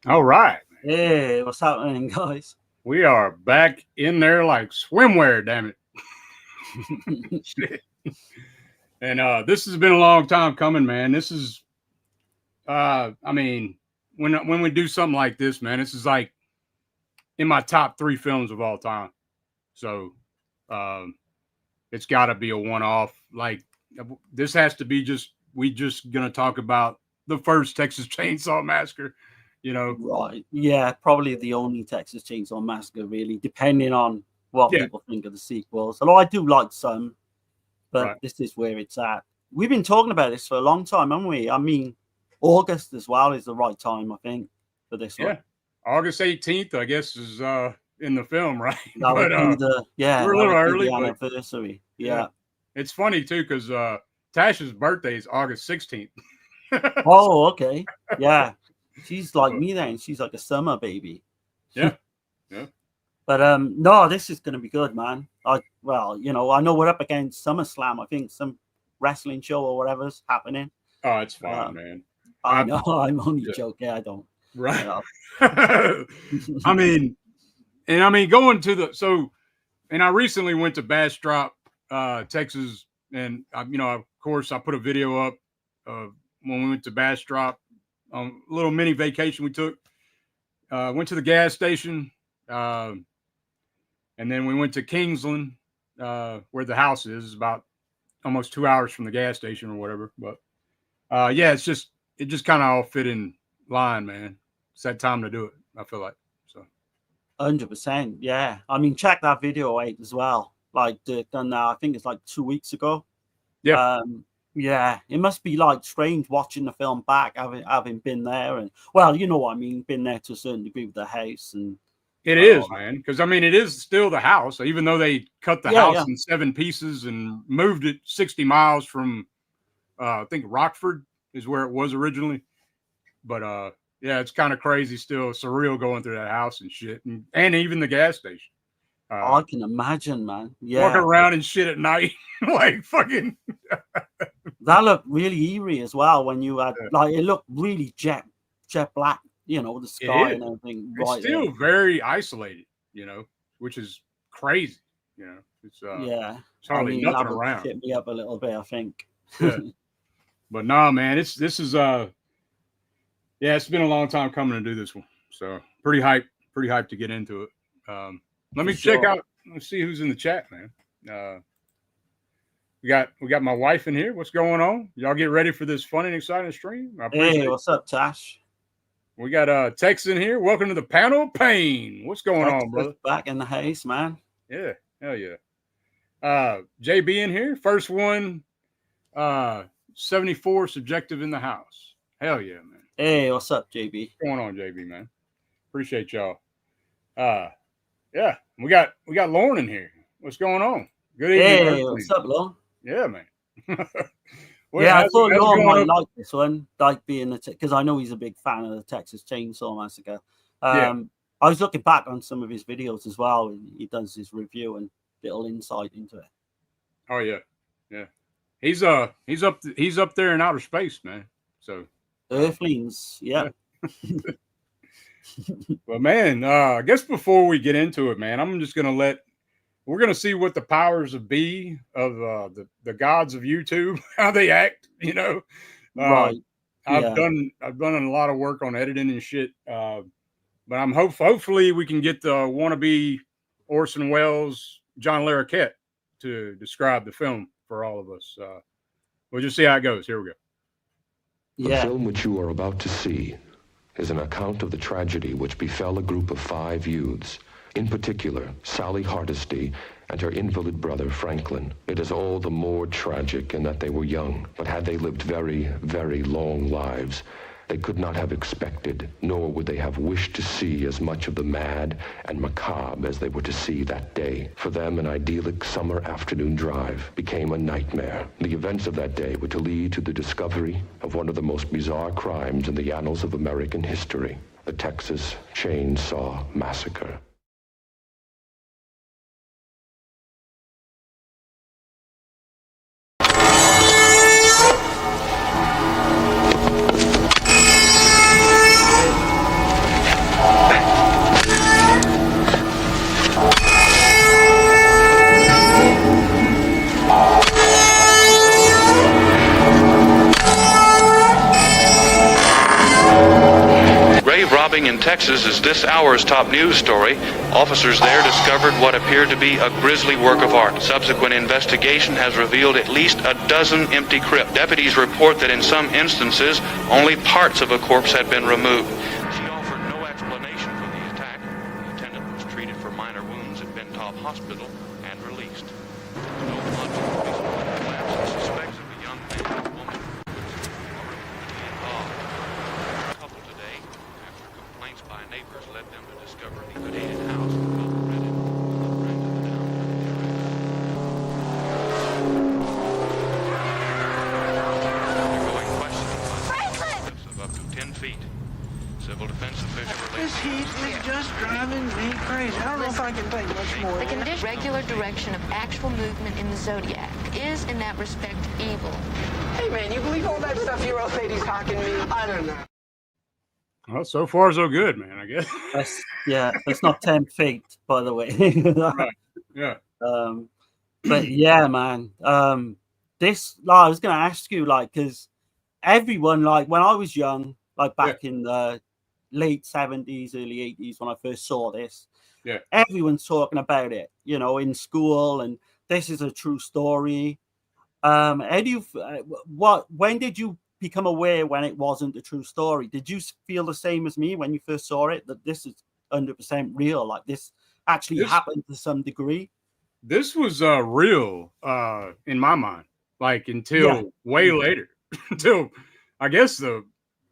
All right. Hey, what's happening, guys? We are back in there like swimwear, damn it. Shit. And this has been a long time coming, man. This is I mean, when we do something like this, man, this is like in my top 3 films of all time. So it's gotta be a one-off. Like this has to be we just gonna talk about the first Texas Chainsaw Massacre, you know. Right. Yeah, probably the only Texas Chainsaw Massacre, really, depending on what people think of the sequels. Although I do like some, but this is where it's at. We've been talking about this for a long time, haven't we? I mean, August as well is the right time, I think, for this one. August 18th, I guess, is in the film, right? That would be the we're a little early, the anniversary. Yeah. It's funny too because Tasha's birthday is August 16th. Oh, okay. Yeah, she's like me then. She's like a summer baby. Yeah. But no, this is gonna be good, man. I know we're up against SummerSlam. I think some wrestling show or whatever's happening. Oh, it's fine, man. I know. I'm only joking. I don't. Right. I mean, going to and I recently went to Bastrop, Texas, and of course, I put a video up of when we went to Bastrop, a little mini vacation we took. Went to the gas station, and then we went to Kingsland, where the house is. It's about almost 2 hours from the gas station or whatever. But it just kind of all fit in line, man. It's that time to do it, I feel like. So 100%. Yeah. I mean, check that video out as well. Like done now, I think it's like 2 weeks ago. Yeah. Yeah. It must be like strange watching the film back, having been there, and well, you know what I mean, been there to a certain degree with the house. And it is, man, because I mean it is still the house, even though they cut the house in 7 pieces and moved it 60 miles from I think Rockford is where it was originally. But yeah, it's kind of crazy still, surreal going through that house and shit, and even the gas station. I can imagine, man. Yeah, walking around and shit at night, like fucking. That looked really eerie as well when you had like it looked really jet black, the sky and everything. It's still very isolated, which is crazy. It's it's hardly nothing around. Hit me up a little bit, I think. But nah, man, this is it's been a long time coming to do this one, so pretty hyped to get into it. Let me check out. Let's see who's in the chat, man. We got my wife in here. What's going on? Y'all get ready for this fun and exciting stream. Hey, what's up, Tash? We got Tex in here. Welcome to the panel of pain. What's going on, brother? Back in the house, man. Yeah, hell yeah. JB in here. First one. 74 subjective in the house. Hell yeah, man. Hey, what's up, JB? What's going on, JB, man? Appreciate y'all. Yeah, we got Lauren in here. What's going on? Good evening. Hey, what's up, Lauren? Yeah, man. I thought Lauren might like this one, like being because I know he's a big fan of the Texas Chainsaw Massacre. I was looking back on some of his videos as well, and he does his review and little insight into it. Oh yeah. He's up there in outer space, man. So Earthlings, yeah. Well, man, I guess before we get into it, man, I'm just we're gonna see what the powers of be of the gods of YouTube, how they act, Right. I've done a lot of work on editing and shit, but I'm hopefully we can get the wannabe Orson Welles, John Larroquette to describe the film for all of us. We'll just see how it goes. Here we go. The film which you are about to see is an account of the tragedy which befell a group of 5 youths, in particular Sally Hardesty and her invalid brother Franklin. It is all the more tragic in that they were young, but had they lived very, very long lives, they could not have expected, nor would they have wished to see as much of the mad and macabre as they were to see that day. For them, an idyllic summer afternoon drive became a nightmare. The events of that day were to lead to the discovery of one of the most bizarre crimes in the annals of American history, the Texas Chainsaw Massacre. unnerving in Texas is this hour's top news story. Officers there discovered what appeared to be a grisly work of art. Subsequent investigation has revealed at least a dozen empty crypts. Deputies report that in some instances, only parts of a corpse had been removed. She offered no explanation for the attack. The attendant was treated for minor wounds at Tobe Hospital and released. No logical reason for the collapse. Suspects of a young man and woman are involved. A couple today, after complaints by neighbors led them to discover the undated house of Tobe rented on the of the town. Undergoing questioning by of up to 10 feet. Civil defense official This heat is just driving me crazy. I don't know if I can take much more. The condition, regular direction of actual movement in the zodiac is, in that respect, evil. Hey, man, you believe all that stuff your old lady's hawking me? I don't know. Well, so far so good, man. I guess. That's not 10 feet, by the way. Right. Yeah. But yeah, man. This, like, I was gonna ask you, like, because everyone, like, when I was young, like back in the late 70s, early 80s, when I first saw this, everyone's talking about it, you know, in school, and this is a true story. When did you become aware when it wasn't a true story? Did you feel the same as me when you first saw it, that this is 100% real, like this actually happened to some degree? This was real in my mind, like until way later, until I guess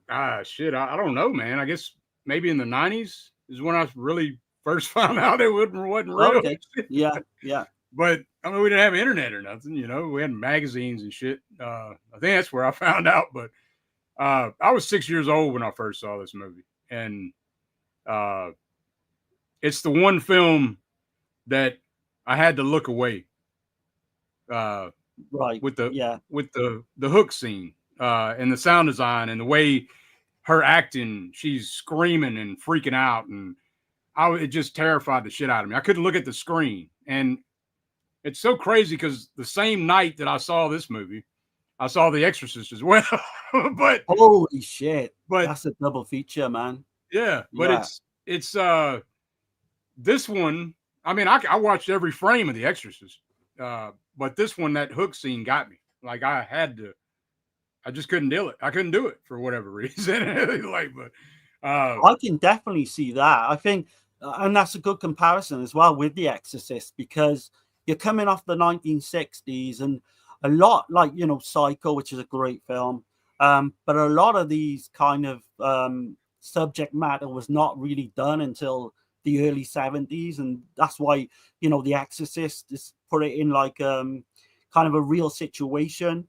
I don't know, man. I guess maybe in the 90s is when I really first found out it wasn't real. Okay. Yeah. But I mean, we didn't have internet or nothing, you know. We had magazines and shit. I think that's where I found out. But I was 6 years old when I first saw this movie, and it's the one film that I had to look away. Right. With the hook scene and the sound design and the way her acting, she's screaming and freaking out, and it just terrified the shit out of me. I couldn't look at the screen, and it's so crazy because the same night that I saw this movie, I saw The Exorcist as well. But holy shit! But that's a double feature, man. Yeah, but it's this one. I mean, I watched every frame of The Exorcist, but this one, that hook scene got me. Like I just couldn't do it. I couldn't do it for whatever reason. I can definitely see that. I think, and that's a good comparison as well with The Exorcist, because you're coming off the 1960s and a lot, like, you know, Psycho, which is a great film, but a lot of these kind of subject matter was not really done until the early 70s, and that's why, you know, The Exorcist is put it in like kind of a real situation,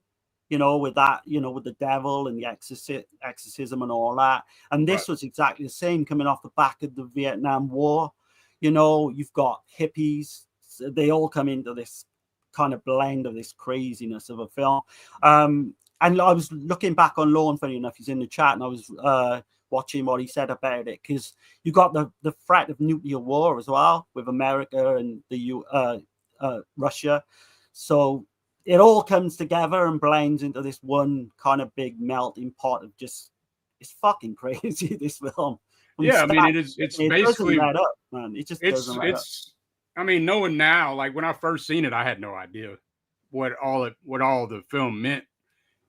you know, with that, you know, with the devil and the exorcism and all that. And this was exactly the same, coming off the back of the Vietnam War. You know, you've got hippies, they all come into this kind of blend of this craziness of a film. And I was looking back on Lorne, funny enough, he's in the chat, and I was watching what he said about it, because you got the threat of nuclear war as well with America and the Russia. So it all comes together and blends into this one kind of big melting pot of just, it's fucking crazy, this film. I mean, it's basically doesn't add up, man. It just doesn't add up. I mean, knowing now, like when I first seen it, I had no idea what all the film meant.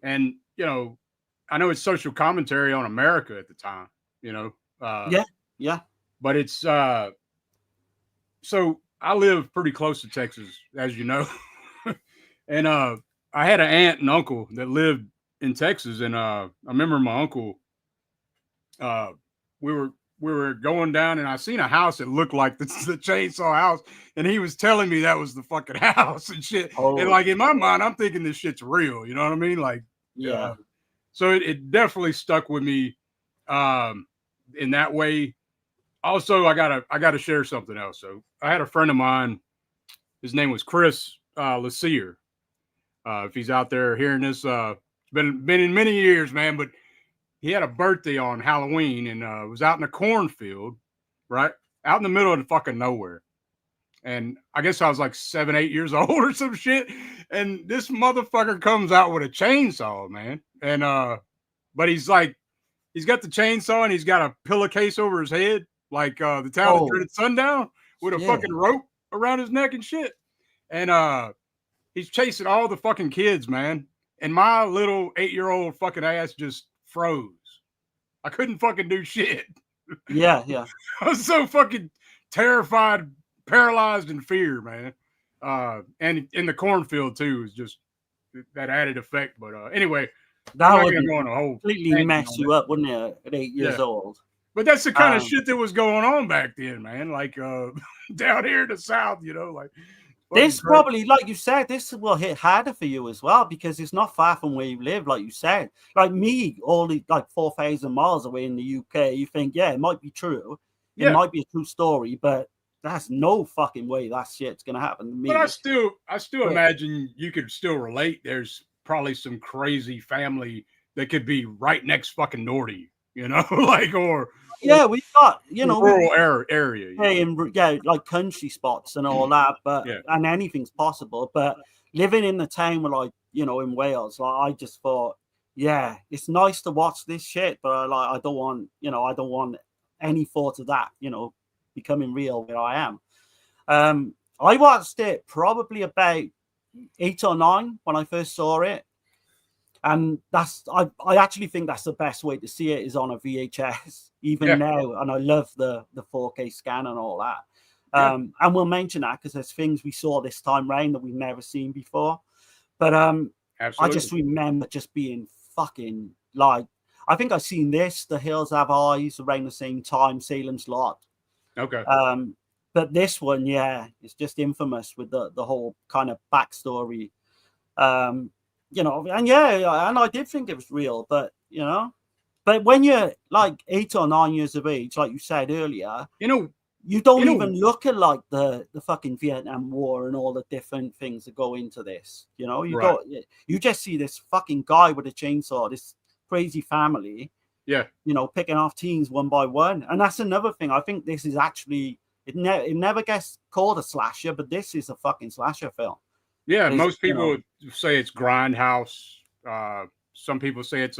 And, you know, I know it's social commentary on America at the time, you know. Yeah. But it's so I live pretty close to Texas, as you know. And I had an aunt and uncle that lived in Texas, and I remember my uncle. We were going down, and I seen a house that looked like the Chainsaw House, and he was telling me that was the fucking house and shit. And like in my mind, I'm thinking this shit's real. You know what I mean? Like, so it definitely stuck with me in that way. Also, I gotta share something else. So I had a friend of mine. His name was Chris Lassier. If he's out there hearing this, it's been in many years, man. But he had a birthday on Halloween, and was out in a cornfield, right out in the middle of the fucking nowhere. And I guess I was like 7, 8 years old or some shit. And this motherfucker comes out with a chainsaw, man. And but he's like he's got the chainsaw and he's got a pillowcase over his head, like the town of Dreaded Sundown, with a fucking rope around his neck and shit. And he's chasing all the fucking kids, man. And my little 8-year-old fucking ass just froze. I couldn't fucking do shit. Yeah. I was so fucking terrified, paralyzed in fear, man. And in the cornfield too is just that added effect. But anyway, that would completely mess you up, wouldn't it? At 8 years old. But that's the kind of shit that was going on back then, man. Like down here in the South, you know, like this probably, like you said, this will hit harder for you as well because it's not far from where you live, like you said. Like me, only like 4,000 miles away in the UK, you think, yeah, it might be true. It might be a true story, but that's no fucking way that shit's gonna happen to me. But I still imagine you could still relate. There's probably some crazy family that could be right next fucking door to you, you know, like we've got, you know, rural area, like country spots and all that, but and anything's possible. But living in the town where, like, you know, in Wales, like I just thought, yeah, it's nice to watch this shit, but I don't want any thought of that, you know, becoming real where I am. I watched it probably about 8 or 9 when I first saw it. And that's I actually think that's the best way to see it is on a VHS even now, and I love the 4K scan and all that. And we'll mention that because there's things we saw this time round that we've never seen before. But I just remember just being fucking like, I think I've seen this, The Hills Have Eyes, around the same time, Salem's Lot. Okay. But this one, it's just infamous with the whole kind of backstory. You know, and I did think it was real, but you know, but when you're like 8 or 9 years of age, like you said earlier, you know, you don't even look at like the fucking Vietnam War and all the different things that go into this. You know, you just see this fucking guy with a chainsaw, this crazy family, you know, picking off teens one by one. And that's another thing. I think this is actually it never gets called a slasher, but this is a fucking slasher film. Yeah, most people say it's grindhouse. Some people say it's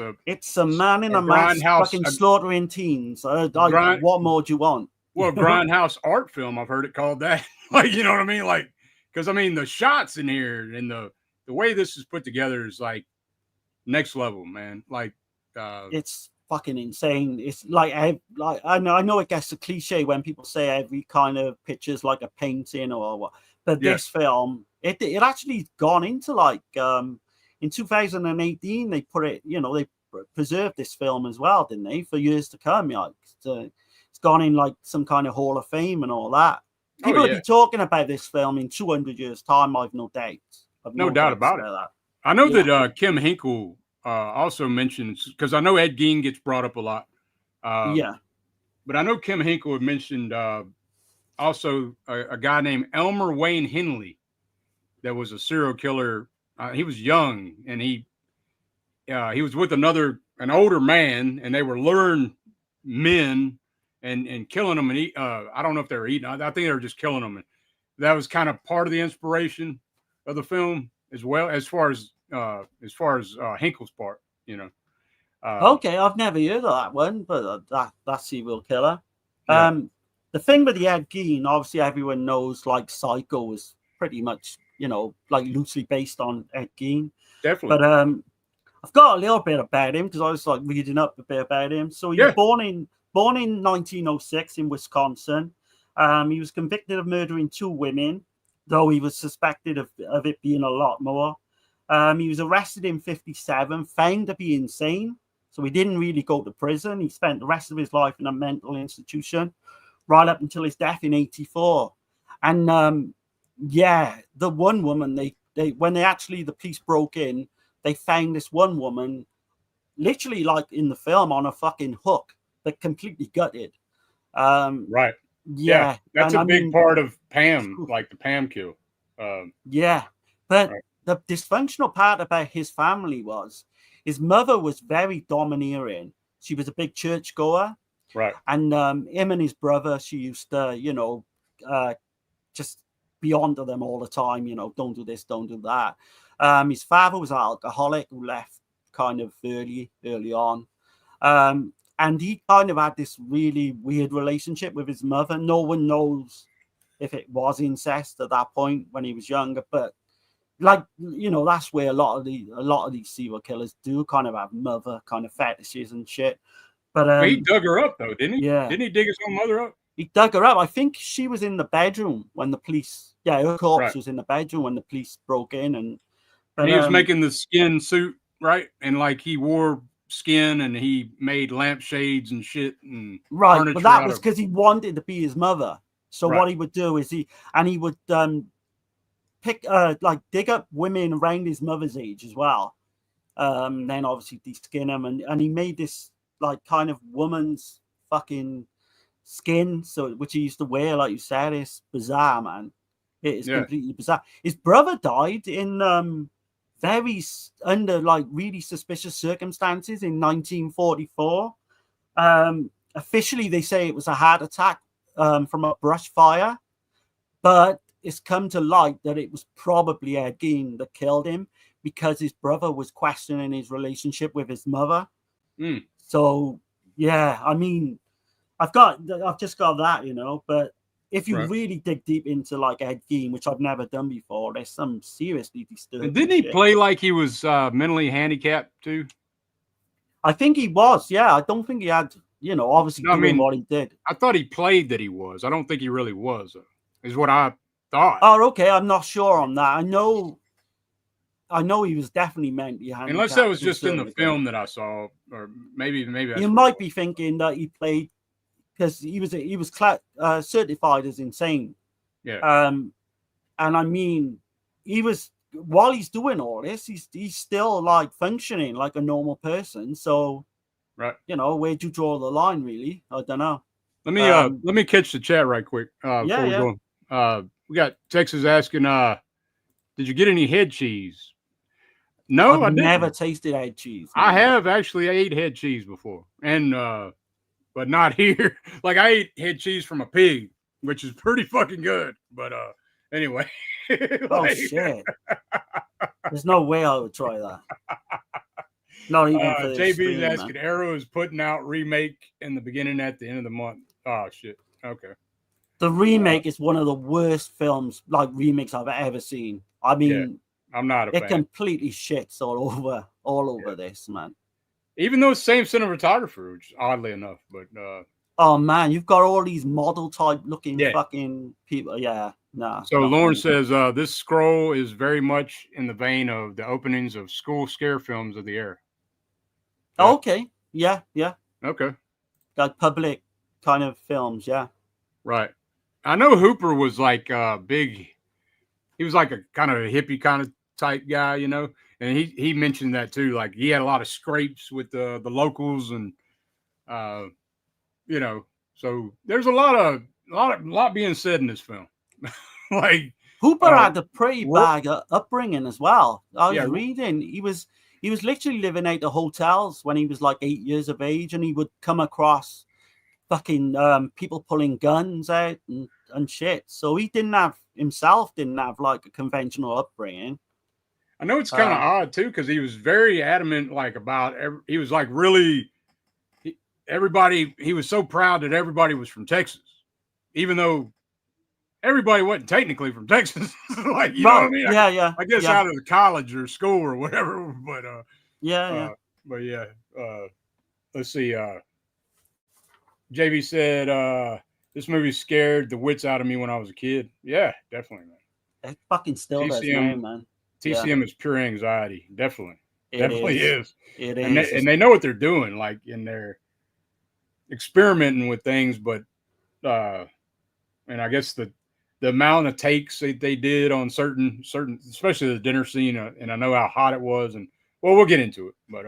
a man in a mask fucking slaughtering teens. What more do you want? Well, grindhouse art film, I've heard it called that. Like, you know what I mean? Like, because I mean the shots in here and the way this is put together is like next level, man. Like, it's fucking insane. It's like I know it gets a cliche when people say every kind of picture's like a painting or what, but this film. It actually gone into like in 2018 they put it, you know, they preserved this film as well, didn't they, for years to come? Like it's gone in like some kind of Hall of Fame and all that. People will be talking about this film in 200 years time. I've no doubt. No doubt about it. I know that Kim Hinkle also mentions, because I know Ed Gein gets brought up a lot. But I know Kim Hinkle had mentioned also a guy named Elmer Wayne Henley. That was a serial killer. He was young, and he was with an older man, and they were luring men and killing them. And I don't know if they were eating. I think they were just killing them. And that was kind of part of the inspiration of the film as well, as far as Hinkle's part. You know. Okay, I've never heard of that one, but that's serial killer. The thing with the Ed Gein, obviously everyone knows, like Psycho was pretty much, you know, like loosely based on Ed Gein. Definitely. But I've got a little bit about him because I was like reading up a bit about him. So he was born in 1906 in Wisconsin. He was convicted of murdering 2 women, though he was suspected of it being a lot more. He was arrested in 1957, found to be insane. So he didn't really go to prison. He spent the rest of his life in a mental institution right up until his death in 1984. And the one woman, when the police broke in, they found this one woman literally like in the film on a fucking hook, but completely gutted. Right. Yeah. That's a big part of Pam, like the Pam kill. But the dysfunctional part about his family was his mother was very domineering. She was a big churchgoer. Right. And him and his brother, she used to, you know, just be onto them all the time, you know, don't do this, don't do that. His father was an alcoholic who left kind of early on. and he kind of had this really weird relationship with his mother. No one knows if it was incest at that point when he was younger, but like, you know, that's where a lot of these serial killers do kind of have mother kind of fetishes and shit. But he dug her up though, didn't he? Yeah. Didn't he dig his own mother up? He dug her up. I think she was in the bedroom when the police. Yeah, her corpse was in the bedroom when the police broke in, and he was making the skin suit, right? And like he wore skin and he made lampshades and shit and right. But that was because he wanted to be his mother. So what he would do is he would pick like dig up women around his mother's age as well. Then obviously deskin them, and he made this like kind of woman's fucking skin, so which he used to wear, like you said. It's bizarre, man. It is completely bizarre. His brother died in under like really suspicious circumstances in 1944. Officially they say it was a heart attack from a brush fire, but it's come to light that it was probably Ed Gein that killed him, because his brother was questioning his relationship with his mother. So yeah, I mean, I've just got that, you know. But if you really dig deep into like Ed Gein, which I've never done before, there's some seriously disturbing. Didn't he play like he was mentally handicapped too? I think he was. Yeah, I don't think he had, you know, obviously doing what he did. I thought he played that he was. I don't think he really was. Is what I thought. Oh, okay. I'm not sure on that. I know he was definitely mentally handicapped. Unless that was just in the film that I saw, or maybe you might be thinking that he played, because he was certified as insane. Yeah. And I mean, he was, while he's doing all this, he's still like functioning like a normal person. So, you know, where'd you draw the line, really? I don't know. Let me catch the chat right quick. Before we go. We got Texas asking, did you get any head cheese? No, I've never tasted head cheese. I have actually ate head cheese before, and but not here. Like I ate head cheese from a pig, which is pretty fucking good. But anyway. Oh shit! There's no way I would try that. Not even for this JB's stream, asking, man. Arrow is putting out remake in the beginning at the end of the month. Oh shit! Okay. The remake is one of the worst films, like remakes I've ever seen. I mean, I'm not a fan. It completely shits all over this, man. Even though it's the same cinematographer, which oddly enough, but oh man, you've got all these model type looking fucking people. Yeah, nah. So Lauren says this scroll is very much in the vein of the openings of school scare films of the era. Yeah. Okay. Yeah. Okay. Like public kind of films, yeah. Right. I know Hooper was like big. He was like a kind of a hippie kind of type guy, you know. And he mentioned that too. Like he had a lot of scrapes with the locals, and you know. So there's a lot being said in this film. Like Hooper had a pretty bad upbringing as well. I was reading he was literally living out the hotels when he was like 8 years of age, and he would come across fucking people pulling guns out and shit. So he didn't have like a conventional upbringing. I know it's kind of odd too, because he was very adamant, like about he was like really everybody. He was so proud that everybody was from Texas, even though everybody wasn't technically from Texas. Like you know what I mean? Yeah. I guess out of the college or school or whatever. But But let's see. JB said this movie scared the wits out of me when I was a kid. Yeah, definitely, man. It fucking still does now, man. TCM is pure anxiety. Definitely. Definitely is. It is. And they know what they're doing, like in their experimenting with things, but and I guess the amount of takes that they did on certain especially the dinner scene, and I know how hot it was, and well, we'll get into it. But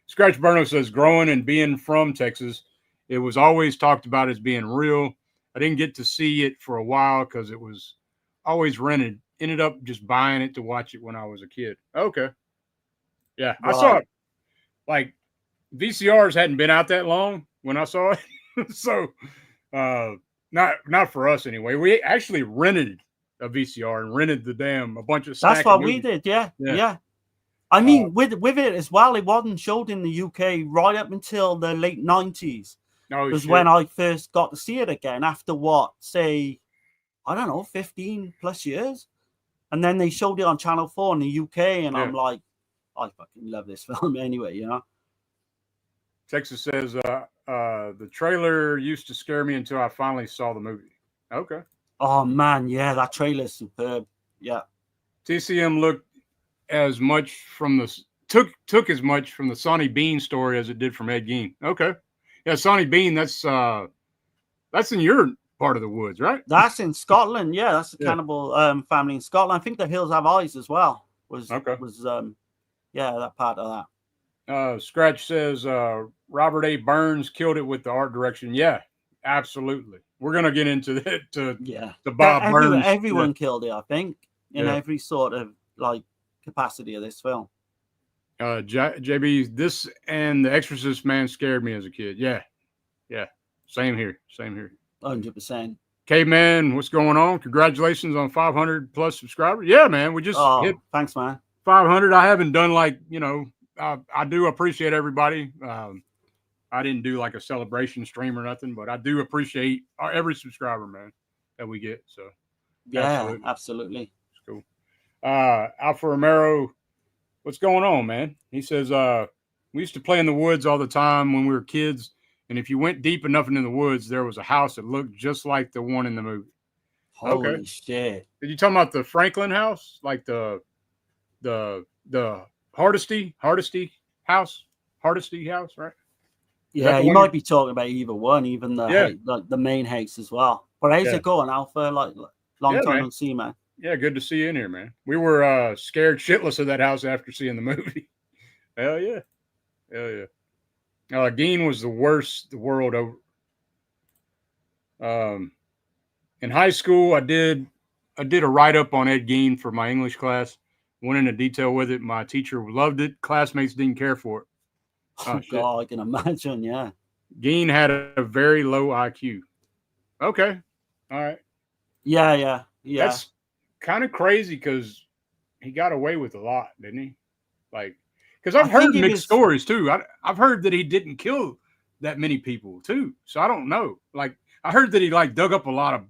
Scratch Burno says growing and being from Texas, it was always talked about as being real. I didn't get to see it for a while because it was always rented. Ended up just buying it to watch it when I was a kid. Okay. Yeah. Right. I saw it. Like VCRs hadn't been out that long when I saw it. So not for us anyway. We actually rented a VCR and rented a bunch of That's what we did. Yeah. I mean, with it as well, it wasn't showed in the UK right up until the late 90s. Was when I first got to see it again after what, say, I don't know, 15 plus years. And then they showed it on Channel 4 in the UK, and I'm like, I fucking love this film anyway, you know? Texas says, the trailer used to scare me until I finally saw the movie. Okay. Oh, man, yeah, that trailer's superb. Yeah. TCM looked as much from the took as much from the Sonny Bean story as it did from Ed Gein. Okay, yeah, Sonny Bean. That's in your part of the woods, right? That's in Scotland. Yeah, that's the cannibal family in Scotland. I think the Hills Have Eyes as well. Yeah, that part of that. Scratch says Robert A. Burns killed it with the art direction. Yeah, absolutely. We're gonna get into that. To Bob Burns. Everyone killed it, I think, in every sort of like capacity of this film. JB, this and The Exorcist, man, scared me as a kid. Yeah. Same here. 100%. Caveman, what's going on? Congratulations on 500 plus subscribers. Yeah, man, we just hit. Thanks, man. 500. I haven't done I do appreciate everybody. I didn't do like a celebration stream or nothing, but I do appreciate every subscriber, man, that we get. So yeah, absolutely. It's cool. Alpha Romero, what's going on, man? He says, we used to play in the woods all the time when we were kids. And if you went deep enough into the woods, there was a house that looked just like the one in the movie. Holy shit. Did you talk about the Franklin house? Like the Hardesty house? Hardesty house, right? Yeah, you might be talking about either one, even the main house as well. But how's it going, Alpha? Like long time no see, man. Yeah, good to see you in here, man. We were scared shitless of that house after seeing the movie. Hell yeah. Gein was the worst the world over. In high school, I did a write-up on Ed Gein for my English class. Went into detail with it. My teacher loved it. Classmates didn't care for it. Oh God, I can imagine, yeah. Gein had a very low IQ. Okay. All right. Yeah. That's kind of crazy because he got away with a lot, didn't he? Like, because I've heard mixed stories too. I've heard that he didn't kill that many people too. So I don't know. Like, I heard that he dug up a lot of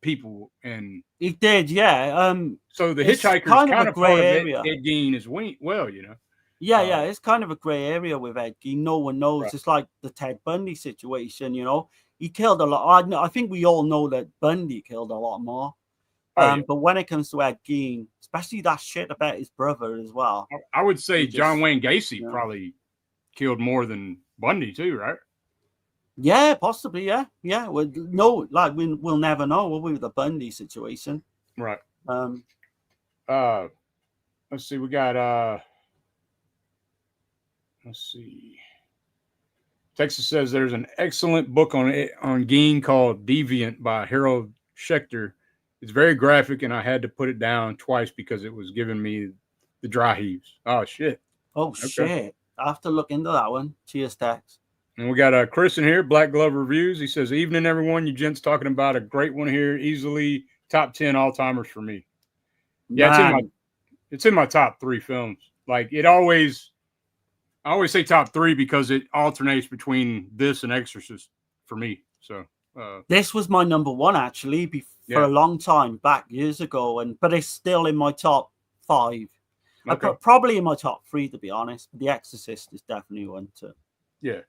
people, and he did, yeah. So the hitchhiker is kind of part of Ed Gein as well, you know. Yeah, it's kind of a gray area with Ed Gein. No one knows. Right. It's like the Ted Bundy situation, you know. He killed a lot. I think we all know that Bundy killed a lot more. But when it comes to Ed Gein, especially that shit about his brother as well. I would say John Wayne Gacy probably killed more than Bundy too, right? Yeah, possibly, yeah. We'll never know, will we, with the Bundy situation. Right. Let's see, we got let's see. Texas says there's an excellent book on Gein called Deviant by Harold Schechter. It's very graphic, and I had to put it down twice because it was giving me the dry heaves. Oh, shit. Shit. I have to look into that one. Cheers, Tex. And we got Chris in here, Black Glove Reviews. He says, evening, everyone. You gents talking about a great one here. Easily top 10 all-timers for me. Yeah, it's in my top 3 films. Like, I always say top 3 because it alternates between this and Exorcist for me. So this was my number 1 actually for a long time back years ago, but it's still in my top 5. Okay. Probably in my top 3 to be honest. But The Exorcist is definitely one too. Yeah.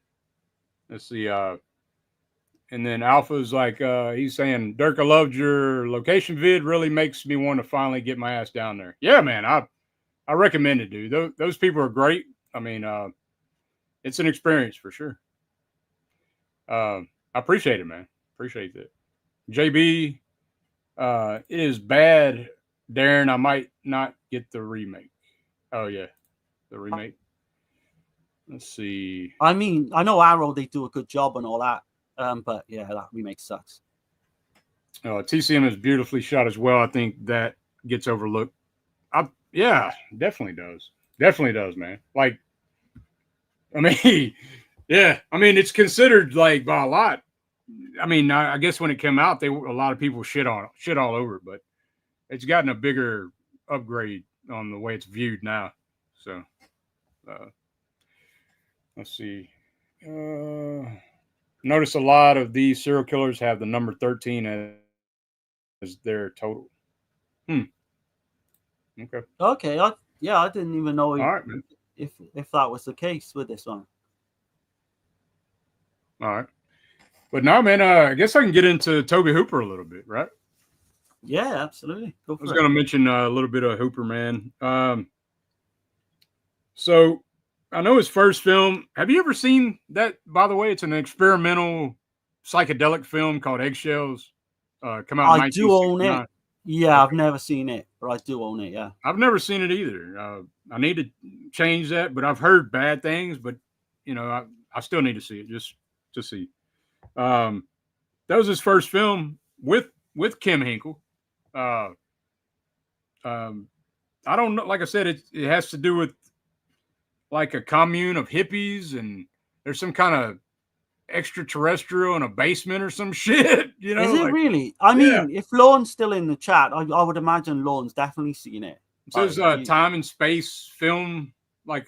Let's see. And then Alpha's like he's saying, Dirk, I loved your location vid. Really makes me want to finally get my ass down there. Yeah, man. I recommend it, dude. Those people are great. I mean, it's an experience for sure. I appreciate it, man. Appreciate that. JB, it is bad, Darren. I might not get the remake. Oh, yeah. The remake. Let's see. I mean, I know Arrow, they do a good job and all that. But yeah, that remake sucks. TCM is beautifully shot as well. I think that gets overlooked. Yeah, definitely does. Definitely does, man. Like, I mean, yeah. I mean, it's considered like by a lot. I mean, I guess when it came out, a lot of people shit all over it, but it's gotten a bigger upgrade on the way it's viewed now. So, let's see. Notice a lot of these serial killers have the number 13 as their total. Okay. Okay. I didn't even know All right, man. if that was the case with this one. All right. But now, man, I guess I can get into Tobe Hooper a little bit, right? Yeah, absolutely. Go for I was it. going to mention a little bit of Hooper, man. So I know his first film. Have you ever seen that? By the way, it's an experimental psychedelic film called Eggshells. Come out in I do own 1969. it. Yeah, Okay. I've never seen it, but I do own it. Yeah. I've never seen it either. I need to change that, but I've heard bad things. But you know, I still need to see it just to see. That was his first film with Kim Hinkle. I don't know. Like I said, it has to do with like a commune of hippies, and there's some kind of extraterrestrial in a basement or some shit. You know, Is it like, really? I mean, if Lauren's still in the chat, I would imagine Lauren's definitely seen it. It says time and space film, like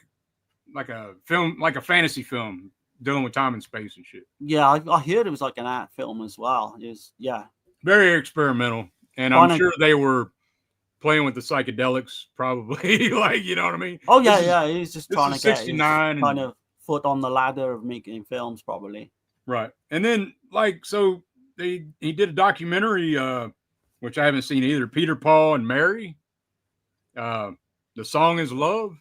a film, like a fantasy film dealing with time and space and shit. Yeah, I heard it was like an art film as well. Yeah, very experimental, and I'm sure they were playing with the psychedelics, probably. Like, you know what I mean? Oh yeah, he's just trying to get his 69 kind of foot on the ladder of making films, probably. Right, and then like so he did a documentary, which I haven't seen either. Peter, Paul, and Mary. The Song is Love.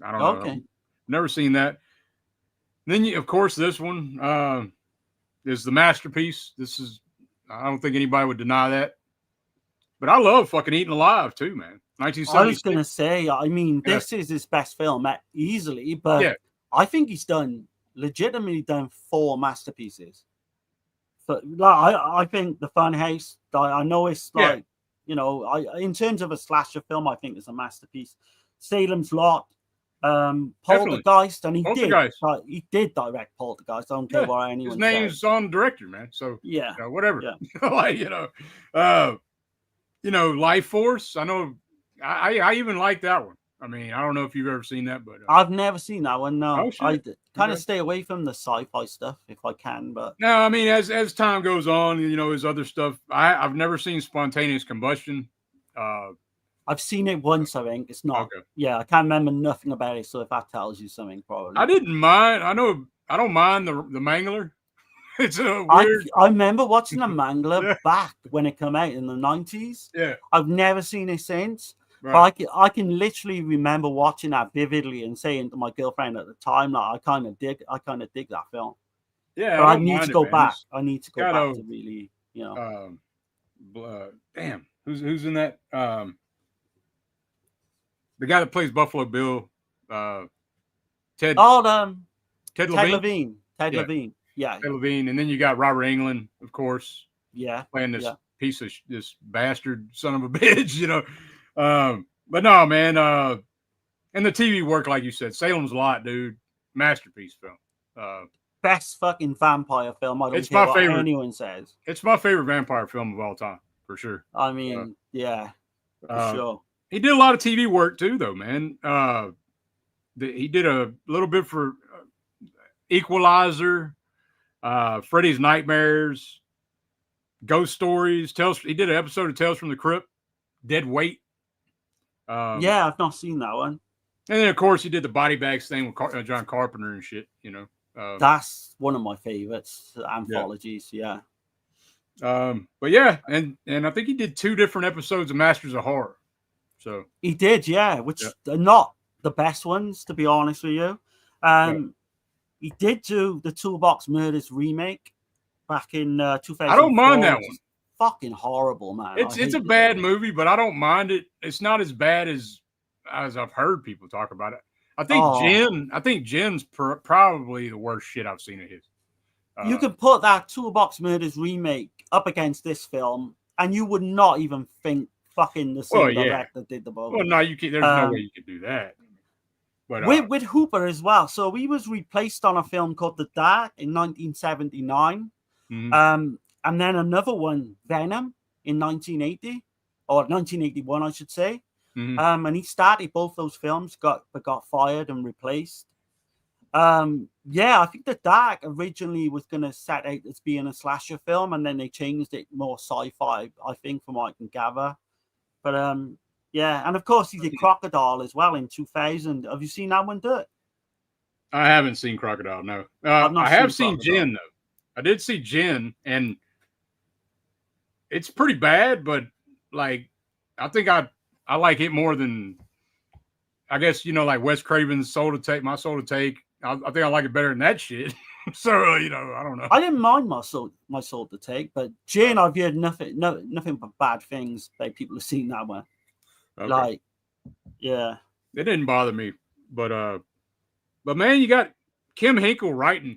I don't know. Okay. Never seen that. Then, of course, this one is the masterpiece. I don't think anybody would deny that. But I love fucking Eaten Alive too, man. 1976. I was gonna say, I mean, this is his best film easily, but I think he's legitimately done 4 masterpieces. So, like, I think The Funhouse. I know it's like, you know, in terms of a slasher film, I think it's a masterpiece. Salem's Lot, Poltergeist, and he did direct Poltergeist. I don't care what anyone says. His name's on director, man. So yeah, you know, whatever. Yeah. Like, you know, Life Force. I know. I even like that one. I mean, I don't know if you've ever seen that, but I've never seen that one. No, oh, I kind of stay away from the sci-fi stuff if I can. But no, I mean, as time goes on, you know, his other stuff. I've never seen Spontaneous Combustion. I've seen it once. I think it's not. Okay. Yeah, I can't remember nothing about it. So if that tells you something, probably. I didn't mind. I don't mind the Mangler. It's a weird. I remember watching the Mangler back when it came out in the 90s. Yeah, I've never seen it since. Right. But I can literally remember watching that vividly and saying to my girlfriend at the time, like, I kind of dig that film. Yeah, but I need to go back. I need to go back to really, you know. Damn, who's in that? The guy that plays Buffalo Bill, Ted. Oh, Ted Levine. Ted Levine. Yeah. Ted Levine, and then you got Robert Englund, of course. Yeah. Playing this piece of this bastard son of a bitch, you know. But no, man. And the TV work, like you said, Salem's Lot, dude, masterpiece film. Best fucking vampire film. I don't care what anyone says. It's my favorite vampire film of all time, for sure. I mean, for sure. He did a lot of TV work too, though, man. He did a little bit for Equalizer, Freddy's Nightmares, Ghost Stories. He did an episode of Tales from the Crypt, Dead Weight. Yeah, I've not seen that one. And then, of course, he did the Body Bags thing with John Carpenter and shit, you know. That's one of my favorites, anthologies, yeah. But yeah, and I think he did 2 different episodes of Masters of Horror. So he did, which are not the best ones, to be honest with you. He did do the Toolbox Murders remake back in 2004. I don't mind that one. Fucking horrible, man. It's a bad movie, but I don't mind it. It's not as bad as I've heard people talk about it. I think Jen's probably the worst shit I've seen of his. You could put that Toolbox Murders remake up against this film, and you would not even think fucking the same director did the movie. Well, no, you can't. There's no way you could do that. But with Hooper as well. So he was replaced on a film called The Dark in 1979. Mm-hmm. And then another one, Venom, in 1980 or 1981, I should say. And he started both those films, got fired and replaced. Yeah, I think The Dark originally was going to set out as being a slasher film, and then they changed it more sci-fi, I think, from what I can gather. But yeah, and of course he did Crocodile as well in 2000. Have you seen that one, Dirk? I haven't seen Crocodile, no. I have seen Jen, though. I did see Jen, and it's pretty bad, but like I think I like it more than, I guess, you know, like Wes Craven's Soul to Take, My Soul to Take. I think I like it better than that shit. So you know, I don't know. I didn't mind My Soul to Take, but Jen, I've heard nothing but bad things about people who've seen that one. Okay. Like, yeah, it didn't bother me, but man, you got Kim Hinkle writing,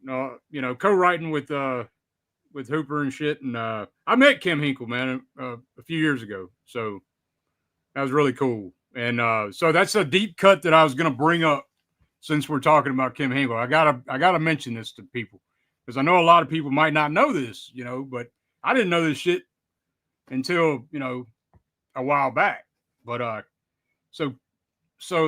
you know, co-writing with Hooper and shit, and I met Kim Hinkle, man, a few years ago, so that was really cool. And so that's a deep cut that I was going to bring up since we're talking about Kim Hinkle. I gotta mention this to people because I know a lot of people might not know this, you know, but I didn't know this shit until, you know, a while back. But so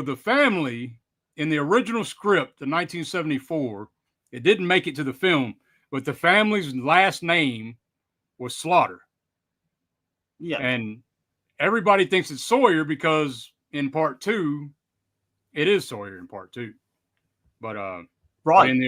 the family in the original script in 1974, it didn't make it to the film, but the family's last name was Slaughter. Yeah. And everybody thinks it's Sawyer because in part 2, it is Sawyer in part 2. But right. in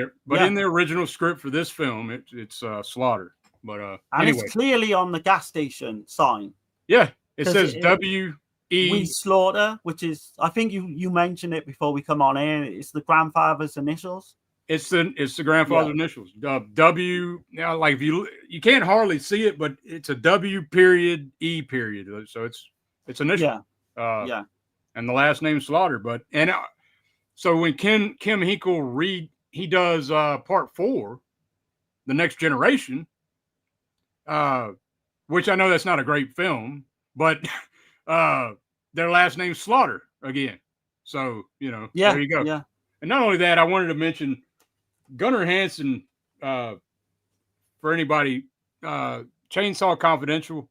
the original script for this film, it's Slaughter. But and anyway. It's clearly on the gas station sign. Yeah, it says W.E. Slaughter, which is, I think you mentioned it before we come on in. It's the grandfather's initials. It's the grandfather's initials. W. Now, like if you can't hardly see it, but it's a W period E period. So it's initial. Yeah. And the last name Slaughter. But so when Kim Hinkle he does part 4, The Next Generation, which I know that's not a great film, but their last name's Slaughter again. So, you know, there you go. Yeah. And not only that, I wanted to mention Gunnar Hansen, for anybody, Chainsaw Confidential.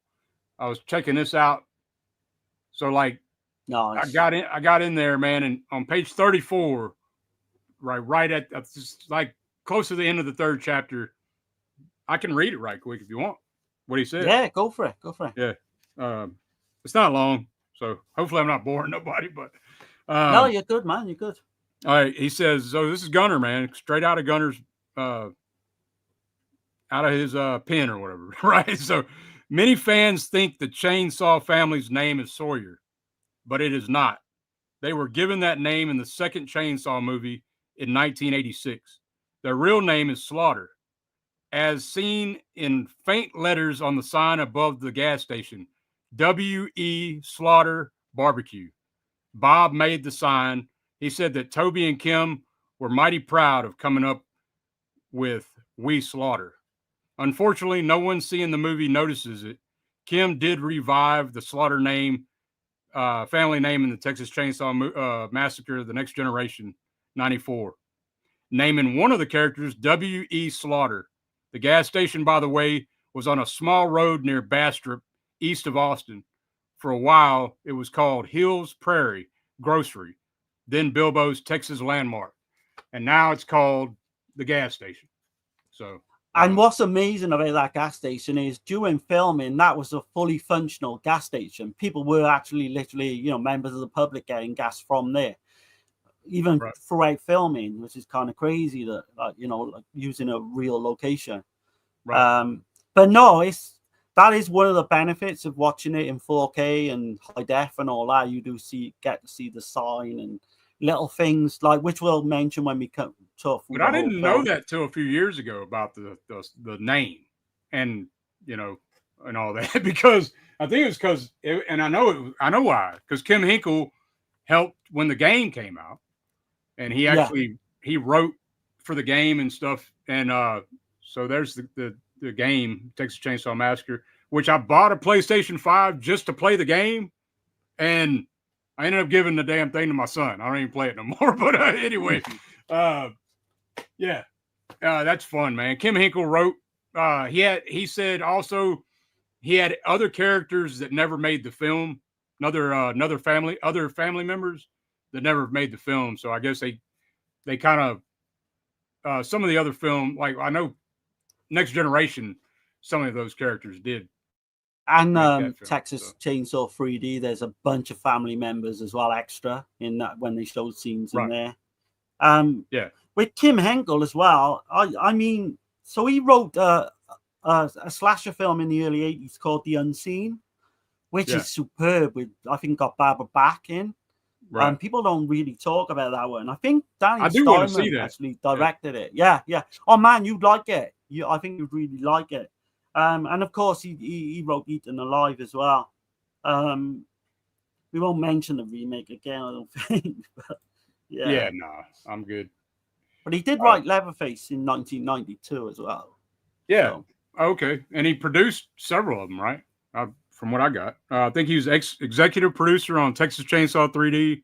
I was checking this out. So like, nice. I got in there, man, and on page 34, right at just like close to the end of the 3rd chapter. I can read it right quick if you want. What he said. Yeah, go for it. Yeah. It's not long, so hopefully I'm not boring nobody, but no, you're good, man. You're good. All right, he says, so this is Gunnar, man, straight out of Gunnar's out of his pen or whatever, right? So many fans think the Chainsaw family's name is Sawyer, but it is not. They were given that name in the second Chainsaw movie in 1986. Their real name is Slaughter, as seen in faint letters on the sign above the gas station, W.E. Slaughter Barbecue. Bob made the sign. He said that Tobe and Kim were mighty proud of coming up with We Slaughter. Unfortunately, no one seeing the movie notices it. Kim did revive the Slaughter name, family name in the Texas Chainsaw Massacre, The Next Generation, 94. Naming one of the characters W.E. Slaughter. The gas station, by the way, was on a small road near Bastrop, east of Austin. For a while, it was called Hills Prairie Grocery, then Bilbo's Texas Landmark. And now it's called the gas station. So, and what's amazing about that gas station is during filming, that was a fully functional gas station. People were actually literally, you know, members of the public getting gas from there, even throughout filming, which is kind of crazy that, you know, like using a real location. Right. But no, that is one of the benefits of watching it in 4K and high def and all that. You do get to see the sign and little things like, which we'll mention when we come talk. But I didn't know that till a few years ago about the name and, you know, and all that, because I think it was because, and I know why, because Kim Hinkle helped when the game came out, and he actually he wrote for the game and stuff, and so there's the game Texas Chainsaw Massacre, which I bought a PlayStation 5 just to play the game, and I ended up giving the damn thing to my son. I don't even play it no more. But anyway, that's fun, man. Kim Hinkle wrote. He said also he had other characters that never made the film other family members that never made the film. So I guess they kind of some of the other film, like I know Next Generation, some of those characters did. And Texas Chainsaw 3D, there's a bunch of family members as well, extra in that when they showed scenes in there. Yeah. With Kim Henkel as well. I mean, so he wrote a slasher film in the early 80s called The Unseen, which is superb. With I think got Barbara Bach in. Right. People don't really talk about that one. I think Danny Steinman actually directed it. Yeah. Oh man, you'd like it. I think you'd really like it. And of course, he wrote Eaten Alive as well. We won't mention the remake again, I don't think. But yeah, no, I'm good. But he did write Leatherface in 1992 as well. Yeah. So. Okay. And he produced several of them, right? From what I got. I think he was executive producer on Texas Chainsaw 3D.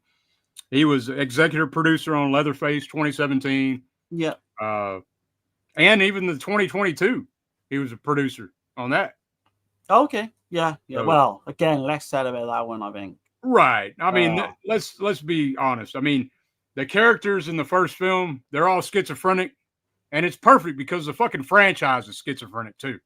He was executive producer on Leatherface 2017. Yeah. And even the 2022, he was a producer on that. Okay. Yeah. So, well, again, less said about that one, I think. Right. I mean, let's be honest. I mean, the characters in the first film, they're all schizophrenic, and it's perfect because the fucking franchise is schizophrenic too.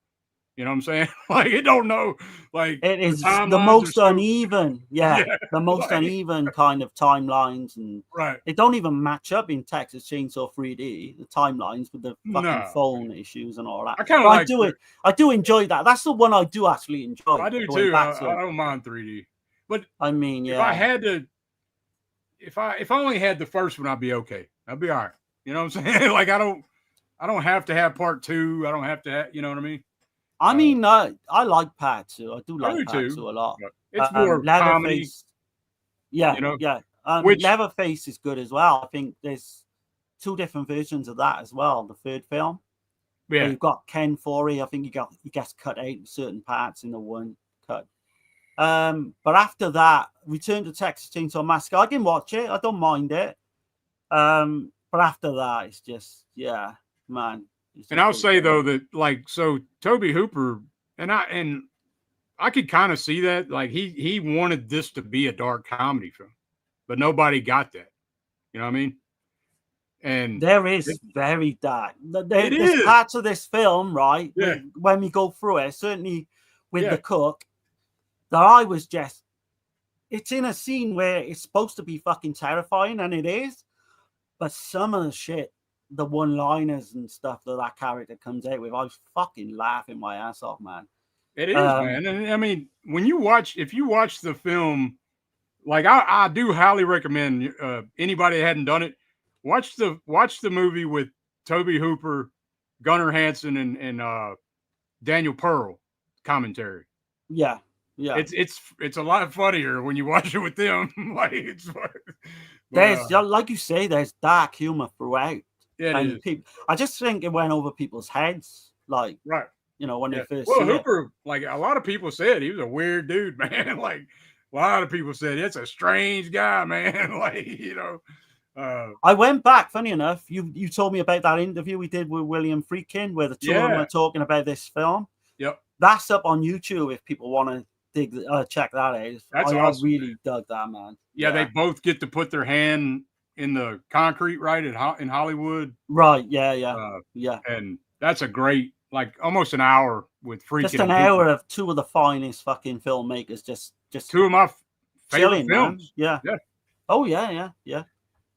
You know what I'm saying? Like, it don't know. Like, it is the most uneven. Yeah, the most uneven kind of timelines, and they don't even match up in Texas Chainsaw 3D. The timelines with the fucking phone issues and all that. I kind of like it. I do enjoy that. That's the one I do actually enjoy. I do too. I don't mind 3D, but I mean, if I had to, if I only had the first one, I'd be okay. I'd be all right. You know what I'm saying? Like, I don't have to have part 2. I don't have to have, you know what I mean? I mean, I like part 2. I do like part 2 a lot. It's more comedy. Yeah, yeah. Leatherface is good as well. I think there's 2 different versions of that as well. The third film. Yeah. You've got Ken Forey. I think he gets cut out in certain parts in the one cut. But after that, Return to Texas Chainsaw Massacre. I can watch it. I don't mind it. But after that, it's just man. And I'll say though that like so Tobe Hooper and I could kind of see that, like he wanted this to be a dark comedy film, but nobody got that. You know what I mean? And there is very dark. There's parts of this film, right? Yeah. When we go through it, certainly with the cook, that I was just. It's in a scene where it's supposed to be fucking terrifying, and it is, but some of the shit. The one-liners and stuff that character comes out with, I was fucking laughing my ass off, man. It is, man. And I mean, if you watch the film, like I do highly recommend anybody that hadn't done it, watch the movie with Tobe Hooper, Gunnar Hansen, and Daniel Pearl commentary. Yeah. It's a lot funnier when you watch it with them. Like there's like you say, there's dark humor throughout. Yeah, and I just think it went over people's heads, like you know when they first. Well, Hooper, like a lot of people said, he was a weird dude, man. Like a lot of people said, it's a strange guy, man. Like you know. I went back. Funny enough, you told me about that interview we did with William Friedkin, where the two of them were talking about this film. Yep, that's up on YouTube if people want to check that out. That's awesome. I really dug that, man. Yeah, they both get to put their hand in the concrete, right, in Hollywood. Right, yeah. And that's a great, like, almost an hour with Friedkin. Just an hour of 2 of the finest fucking filmmakers, just 2 of my favorite films. Man. Yeah. Oh, yeah.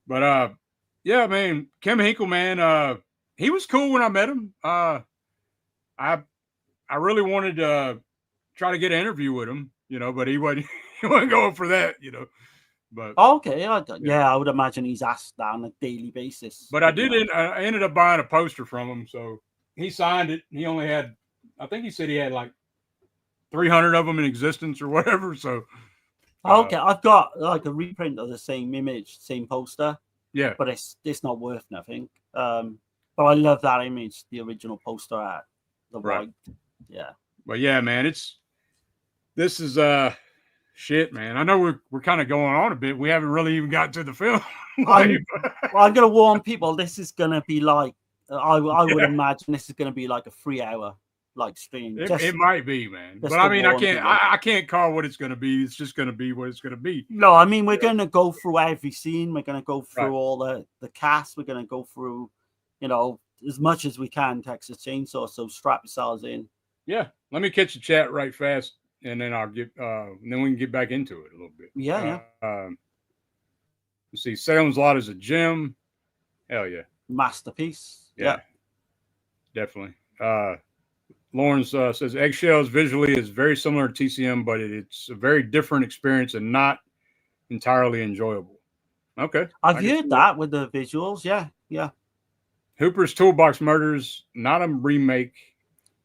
But, yeah, man, Kim Henkel, man, he was cool when I met him. I really wanted to try to get an interview with him, you know, but he wasn't going for that, you know. But okay, I would imagine he's asked that on a daily basis. But I ended up buying a poster from him, so he signed it. He only had, I think he said he had like 300 of them in existence or whatever. So okay, I've got like a reprint of the same image, same poster. Yeah, but it's not worth nothing. But I love that image, the original poster art, the white. Yeah. But yeah, man, this is shit, man. I know we're kind of going on a bit. We haven't really even got to the film. I'm going to warn people. This is going to be like I would imagine this is going to be like a 3-hour like stream. It might be, man. But the I mean, warning, I can't call what it's going to be. It's just going to be what it's going to be. No, I mean, we're going to go through every scene. We're going to go through Right. all the cast. We're going to go through, you know, as much as we can Texas Chainsaw. So strap yourselves in. Yeah. Let me catch the chat right fast, and then I'll get and then we can get back into it a little bit. Yeah. Let's see. Salem's Lot is a gem. Hell yeah. Masterpiece. Yeah. Definitely. Lawrence says Eggshells visually is very similar to TCM, but it's a very different experience and not entirely enjoyable. Okay. I've heard that with the visuals. Yeah. Hooper's Toolbox Murders, not a remake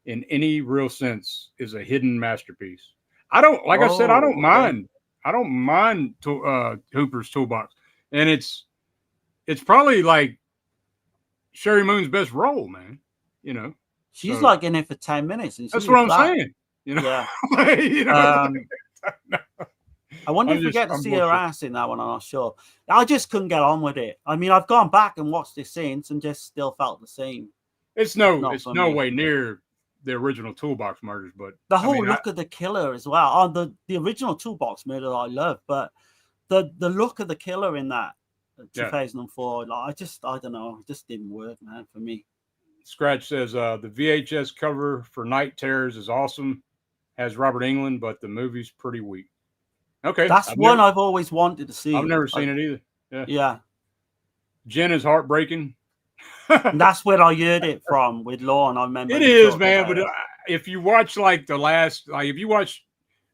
in any real sense, is a hidden masterpiece. I don't mind. I don't mind Hooper's Toolbox. And it's probably like Sherry Moon's best role, man. You know. She's like in it for 10 minutes. And that's what I'm saying. You know. Yeah. You know? I wonder if we get to see her ass in that one. I'm not sure. I just couldn't get on with it. I mean, I've gone back and watched this since and just still felt the same. It's no way near the original Toolbox Murders, but the whole look of the killer as well. Oh, the original Toolbox Murder I love, but the look of the killer in that 2004, like I don't know, it just didn't work, man, for me. Scratch says the VHS cover for Night Terrors is awesome, has Robert Englund, but the movie's pretty weak. Okay, that's I've always wanted to see. I've never seen it either. Yeah. Jen is heartbreaking. That's where I heard it from with Lorne. I remember it is, man. But if you watch like the last, like if you watch,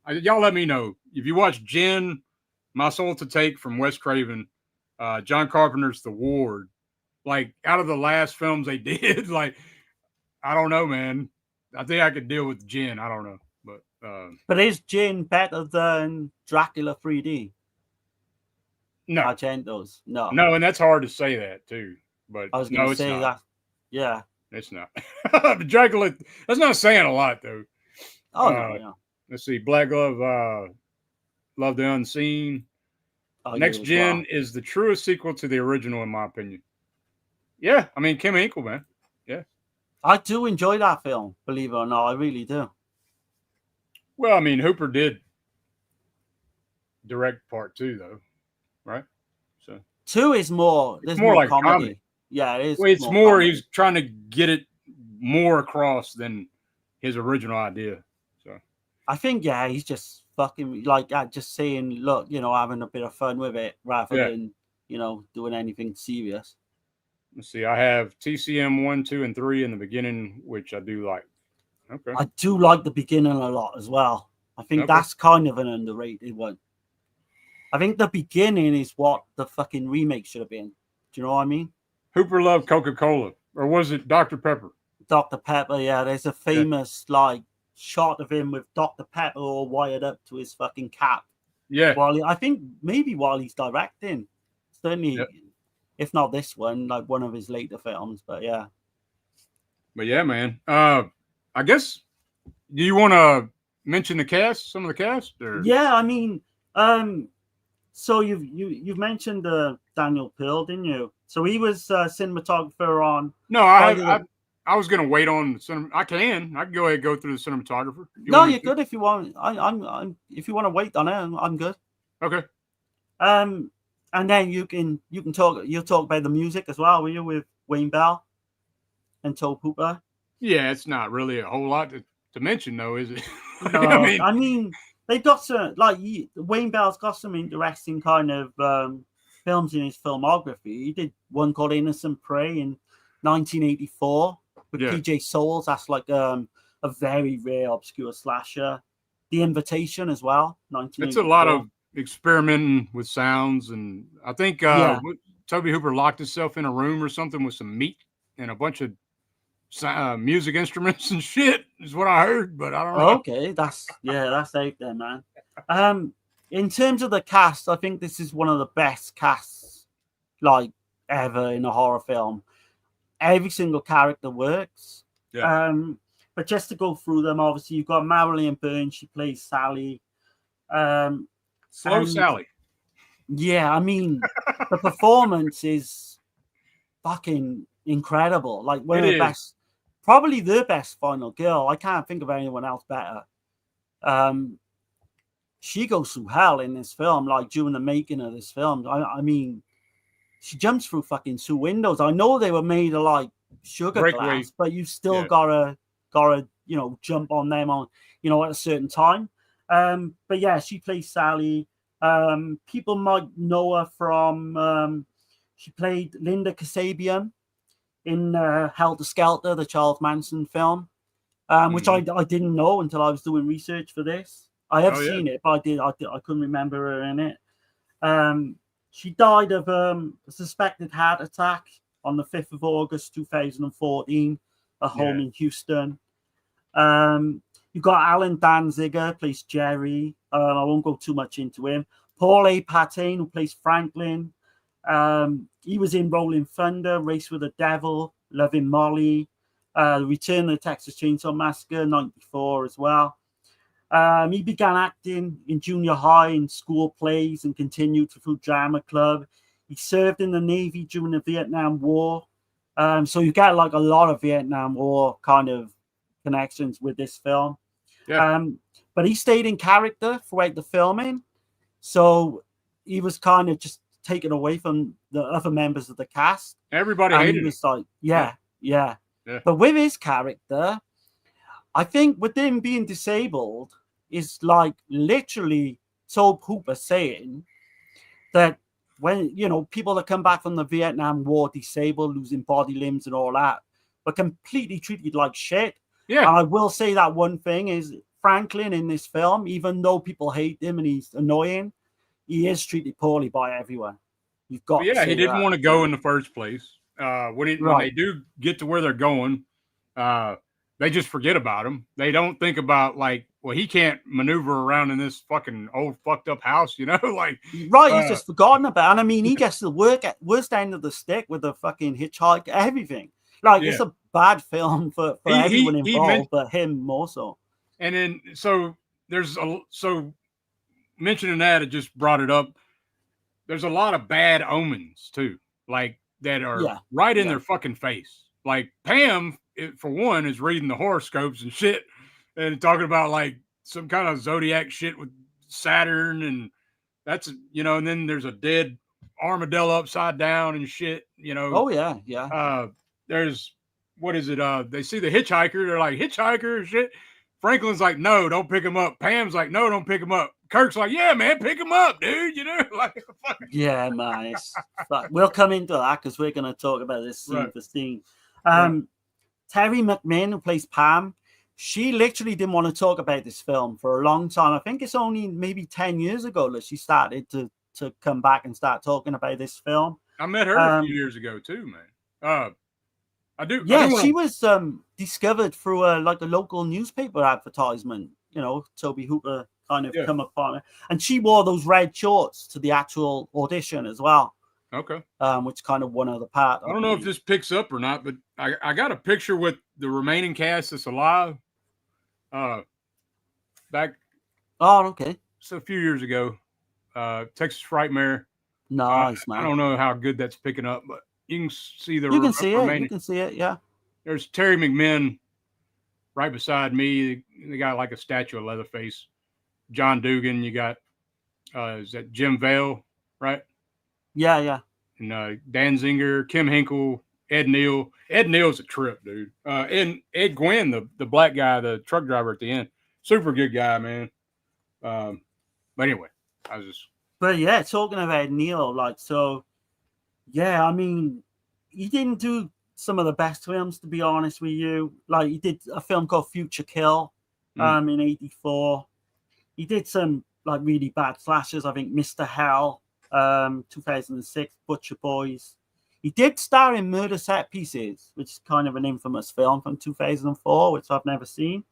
y'all let me know if you watch Jen, My Soul to Take from Wes Craven, John Carpenter's The Ward. Like out of the last films they did, like I don't know, man. I think I could deal with Jen. I don't know. But is Jin better than Dracula 3D? No. Argento's? No. No, and that's hard to say that too. But I was going to say that. Yeah. It's not. Dracula, that's not saying a lot though. Oh, no, yeah. Let's see. Black Glove, Love the Unseen. Next Gen is the truest sequel to the original, in my opinion. Yeah. I mean, Kim Hinkle, man. Yeah. I do enjoy that film, believe it or not. I really do. Well, I mean, Hooper did direct part 2, though, right? So 2 is more. There's more like comedy. Yeah, it is. Well, it's more. He's trying to get it more across than his original idea. So I think, he's just fucking like just saying, look, you know, having a bit of fun with it rather than, you know, doing anything serious. Let's see. I have TCM 1, 2, and 3 in the beginning, which I do like. Okay. I do like the beginning a lot as well. I think that's kind of an underrated one. I think the beginning is what the fucking remake should have been. Do you know what I mean? Hooper loved Coca-Cola, or was it Dr. Pepper? Dr. Pepper, yeah. There's a famous like shot of him with Dr. Pepper all wired up to his fucking cap. Yeah. I think maybe while he's directing, certainly, if not this one, like one of his later films. But yeah. But yeah, man. I guess, do you want to mention the cast, some of the cast? Or? Yeah, I mean, so you've mentioned Daniel Pearl, didn't you? So he was cinematographer on. No, I was gonna wait on the cinema. I can go ahead and go through the cinematographer. You're good if you want. I'm if you want to wait on it, I'm good. Okay. And then you can talk. You'll talk about the music as well, will you, with Wayne Bell and Tobe Hooper? Yeah, it's not really a whole lot to mention, though, is it? No, I mean, they've got some, like, Wayne Bell's got some interesting kind of films in his filmography. He did one called Innocent Prey in 1984 with PJ Souls. That's like a very rare, obscure slasher. The Invitation as well, 1984. It's a lot of experimenting with sounds, and I think Tobe Hooper locked himself in a room or something with some meat and a bunch of music instruments and shit is what I heard, but I don't know. Okay, that's out there, man. In terms of the cast, I think this is one of the best casts like ever in a horror film. Every single character works. Yeah. But just to go through them, obviously you've got Marilyn Burns. She plays Sally. Slow Sally. Yeah, I mean the performance is fucking incredible. Like one of the best probably the best final girl. I can't think of anyone else better. She goes through hell in this film, like during the making of this film. I mean, she jumps through fucking 2 windows. I know they were made of like sugar Breakaway. glass, but you still gotta jump on them on at a certain time. But yeah, she plays Sally. People might know her from she played Linda Kasabian in Helter Skelter, the Charles Manson film, which I didn't know until I was doing research for this. I have seen it, but I couldn't remember her in it. She died of a suspected heart attack on the 5th of August 2014 at home in Houston. You've got Alan Danziger, plays Jerry. I won't go too much into him. Paul A. Patane, who plays Franklin. He was in Rolling Thunder, Race with the Devil, Loving Molly, Return of the Texas Chainsaw Massacre, 94 as well. He began acting in junior high and school plays and continued through drama club. He served in the Navy during the Vietnam War. So you get like a lot of Vietnam War kind of connections with this film. Yeah. But he stayed in character throughout the filming. So he was kind of just taken away from the other members of the cast. Everybody hated him. He was like, yeah. But with his character, I think with him being disabled is like literally Tobe Hooper saying that when, people that come back from the Vietnam War disabled, losing body limbs and all that, but completely treated like shit. Yeah. And I will say that one thing is Franklin in this film, even though people hate him and he's annoying, he is treated poorly by everyone. You've got to say he didn't want to go in the first place. When they do get to where they're going, they just forget about him. They don't think about he can't maneuver around in this fucking old fucked up house, he's just forgotten about. And I mean, he gets the worst end of the stick with the fucking hitchhike, everything. It's a bad film for everyone involved, but him more so. And then so mentioning that, it just brought it up. There's a lot of bad omens too, that are right in their fucking face. Like Pam, for one, is reading the horoscopes and shit and talking about some kind of zodiac shit with Saturn, and that's and then there's a dead armadillo upside down and shit. Oh yeah. There's what is it? They see the hitchhiker. They're like, hitchhiker and shit. Franklin's like, no, don't pick him up. Pam's like, no, don't pick him up. Kirk's like, yeah, man, pick him up, dude. Yeah, man. We'll come into that because we're going to talk about this scene for scene. Terry McMinn, who plays Pam, she literally didn't want to talk about this film for a long time. I think it's only maybe 10 years ago that she started to come back and start talking about this film. I met her a few years ago too, man. I do. Yeah, she was discovered through a local newspaper advertisement. Tobe Hooper kind of come upon her, and she wore those red shorts to the actual audition as well. Okay. Which kind of won her the part. I don't know if this picks up or not, but I got a picture with the remaining cast that's alive. Back. Oh, okay. So a few years ago, Texas Frightmare. Nice, man. I don't know how good that's picking up, but you can see the. You can see it. You can see it. Yeah. There's Terry McMinn right beside me. They got like a statue of Leatherface. John Dugan. You got is that Jim Vale, right? Yeah. And Dan Zinger, Kim Hinkle, Ed Neal. Ed Neal's a trip, dude. And Ed Gwynn, the black guy, the truck driver at the end. Super good guy, man. But anyway, I was just. But yeah, talking about Ed Neal, yeah, I mean, he didn't do some of the best films, to be honest with you. He did a film called Future Kill in 84. He did some really bad slashers. I think Mr. Hell, 2006, Butcher Boys. He did star in Murder Set Pieces, which is kind of an infamous film from 2004, which I've never seen.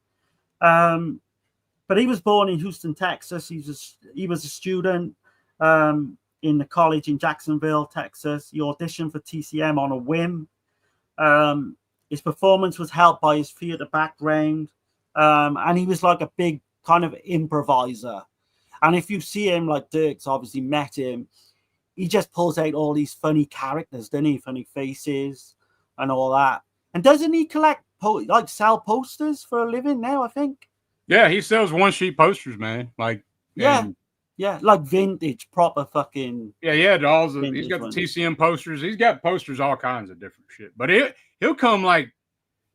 But he was born in Houston, Texas. He was a student in the college in Jacksonville, Texas. He auditioned for TCM on a whim. His performance was helped by his theater background. And he was a big kind of improviser. And if you see him, Dirk's obviously met him, he just pulls out all these funny characters, doesn't he? Funny faces and all that. And doesn't he collect sell posters for a living now, I think. Yeah, he sells one sheet posters, man. Like, yeah, like vintage, proper fucking. Yeah, dolls. He's got ones. the TCM posters. He's got posters, all kinds of different shit. But he'll come like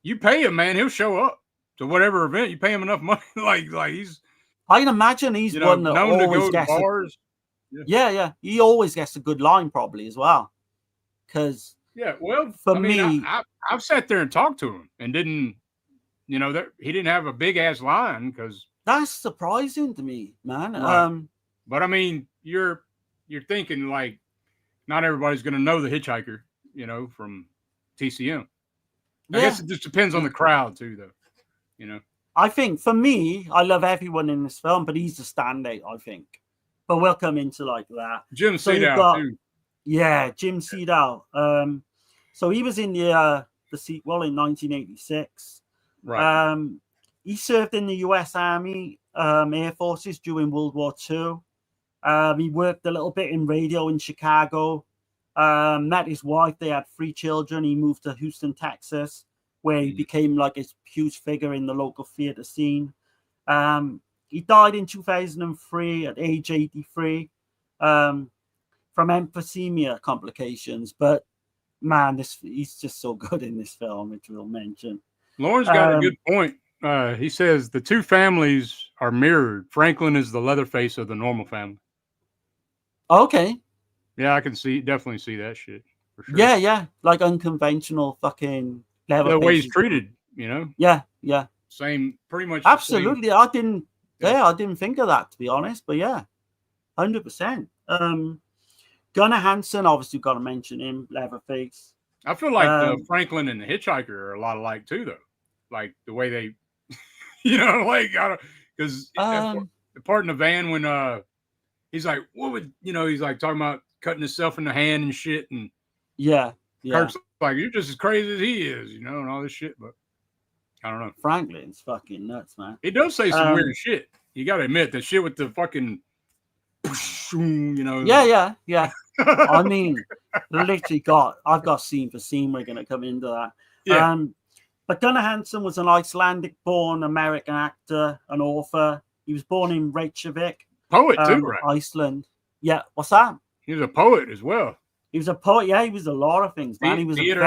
you pay him, man. He'll show up to whatever event you pay him enough money. like he's. I can imagine he's one that known always to go to gets bars. Yeah. He always gets a good line, probably as well. Because for me, I've sat there and talked to him and didn't, he didn't have a big ass line because that's surprising to me, man. Right. But I mean, you're thinking like not everybody's going to know the Hitchhiker, from TCM. I guess it just depends on the crowd too, though. I think for me, I love everyone in this film, but he's the standout, I think. But we'll come into like that. Jim Seedow too. Yeah, Jim Seedow. So he was in the sequel in 1986. Right. He served in the U.S. Army Air Forces during World War II. He worked a little bit in radio in Chicago. Met his wife. They had 3 children. He moved to Houston, Texas, where he became like a huge figure in the local theater scene. He died in 2003 at age 83 from emphysema complications. But man, he's just so good in this film, which we'll mention. Lauren's got a good point. He says the 2 families are mirrored. Franklin is the Leatherface of the normal family. Okay. Yeah, I can definitely see that shit for sure. Yeah, like unconventional fucking the way he's treated, Yeah. Same, pretty much. Absolutely, I didn't think of that, to be honest, but yeah, 100%. Gunnar Hansen, obviously, got to mention him, Leatherface. I feel like Franklin and the Hitchhiker are a lot alike too, though. Like the way they, because the part in the van when he's like, what would he's like talking about cutting himself in the hand and shit, and Kirk's like, you're just as crazy as he is, and all this shit, but I don't know. Franklin's fucking nuts, man. He does say some weird shit. You got to admit that shit with the fucking, Yeah. I mean, literally I've got scene for scene. We're going to come into that. Yeah. But Gunnar Hansen was an Icelandic-born American actor, an author. He was born in Reykjavik. Poet too, right? Iceland. Yeah. What's that? He was a poet as well. He was a poet. Yeah, he was a lot of things, man. He was theater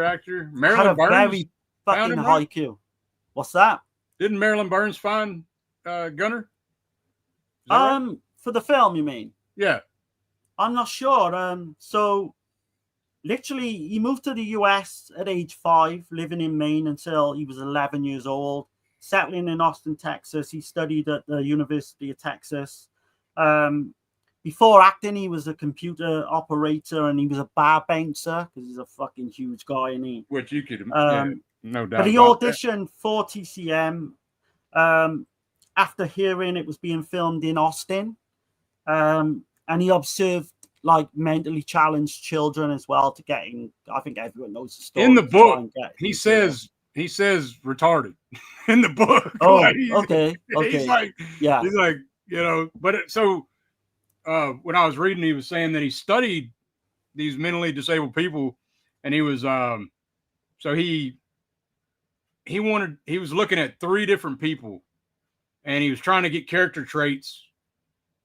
actor. Marilyn Burns very fucking high IQ. What's that? Didn't Marilyn Burns find Gunnar? Right? For the film, you mean? Yeah. I'm not sure. So literally he moved to the US at age 5, living in Maine until he was 11 years old, settling in Austin, Texas. He studied at the University of Texas. Before acting, he was a computer operator and he was a bar bouncer because he's a fucking huge guy, and he. Which you could, no doubt. But he auditioned for TCM after hearing it was being filmed in Austin, and he observed like mentally challenged children as well to getting. I think everyone knows the story. In the book, he says retarded in the book. Oh, like, okay. He's like, but when I was reading, he was saying that he studied these mentally disabled people, and he was so he was looking at 3 different people, and he was trying to get character traits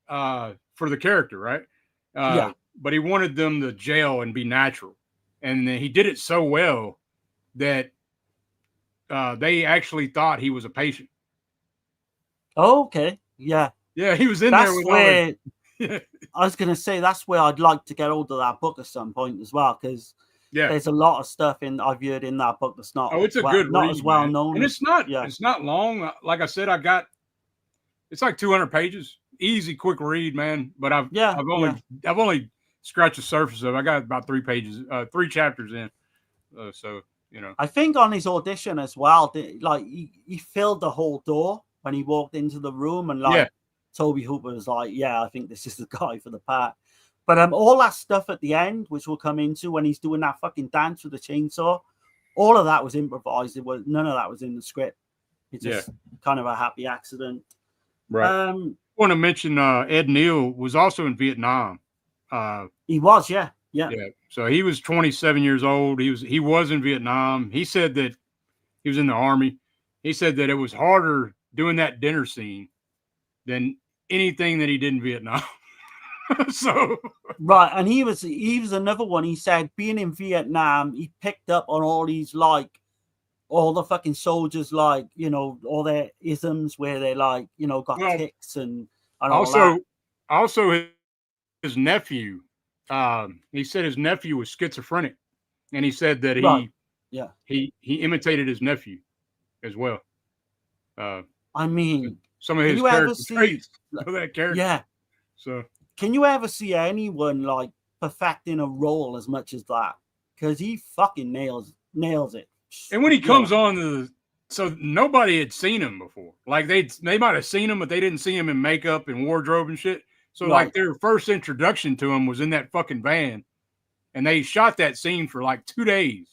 for the character, right? But he wanted them to gel and be natural, and then he did it so well that they actually thought he was a patient. Oh, okay. Yeah, he was in there with where. I was going to say that's where I'd like to get hold of that book at some point as well, because there's a lot of stuff I've heard in that book that's not. Oh, it's good not read, as well man. known. And it's not. It's not long. Like I said, it's like 200 pages. Easy, quick read, man. But I've only scratched the surface of it. I got about 3 3 chapters in. So I think on his audition as well, like he filled the whole door when he walked into the room, and Tobe Hooper was like, I think this is the guy for the part. But all that stuff at the end, which we'll come into when he's doing that fucking dance with the chainsaw, all of that was improvised. None of that was in the script. It's just kind of a happy accident. Right. I want to mention Ed Neal was also in Vietnam. He was, yeah. So he was 27 years old. He was in Vietnam. He said that He was in the Army. He said that it was harder doing that dinner scene than anything that he did in Vietnam. So right, and he was another one. He said being in Vietnam, he picked up on all these like all the fucking soldiers, like, you know, all their isms where they like, you know, got ticks and all that. Also his nephew, he said his nephew was schizophrenic, and he said that he imitated his nephew as well. I mean, some of his character traits of that character. Yeah. So can you ever see anyone like perfecting a role as much as that? Because he fucking nails it. And when he comes on so nobody had seen him before. Like they might have seen him, but they didn't see him in makeup and wardrobe and shit. So like their first introduction to him was in that fucking van, and they shot that scene for like 2 days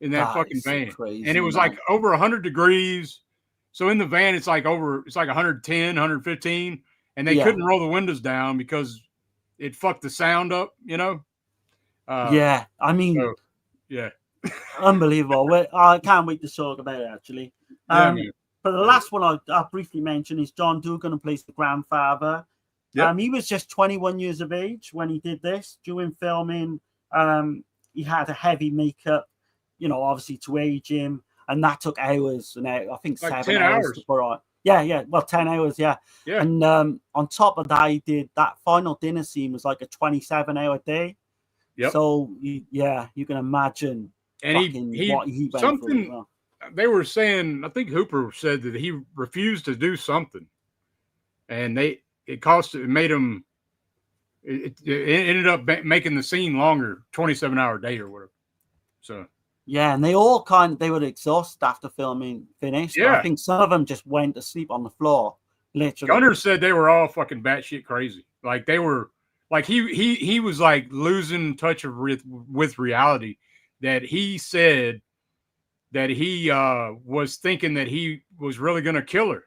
in that fucking van. Crazy, and it was like over 100 degrees. So in the van, it's like 110, 115, and they couldn't roll the windows down because it fucked the sound up, you know? I mean, unbelievable. I can't wait to talk about it, actually. But the last one I'll briefly mention is John Dugan, who plays the grandfather. Yep. He was just 21 years of age when he did this. During filming, he had a heavy makeup, you know, obviously to age him, and that took hours. And I think like 7 hours to put on. Well, 10 hours, yeah. And on top of that, he did that final dinner scene was like a 27-hour day. Yep. So, you can imagine. And what he went something through. They were saying, I think Hooper said that he refused to do something, and it made him. It ended up making the scene longer, 27-hour day or whatever. So and they would exhaust after filming finished. I think some of them just went to sleep on the floor. Literally, Gunnar said they were all fucking batshit crazy. Like they were, like he was like losing touch with reality. That he said that he was thinking that he was really going to kill her.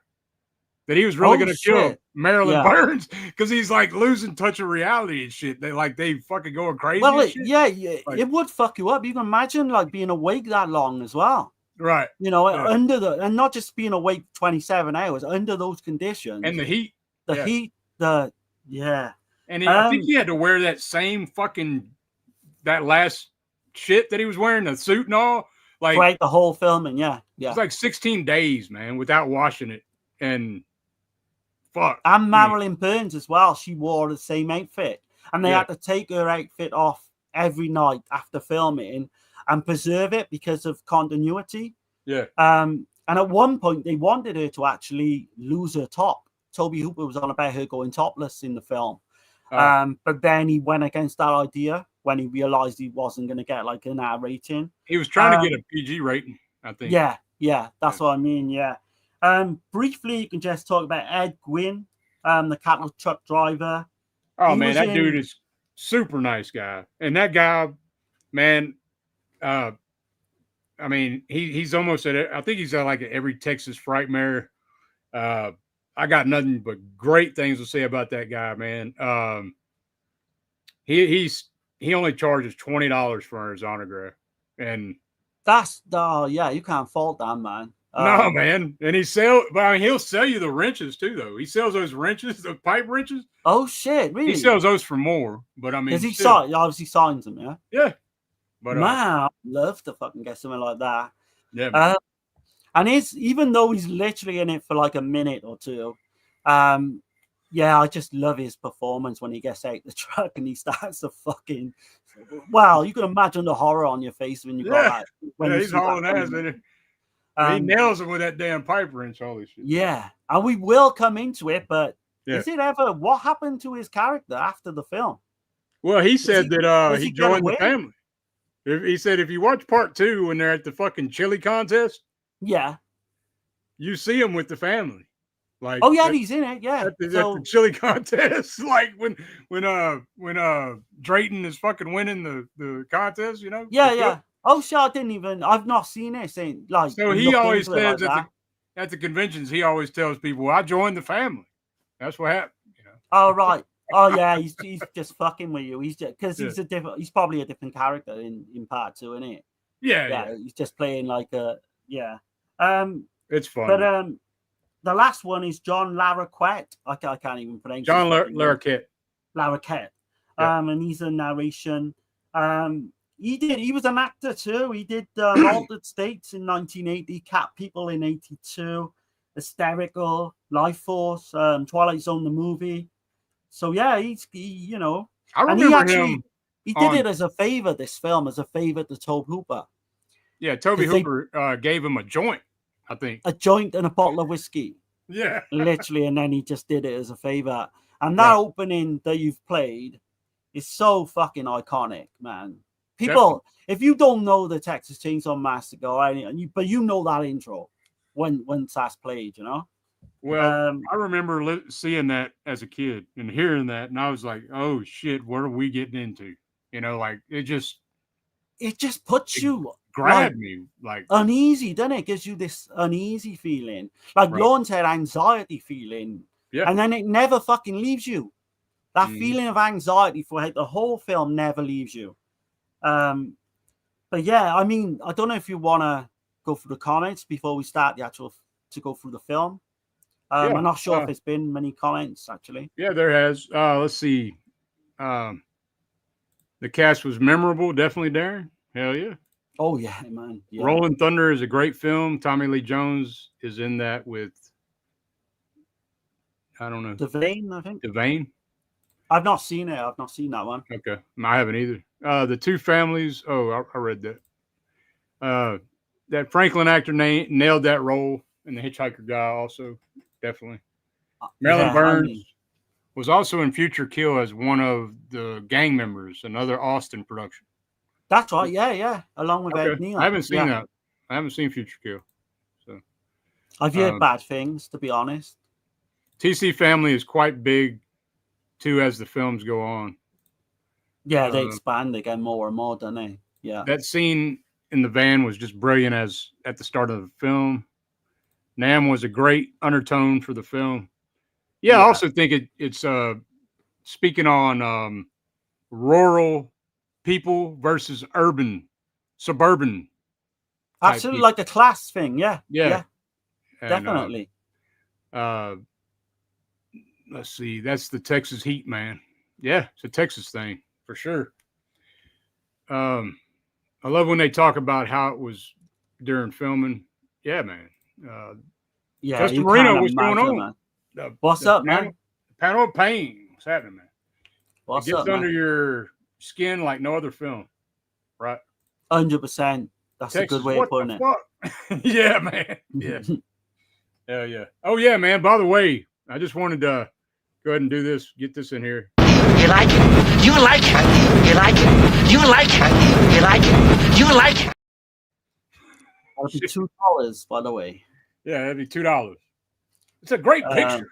That he was really going to kill Marilyn Burns because he's like losing touch of reality and shit. They fucking going crazy. Well, like, it would fuck you up. You can imagine like being awake that long as well. Right. You know, and not just being awake 27 hours under those conditions. And the heat. And I think he had to wear that same that last shit that he was wearing, the suit and all. Like right, the whole filming, It's like 16 days, man, without washing it. And fuck. And Marilyn Burns as well. She wore the same outfit. And they had to take her outfit off every night after filming and preserve it because of continuity. Yeah. And at one point they wanted her to actually lose her top. Tobe Hooper was on about her going topless in the film. But then he went against that idea when he realized he wasn't going to get like an R rating. He was trying to get a PG rating, I think. Yeah, that's what I mean. Briefly, you can just talk about Ed Gwynn, the cattle truck driver. Oh, man, that dude is super nice guy. And that guy, man, I mean, he's almost I think he's at like every Texas Frightmare. I got nothing but great things to say about that guy, man. He only charges $20 for his autograph, and that's you can't fault that, man. No, man, and he'll sell you the wrenches too, though. He sells those wrenches, those pipe wrenches. Oh shit, really? He sells those for more, but I mean, he obviously signs them, yeah. But man, I'd love to fucking get something like that. Yeah. And even though he's literally in it for like a minute or two, I just love his performance when he gets out the truck and he starts to fucking. Well, you can imagine the horror on your face when you got that. When he's hauling ass in it. He nails him with that damn pipe wrench. Holy shit! Yeah, and we will come into it, but is it ever what happened to his character after the film? Well, he said that he joined the family. He said if you watch part 2 when they're at the fucking chili contest, you see him with the family. Like, he's in it. Yeah, at the chili contest, like when Drayton is fucking winning the contest, you know. Yeah. Oh, shit, I've not seen it. So he always says at the conventions, he always tells people, I joined the family. That's what happened. You know? Oh, right. Oh, yeah, he's just fucking with you. He's probably a different character in part 2, isn't it? Yeah. He's just playing like a Yeah. It's fun. But the last one is John Larroquette. I can't even pronounce John his fucking name. Larroquette. Larroquette. Yeah. And he's a narration. He was an actor too. He did Altered States in 1980, Cat People in 82, Hysterical, Life Force, Twilight Zone the movie. So yeah, you know. I remember him. He did it as a favor, this film, as a favor to Tobe Hooper. Yeah, Tobe Hooper gave him a joint, I think. A joint and a bottle of whiskey. Yeah. Literally, and then he just did it as a favor. And that opening that you've played is so fucking iconic, man. People, if you don't know the Texas Chainsaw Massacre, but you know that intro when that's played, you know? Well, I remember seeing that as a kid and hearing that, and I was like, "Oh shit, what are we getting into?" You know, like it just puts you grabbed me like uneasy, doesn't it? It gives you this uneasy feeling, like Lawrence had anxiety feeling, and then it never fucking leaves you. That feeling of anxiety for the whole film never leaves you. But yeah, I mean, I don't know if you want to go through the comments before we start to go through the film. I'm not sure if there's been many comments actually. Yeah, there has. Let's see. The cast was memorable, definitely, Darren. Hell yeah. Oh yeah, man. Yeah. Rolling Thunder is a great film. Tommy Lee Jones is in that with, I don't know, Devane, I think. Devane. I've not seen it. I've not seen that one. Okay, I haven't either. The Two Families. Oh, I read that. That Franklin actor nailed that role, and the Hitchhiker guy also definitely. Marilyn Burns was also in Future Kill as one of the gang members, another Austin production. That's right. Yeah. Along with Ed Neal. I haven't seen that. I haven't seen Future Kill. So I've heard bad things, to be honest. TC Family is quite big too as the films go on. Yeah, they expand. They get more and more, don't they? Yeah. That scene in the van was just brilliant as at the start of the film. Nam was a great undertone for the film. Yeah. I also think it's speaking on rural people versus suburban. Absolutely, like a class thing. Yeah. And, definitely. Let's see. That's the Texas heat, man. Yeah, it's a Texas thing for sure. I love when they talk about how it was during filming. Yeah, man. Justin Marino, what's going on? What's up, man? Panel of Pain. What's happening, man? What's it gets up, under man? your skin like no other film, right? 100%. That's Texas, a good way of putting it. Yeah, man. Yeah. Hell yeah. Oh yeah, man. By the way, I just wanted to go ahead and do this. Get this in here. You like it? You like it? You like it? You like it? You like it? You like it? That'll be $2, by the way. Yeah, that'd be $2. It's a great picture.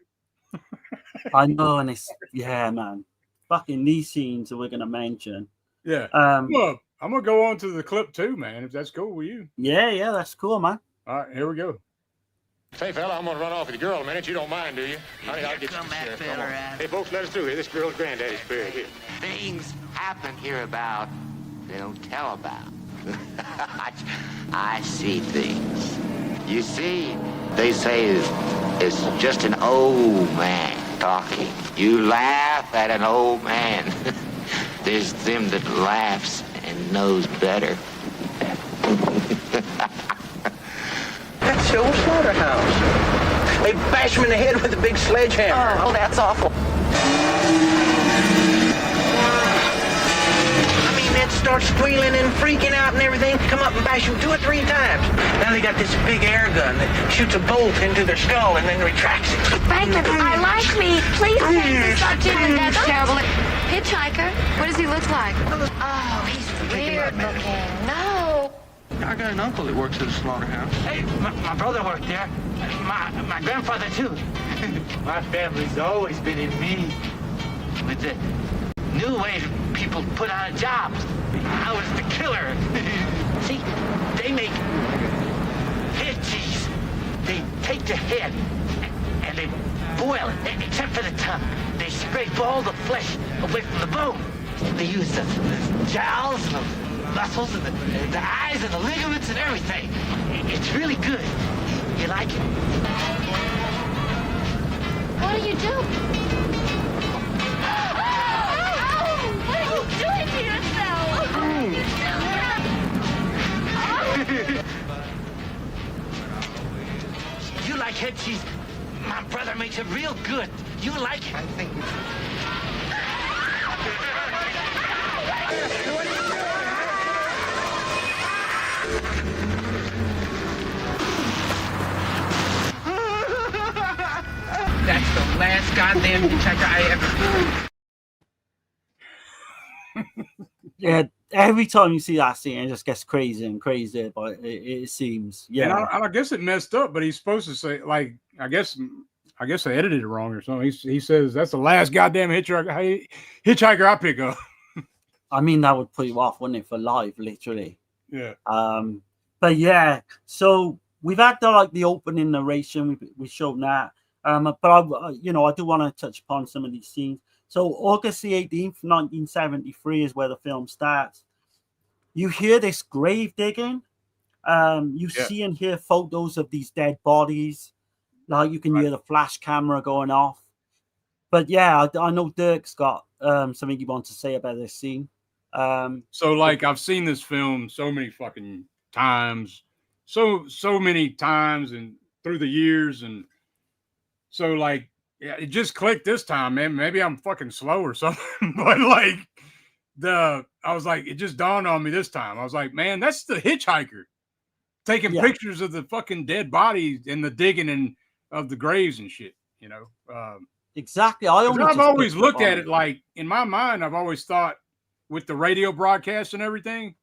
I know, and it's man. Fucking these scenes that we're gonna mention. Yeah. I'm gonna go on to the clip too, man. If that's cool with you. Yeah, that's cool, man. All right, here we go. Hey, fella, I'm gonna run off with the girl a minute. You don't mind, do you? Honey, I'll get you. Hey, folks, let us through here. This girl's granddaddy's buried here. Things happen here about they don't tell about. I see things. You see, they say it's just an old man talking. You laugh at an old man. There's them that laughs and knows better. That's the old slaughterhouse. They bash him in the head with a big sledgehammer. Oh, that's awful. That starts squealing and freaking out and everything. Come up and bash him 2 or 3 times. Now they got this big air gun that shoots a bolt into their skull and then retracts it. Franklin, I like me. Please stop doing that. That's terrible. Hitchhiker? What does he look like? Oh, he's weird looking. No. I got an uncle that works at a slaughterhouse. Hey, my brother worked there. My grandfather, too. My family's always been in me. With the new way people put out of jobs. I was the killer. See, they make head cheese. They take the head and they boil it, except for the tongue. They scrape all the flesh away from the bone. They use the jowls, muscles and the eyes and the ligaments and everything. It's really good. You like it? What do you do? What are you doing to yourself? You like head cheese? My brother makes it real good. You like it? I think it's... That's the last goddamn hitchhiker I ever... Yeah, every time you see that scene, it just gets crazier and crazier. But it seems, yeah. And I guess it messed up, but he's supposed to say, like, I guess I edited it wrong or something. He says that's the last goddamn hitchhiker I pick up. I mean, that would put you off, wouldn't it, for life, literally? Yeah. But yeah, so we've had the opening narration. We showed that. But I do want to touch upon some of these scenes. So August the 18th, 1973 is where the film starts. You hear this grave digging. You see and hear photos of these dead bodies. Like you can hear the flash camera going off. But yeah, I know Dirk's got something he wants to say about this scene. So like I've seen this film so many fucking times, so many times and through the years, and so like it just clicked this time, man. Maybe I'm fucking slow or something, but like I was like, it just dawned on me this time. I was like, man, that's the hitchhiker taking pictures of the fucking dead bodies and the digging and of the graves and shit, you know. Exactly. I've always looked at it like in my mind. I've always thought with the radio broadcast and everything,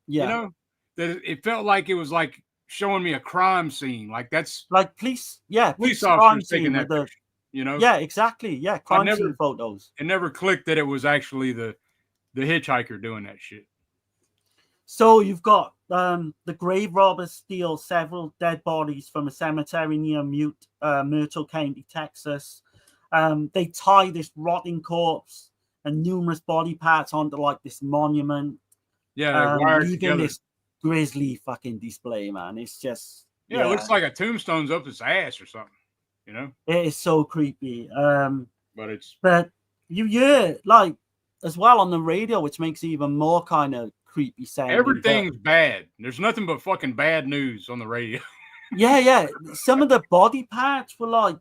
you know, that it felt like it was like showing me a crime scene. Like that's like police officers taking that picture, you know? Yeah, exactly. Yeah, crime scene photos. It never clicked that it was actually the hitchhiker doing that shit. So you've got the grave robbers steal several dead bodies from a cemetery near Myrtle County, Texas. They tie this rotting corpse and numerous body parts onto like this monument. Yeah, wired leaving this grisly fucking display, man. It's just it looks like a tombstone's up his ass or something, you know. It is so creepy. But you hear like as well on the radio, which makes it even more kind of creepy sounding. Everything's bad. There's nothing but fucking bad news on the radio. yeah. Some of the body parts were like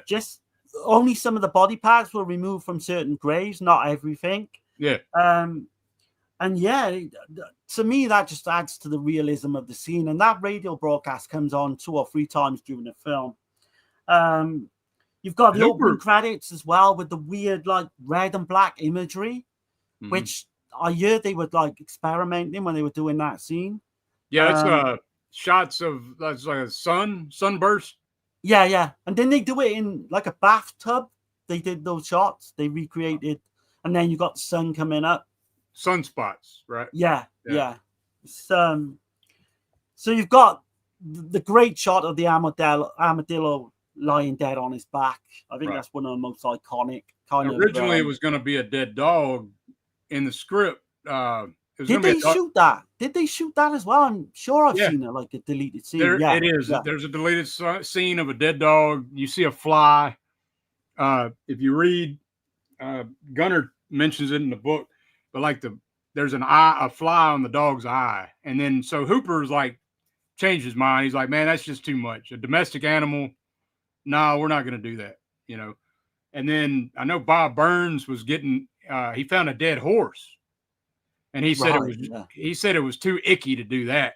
just only some of the body parts were removed from certain graves, not everything. Yeah. And yeah, to me that just adds to the realism of the scene. And that radio broadcast comes on 2 or 3 times during the film. You've got the opening credits as well with the weird like red and black imagery, which I heard they were like experimenting when they were doing that scene. Yeah, it's shots of that's like a sunburst. Yeah. And then they do it in like a bathtub. They did those shots. They recreated, and then you got the sun coming up. Sunspots, right? Yeah. So you've got the great shot of the armadillo lying dead on his back. I think that's one of the most iconic kind of. Originally, it was going to be a dead dog in the script. Did they shoot that? Did they shoot that as well? I'm sure I've seen it, like a deleted scene. It is. Yeah. There's a deleted scene of a dead dog. You see a fly. If you read, Gunnar mentions it in the book, but like there's a fly on the dog's eye, and then so Hooper's like changed his mind. He's like, man, that's just too much. A domestic animal. No, we're not going to do that. You know. And then I know Bob Burns was getting. He found a dead horse. And he said it was too icky to do that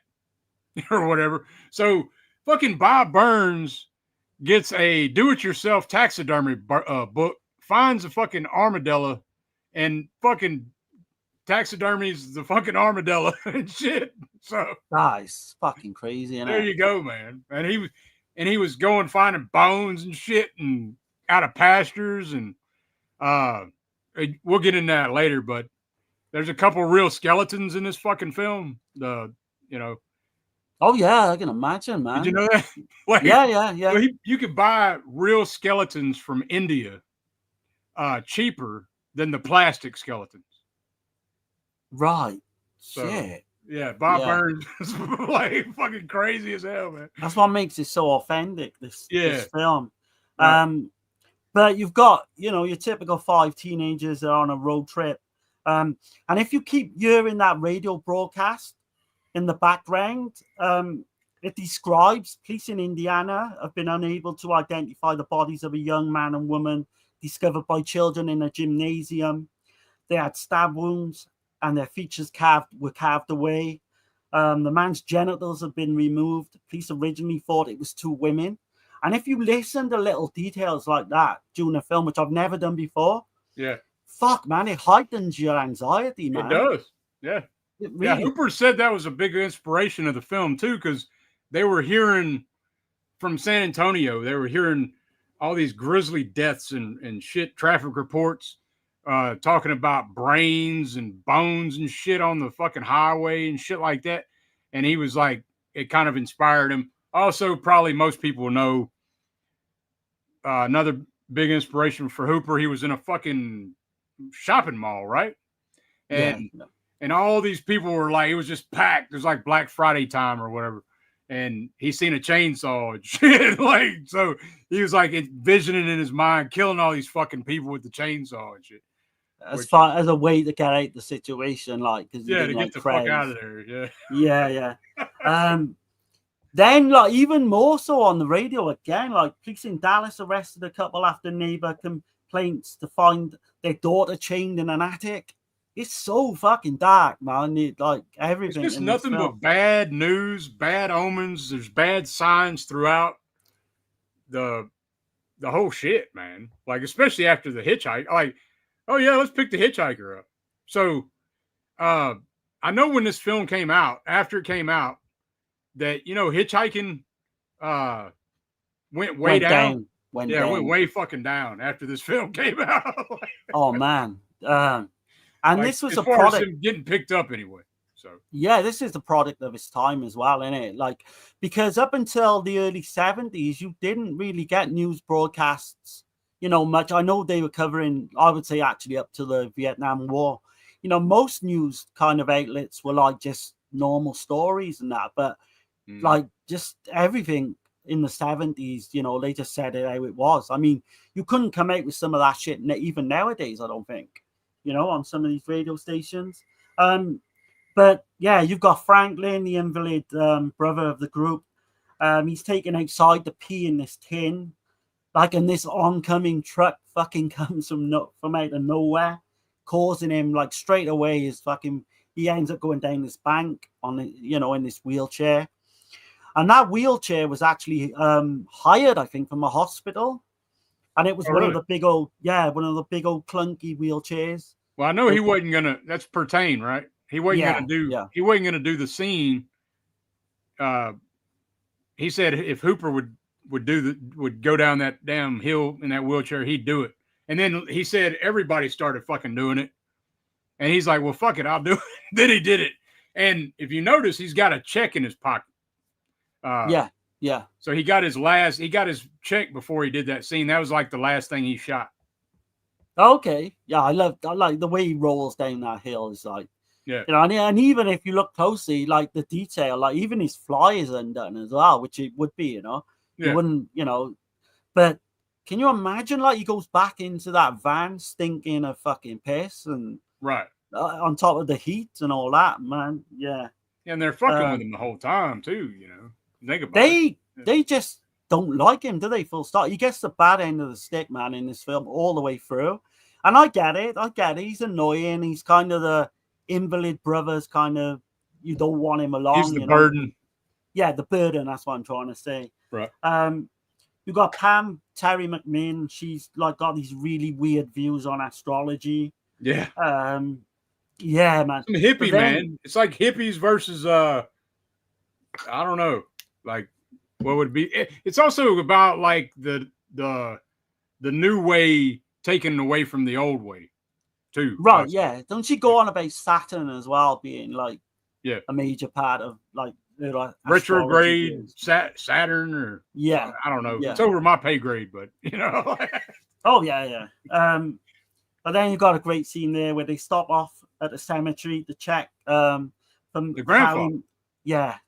or whatever. So fucking Bob Burns gets a do-it-yourself taxidermy book, finds a fucking armadillo, and fucking taxidermies the fucking armadillo and shit. So that's fucking crazy. There you go, man. And he was going finding bones and shit and out of pastures, and we'll get into that later, but there's a couple real skeletons in this fucking film. Oh yeah, I can imagine, man. Did you know that? Like, yeah. You could buy real skeletons from India cheaper than the plastic skeletons. Right. So, shit. Yeah, Bob Burns is like fucking crazy as hell, man. That's what makes it so authentic, this film. Right. But you've got, your typical 5 teenagers that are on a road trip. And if you keep hearing that radio broadcast in the background, it describes police in Indiana have been unable to identify the bodies of a young man and woman discovered by children in a gymnasium. They had stab wounds and their features were carved away. The man's genitals have been removed. Police originally thought it was 2 women. And if you listen to little details like that during a film, which I've never done before, fuck, man, it heightens your anxiety, man. It does, yeah. Really... Hooper said that was a big inspiration of the film, too, because they were hearing from San Antonio, they were hearing all these grisly deaths and shit, traffic reports, talking about brains and bones and shit on the fucking highway and shit like that. And he was like, it kind of inspired him. Also, probably most people know another big inspiration for Hooper. He was in a fucking shopping mall, right? And all these people were like, it was just packed. It was like Black Friday time or whatever. And he seen a chainsaw and shit. Like, so he was like envisioning in his mind killing all these fucking people with the chainsaw and shit. As far as a way to get out the situation, like, because to get the fuck out of there. Then, like, even more so on the radio again, like, police in Dallas arrested a couple after neighbor complaints to find their daughter chained in an attic. It's so fucking dark, man. Like, everything. It's just nothing but bad news, bad omens. There's bad signs throughout the whole shit, man. Like, especially after the hitchhike. Like, oh yeah, let's pick the hitchhiker up. So, I know when this film came out, after it came out, that hitchhiking went way down. Went way fucking down after this film came out. Oh man, and like, this was as a far product as him getting picked up anyway. So this is the product of its time as well, isn't it? Like, because up until the early 70s, you didn't really get news broadcasts, much. I know they were covering, I would say, actually up to the Vietnam War. Most news kind of outlets were like just normal stories and that, but like just everything in the 70s, they just said it how it was. I mean, you couldn't come out with some of that shit even nowadays, I don't think, on some of these radio stations. But yeah, you've got Franklin, the invalid brother of the group. He's taken outside to pee in this tin, like, and this oncoming truck fucking comes from out of nowhere, causing him, like, straight away he ends up going down this bank on in this wheelchair. And that wheelchair was actually hired, I think, from a hospital. And it was one of the big old clunky wheelchairs. Well, I know he wasn't gonna. That's Pertain, right? He wasn't gonna do. He wasn't gonna do the scene. He said if Hooper would go down that damn hill in that wheelchair, he'd do it. And then he said everybody started fucking doing it. And he's like, well, fuck it, I'll do it. Then he did it. And if you notice, he's got a check in his pocket. So he got his check before he did that scene. That was like the last thing he shot. Okay. Yeah, I like the way he rolls down that hill. Is like, and even if you look closely, like the detail, like even his fly is undone as well, which it would be, you wouldn't, but can you imagine, like, he goes back into that van stinking of fucking piss and on top of the heat and all that, man. Yeah. And they're fucking with him the whole time too, Think about it. They just don't like him, do they? Full stop. He gets the bad end of the stick, man, in this film all the way through. And I get it. He's annoying. He's kind of the invalid brothers, kind of, you don't want him along. He's the burden. Yeah, the burden. That's what I'm trying to say. Right. You've got Pam Terry McMinn. She's like got these really weird views on astrology. Yeah. Yeah, man. Some hippie, man. It's like hippies versus I don't know. Like, what would be? It's also about like the new way taken away from the old way, too. Right? Yeah. Don't you go on about Saturn as well being like a major part of like retrograde Saturn or I don't know. It's over my pay grade, but Oh yeah. But then you've got a great scene there where they stop off at the cemetery to check from the grandfather.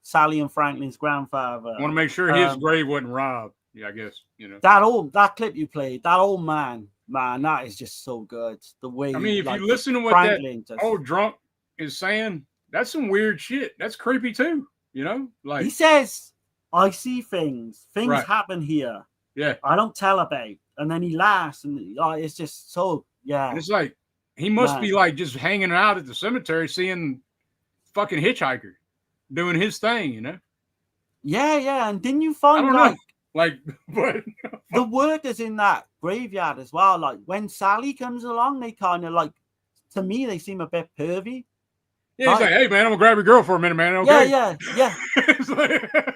Sally and Franklin's grandfather. I want to make sure his grave wasn't robbed. Yeah, I guess, you know. That clip you played, that old man, that is just so good. The way I mean, if you listen to what Franklin that old drunk is saying, that's some weird shit. That's creepy too, you know? Like he says, I see things happen here. Yeah. I don't tell about. And then he laughs, and it's just so, And it's like, he must be like just hanging out at the cemetery seeing fucking hitchhiker doing his thing, you know? Yeah. And didn't you find but the workers in that graveyard as well? Like when Sally comes along, they kind of like, to me, they seem a bit pervy. Yeah, he's like, hey man, I'm gonna grab your girl for a minute, man. Okay.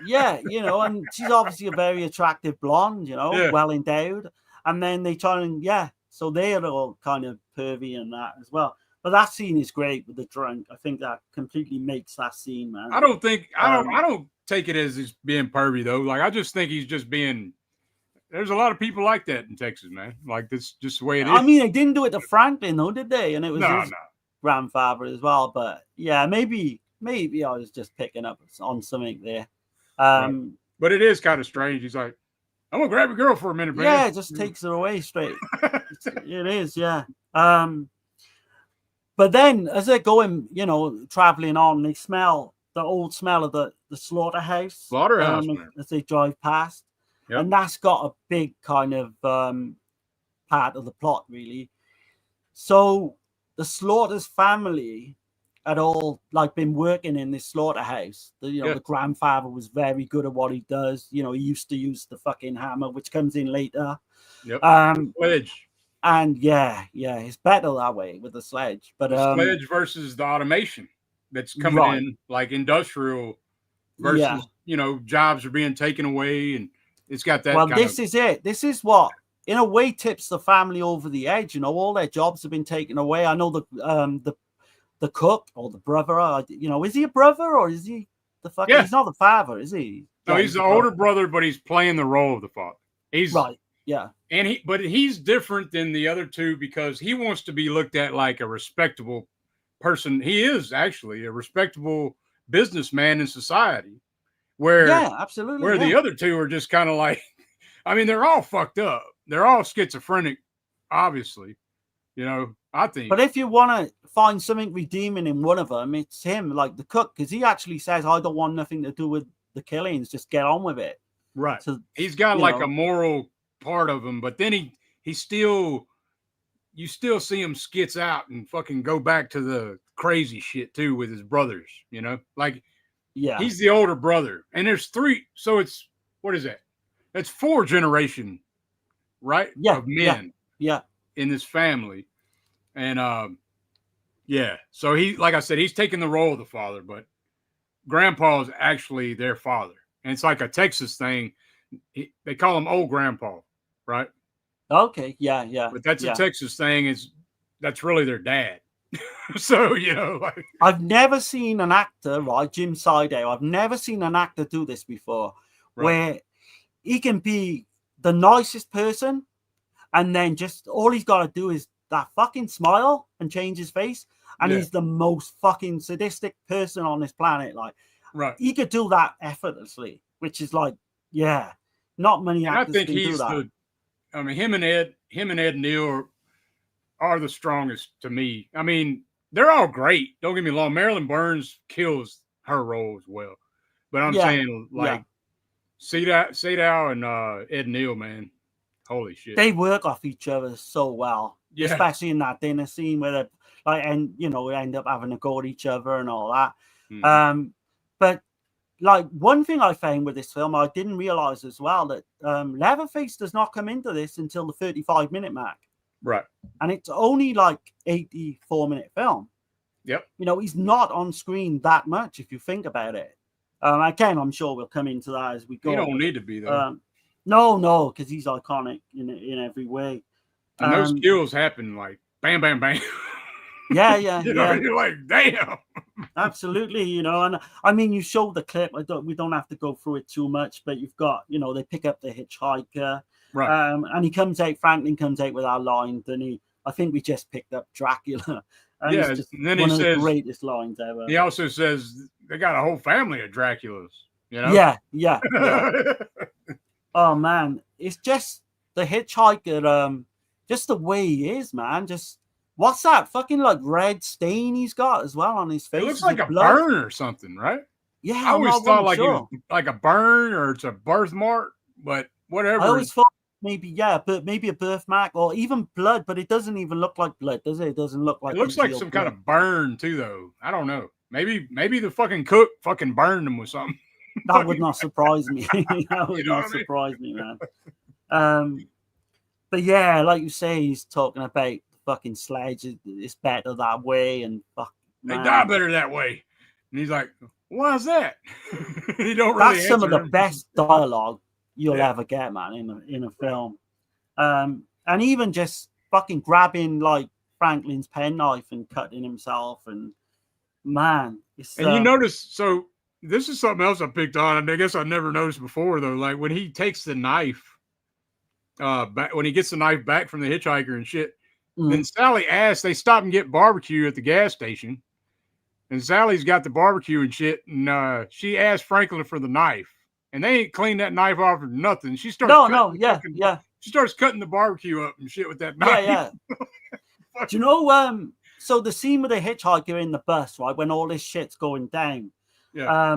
Yeah, you know, and she's obviously a very attractive blonde, you know, well endowed. And then they try and so they're all kind of pervy and that as well. But that scene is great with the drunk. I think that completely makes that scene, man. I don't take it as he's being pervy though. Like I just think he's just being. There's a lot of people like that in Texas, man. Like that's just the way it is. I mean, they didn't do it to Franklin though, did they? And it was his grandfather as well. But yeah, maybe I was just picking up on something there. But it is kind of strange. He's like, I'm gonna grab a girl for a minute, man. Yeah, it just takes her away straight. It is, yeah. But then as they're going, you know, traveling on, they smell the old smell of the slaughterhouse. As they drive past. Yep. And that's got a big kind of part of the plot, really. So the Slaughter's family had all like been working in this slaughterhouse. The grandfather was very good at what he does. You know, he used to use the fucking hammer, which comes in later. Yep. Sledge. And it's better that way with the sledge. But the sledge versus the automation that's coming in, like industrial versus you know, jobs are being taken away, and it's got that. Well, this is it. This is what in a way tips the family over the edge. You know, all their jobs have been taken away. I know the cook or the brother. You know, is he a brother or is he the fucking? Yeah. He's not the father, is he? No, he's the older brother, but he's playing the role of the father. He's right. Yeah. And he's different than the other two because he wants to be looked at like a respectable person. He is actually a respectable businessman in society. Absolutely. Where the other two are just kind of like, I mean, they're all fucked up. They're all schizophrenic, obviously. You know, I think. But if you want to find something redeeming in one of them, it's him, like the cook, because he actually says, I don't want nothing to do with the killings. Just get on with it. Right. So he's got like a moral part of him, but then you still see him skits out and fucking go back to the crazy shit too with his brothers, you know, like he's the older brother, and there's three, so it's what is that? That's 4 generation, right? Of men, in this family, and so he, like I said, he's taking the role of the father, but Grandpa's actually their father, and it's like a Texas thing. They call him old grandpa, right? Okay, yeah. But that's a Texas thing. That's really their dad. So, you know, like I've never seen an actor, right, Jim Sido, I've never seen an actor do this before, where he can be the nicest person, and then just all he's got to do is that fucking smile and change his face, and he's the most fucking sadistic person on this planet. Like, he could do that effortlessly, which is like, not many actors can do that. I mean, him and Ed Neal are the strongest to me. I mean, they're all great. Don't get me wrong. Marilyn Burns kills her role as well. But I'm saying, like, Sadow and Ed Neal, man, holy shit. They work off each other so well. Yeah. Especially in that dinner scene where they end up having to go at each other and all that. But like one thing I found with this film, I didn't realize as well that Leatherface does not come into this until the 35-minute mark. Right. And it's only like 84-minute film. Yep. You know, he's not on screen that much if you think about it. Again, I'm sure we'll come into that as we go. You don't need to be though. No, because he's iconic in every way. And those kills happen like bam, bam, bam. Yeah. You're like, damn. Absolutely, you know, and I mean, you showed the clip. We don't have to go through it too much, but you've got, you know, they pick up the hitchhiker, right? And Franklin comes out with our line, and I think we just picked up Dracula, And yeah, it's just and then one he of the says, greatest lines ever. he also says they got a whole family of Draculas, you know? Yeah. Oh man, it's just the hitchhiker, just the way he is, man. Just what's that fucking like red stain he's got as well on his face? It looks Is like it a blood? burn or something, right? Yeah, I always thought like sure. it was like a burn or it's a birthmark, but whatever. I always thought maybe but maybe a birthmark or even blood, but it doesn't even look like blood, does it? It doesn't look like it looks like some kind of burn too, though. I don't know. Maybe the fucking cook fucking burned him with something. That would not surprise me. That would not surprise me, man. But yeah, like you say, he's talking about the fucking sledge. It's better that way, and fuck, they man. die better that way. And he's like, "Why is that?" He don't really. That's some of the him. best dialogue you'll ever get, man, in a film. And even just fucking grabbing like Franklin's penknife and cutting himself, and man, it's. And you notice, so this is something else I picked on, and I guess I never noticed before though. Like when he takes the knife, back when he gets the knife back from the hitchhiker and shit, then Sally asks, they stop and get barbecue at the gas station, and Sally's got the barbecue and shit, and she asked Franklin for the knife, and they ain't cleaned that knife off or nothing. She starts she starts cutting the barbecue up and shit with that knife. Yeah. Do you know? So the scene with the hitchhiker in the bus, right, when all this shit's going down. Yeah.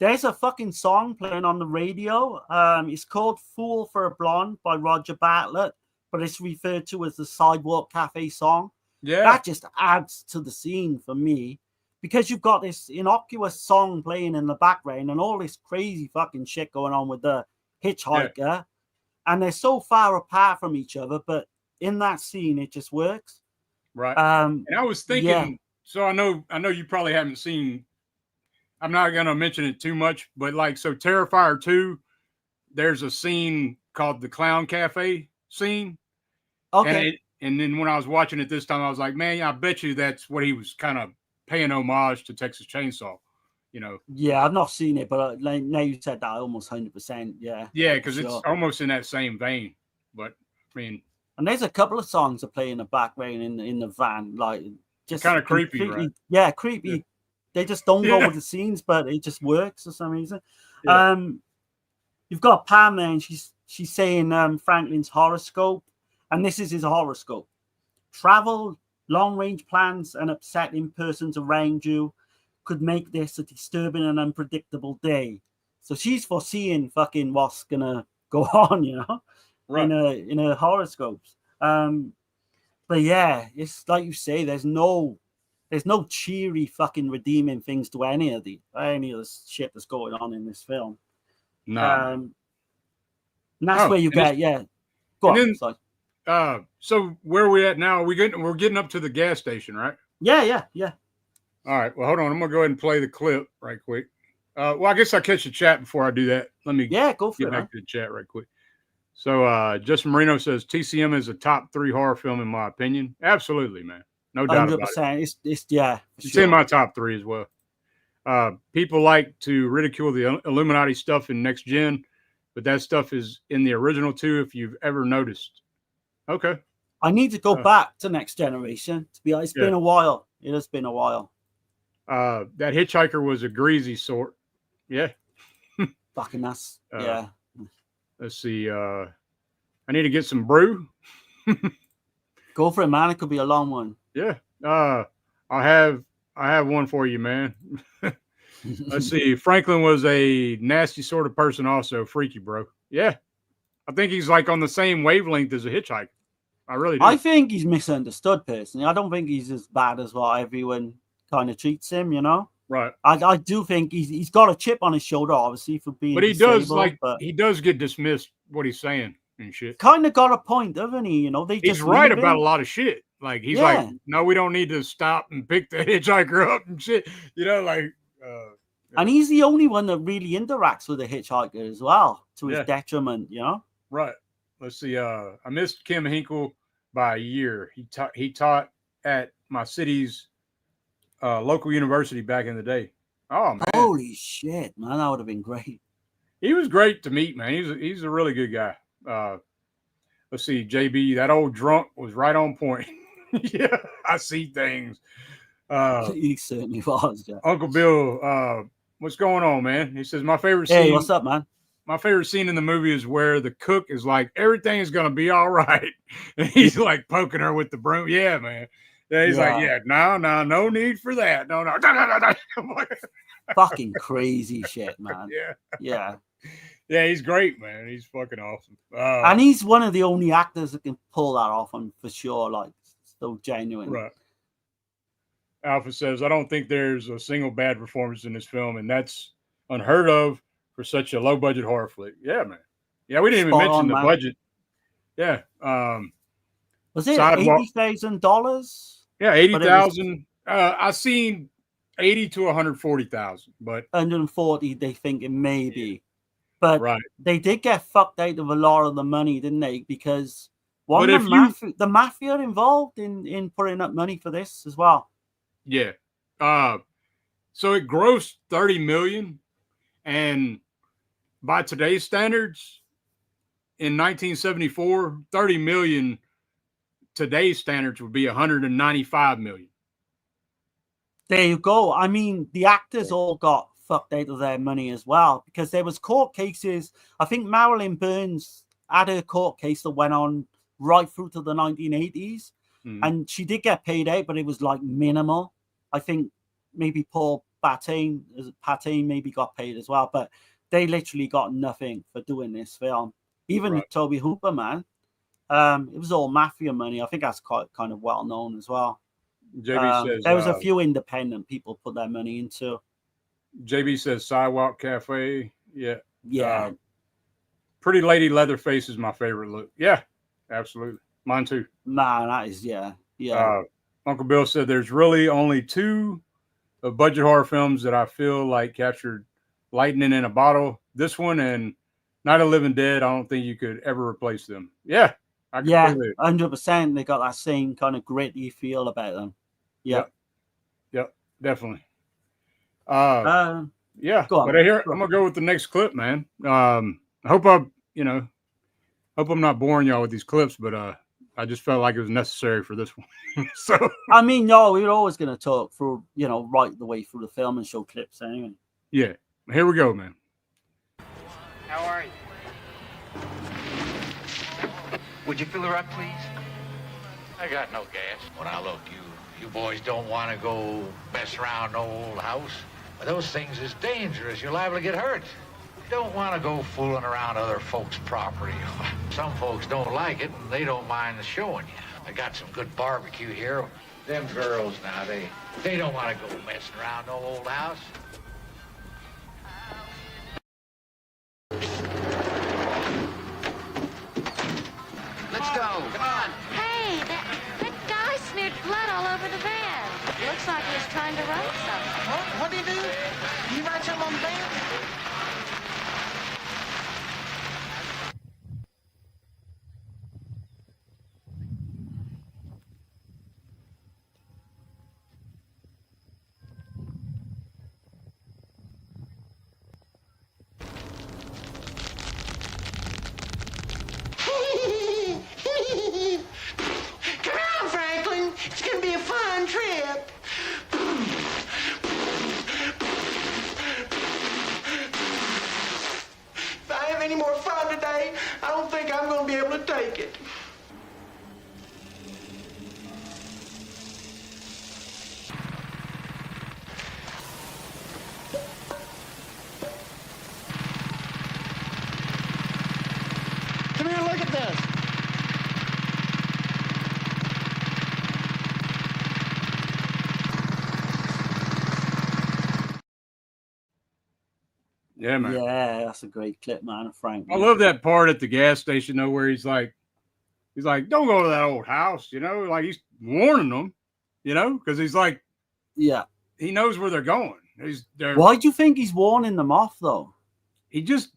There's a fucking song playing on the radio. It's called "Fool for a Blonde" by Roger Bartlett, but it's referred to as the Sidewalk Cafe song. Yeah. That just adds to the scene for me, because you've got this innocuous song playing in the background and all this crazy fucking shit going on with the hitchhiker, and they're so far apart from each other, but in that scene it just works. Right. And I was thinking, so I know you probably haven't seen. I'm not going to mention it too much, but like, so Terrifier 2, there's a scene called the Clown Cafe scene. Okay. And then when I was watching it this time, I was like, man, I bet you that's what he was kind of paying homage to Texas Chainsaw, you know? Yeah, I've not seen it, but now you said that, almost 100%. Yeah. Yeah, because it's almost in that same vein. But I mean, and there's a couple of songs that play in the background in the van, like just kind of creepy, right? Yeah, creepy. Yeah. They just don't go with the scenes, but it just works for some reason. Yeah. You've got Pam there, and she's saying Franklin's horoscope, and this is his horoscope: travel, long-range plans, and upsetting persons around you could make this a disturbing and unpredictable day. So she's foreseeing fucking what's gonna go on, you know, right. in her horoscopes. But yeah, it's like you say, there's no cheery fucking redeeming things to any of the shit that's going on in this film. No. And that's where you get, Go on. Then, so where are we at now? We're getting up to the gas station, right? Yeah. All right. Well, hold on. I'm gonna go ahead and play the clip right quick. Well, I guess I'll catch the chat before I do that. Let me go for get back to the chat right quick. So Justin Marino says TCM is a top 3 horror film in my opinion. Absolutely, man. No doubt about it. It's in my top 3 as well. People like to ridicule the Illuminati stuff in Next Gen, but that stuff is in the original too, if you've ever noticed. Okay. I need to go back to Next Generation. To be honest, it's been a while. It has been a while. That hitchhiker was a greasy sort. Yeah. Fucking that's Let's see. I need to get some brew. Go for it, man. It could be a long one. Yeah. I have one for you, man. Let's see. Franklin was a nasty sort of person, also freaky, bro. Yeah. I think he's like on the same wavelength as a hitchhiker. I really do. I think he's misunderstood personally. I don't think he's as bad as what everyone kind of treats him, you know? Right. I do think he's got a chip on his shoulder, obviously, for being disabled, he does get dismissed what he's saying and shit. Kind of got a point, doesn't he? You know, he's right about a lot of shit. Like he's like, no, we don't need to stop and pick the hitchhiker up and shit. You know, like and he's the only one that really interacts with the hitchhiker as well, to his detriment, you know? Right. Let's see. I missed Kim Hinkle by a year. He taught at my city's local university back in the day. Oh man! Holy shit, man! That would have been great. He was great to meet, man. He's a really good guy. Let's see, JB. That old drunk was right on point. Yeah. I see things. He certainly was. Yeah. Uncle Bill, what's going on, man? He says, my favorite Hey, scene. what's up, man? My favorite scene in the movie is where the cook is like, everything is going to be all right. And he's like poking her with the broom. Yeah, man. Yeah, he's like, yeah, no need for that. No. Fucking crazy shit, man. Yeah. Yeah, he's great, man. He's fucking awesome. And he's one of the only actors that can pull that off, and for sure, like, so genuine. Right. Alpha says, I don't think there's a single bad performance in this film, and that's unheard of for such a low-budget horror flick. Yeah, man. Yeah, we didn't even mention the budget. Yeah. Was it $80,000? Yeah, 80,000. I seen 80 to 140,000, but 140 they think it may be. But they did get fucked out of a lot of the money, didn't they? Because the mafia involved in putting up money for this as well. Yeah. So it grossed 30 million, and by today's standards, in 1974, 30 million today's standards would be 195 million. There you go. I mean, the actors all got fucked out of their money as well, because there was court cases. I think Marilyn Burns had a court case that went on right through to the 1980s, and she did get paid out, but it was like minimal. I think maybe Paul Patane maybe got paid as well, but they literally got nothing for doing this film. Even Tobe Hooper, man, it was all mafia money. I think that's quite kind of well known as well. JB says there was a few independent people put their money into. JB says Sidewalk Cafe. Yeah. Pretty Lady Leatherface is my favorite look. Yeah, absolutely. Mine too. Man, that is yeah. Uncle Bill said there's really only two of budget horror films that I feel like captured lightning in a bottle. This one and Night of the Living Dead. I don't think you could ever replace them. Yeah. 100%. They got that same kind of gritty feel about them. Yep, definitely. Yeah. Go on, but I'm gonna go with the next clip, man. I hope I'm not boring y'all with these clips, but I just felt like it was necessary for this one. So I mean, no, we're always gonna talk through, right the way through the film and show clips anyway. Yeah. Here we go, man. How are you? Would you fill her up, please? I got no gas. Well, now look, you boys don't want to go mess around no old house. But those things is dangerous. You're liable to get hurt. You don't want to go fooling around other folks' property. Some folks don't like it, and they don't mind showing you. I got some good barbecue here. Them girls now, they don't want to go messing around no old house. Let's go. Come on. Hey, that guy smeared blood all over the van. Looks like he was trying to write something. What did he do? You write something on the van? Come on, Franklin. It's gonna be a fun trip. If I have any more fun today, I don't think I'm gonna be able to take it. Come here, look at this. Yeah, man. Yeah, that's a great clip, man. Frank. I love that part at the gas station though, where he's like, don't go to that old house, like he's warning them, because he's like, yeah, he knows where they're going. Why do you think he's warning them off though? He's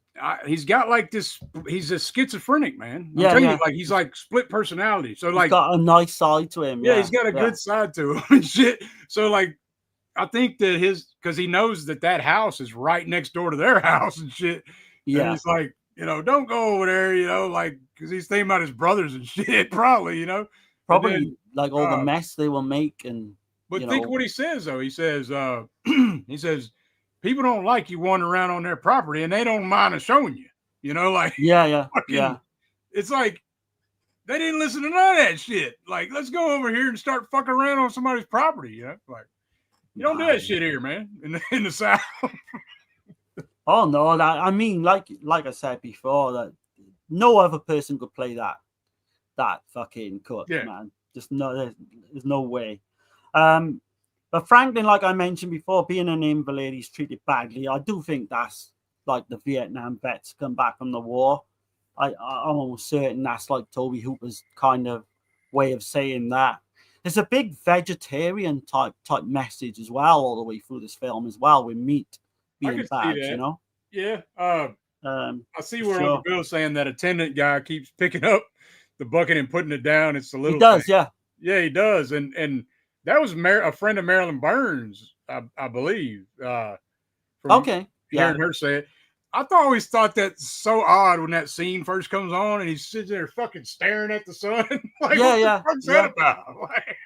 got like this. He's a schizophrenic, man. I'm telling you, like he's like split personality. So he's got a nice side to him. Yeah, he's got a good side to him and shit. So like, I think that because he knows that house is right next door to their house and shit. Yeah, and he's like, don't go over there, like because he's thinking about his brothers and shit. Probably, Probably then, like all the mess they will make. And but think what he says though. He says he says people don't like you wandering around on their property, and they don't mind us showing you. You know, like yeah. It's like they didn't listen to none of that shit. Like, let's go over here and start fucking around on somebody's property. You know, like you don't do that shit here, man. In the South. Oh no, I mean, like I said before, that no other person could play that fucking cut, man. Just no, there's no way. But Franklin, like I mentioned before, being an invalid, he's treated badly. I do think that's like the Vietnam vets come back from the war. I'm almost certain that's like Tobe Hooper's kind of way of saying that. There's a big vegetarian type message as well all the way through this film as well, with meat being bad, you know? Yeah. I see where Uncle Bill's saying that attendant guy keeps picking up the bucket and putting it down. It's the little He does, thing. yeah. Yeah, he does. And that was a friend of Marilyn Burns, I believe. Okay. Hearing her say it. I always thought that's so odd when that scene first comes on and he's sitting there fucking staring at the sun. Like, what the fuck's that about? Like,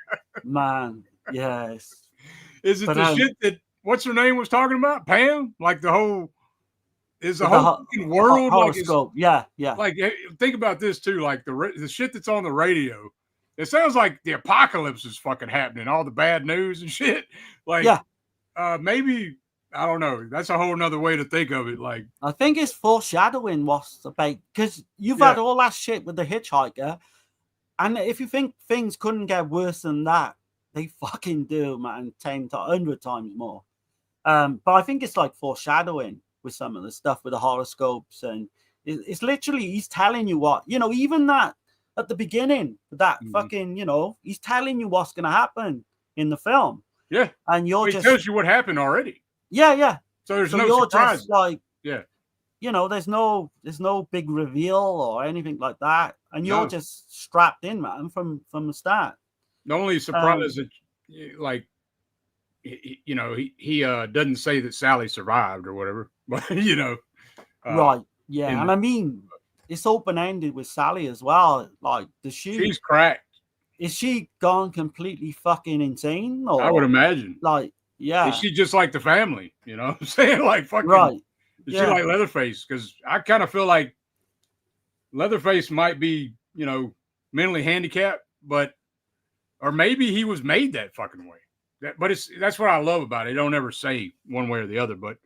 man, yes. Is it the shit that what's her name was talking about? Pam? Like the whole fucking world horoscope. Like yeah. Like think about this too. Like the shit that's on the radio. It sounds like the apocalypse is fucking happening. All the bad news and shit. Like maybe I don't know. That's a whole nother way to think of it. Like I think it's foreshadowing what's about, because you've had all that shit with the hitchhiker, and if you think things couldn't get worse than that, they fucking do, man. 10 to 100 times more. But I think it's like foreshadowing with some of the stuff with the horoscopes, and it's literally he's telling you what, you know, even that at the beginning, that fucking, you know, he's telling you what's gonna happen in the film. Yeah, and he tells you what happened already. Yeah. So there's no surprise. Just like, you know, there's no big reveal or anything like that, and you're just strapped in, man, from the start. The only surprise is that, like, you know, he doesn't say that Sally survived or whatever, but you know, right? Yeah, and I mean, it's open ended with Sally as well. Like, she's cracked. Is she gone completely fucking insane? Or, I would imagine. Like, yeah. Is she just like the family? You know what I'm saying? Like, fucking. Right. Is she like Leatherface? Because I kind of feel like Leatherface might be, you know, mentally handicapped, or maybe he was made that fucking way. That's what I love about it. They don't ever say one way or the other, but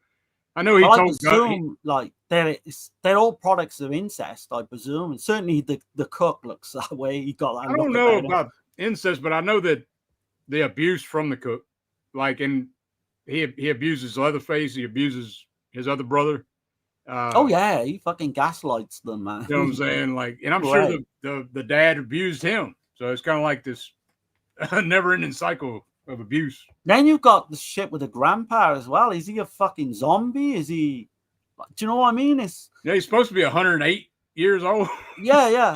I know he told presume, like, they're all products of incest, I presume, and certainly the cook looks that way. He got that. I don't know about incest, but I know that the abuse from the cook, like, and he abuses Leatherface, he abuses his other brother. Oh yeah, he fucking gaslights them, man. You know what I'm saying? Like, and I'm sure the dad abused him, so it's kind of like this never-ending cycle of abuse. Then you've got the shit with the grandpa as well. Is he a fucking zombie? Is he? Do you know what I mean? He's supposed to be 108 years old. Yeah.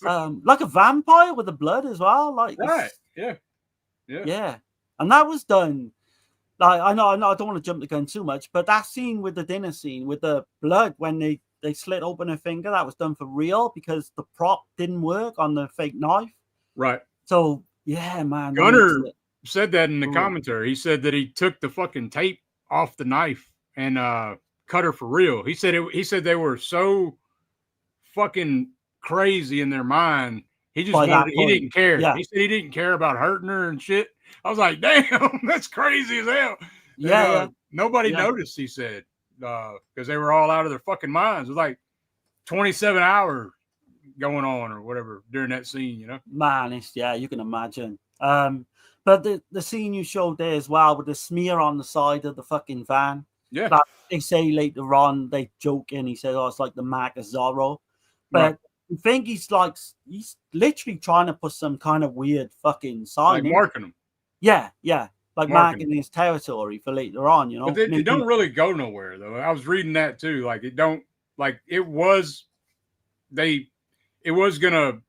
Like a vampire with the blood as well. Like, right? Yeah. And that was done. Like, I know, I don't want to jump the gun too much, but that scene with the dinner scene with the blood when they slit open her finger, that was done for real because the prop didn't work on the fake knife. Right. So yeah, man. Gunner said that in the commentary. He said that he took the fucking tape off the knife and cut her for real. He said they were so fucking crazy in their mind. He just he didn't care. Yeah. He said he didn't care about hurting her and shit. I was like, damn, that's crazy as hell. Yeah. Nobody noticed, he said, because they were all out of their fucking minds. It was like 27 hours going on or whatever during that scene, you know? Man, you can imagine. But the scene you showed there as well with the smear on the side of the fucking van. Yeah. Like they say later on, they joke and he said, oh, it's like the mark of Zorro. But I think he's literally trying to put some kind of weird fucking sign like marking them. Yeah. Like marking his territory for later on, you know. But they don't really go nowhere though. I was reading that too. Like it was gonna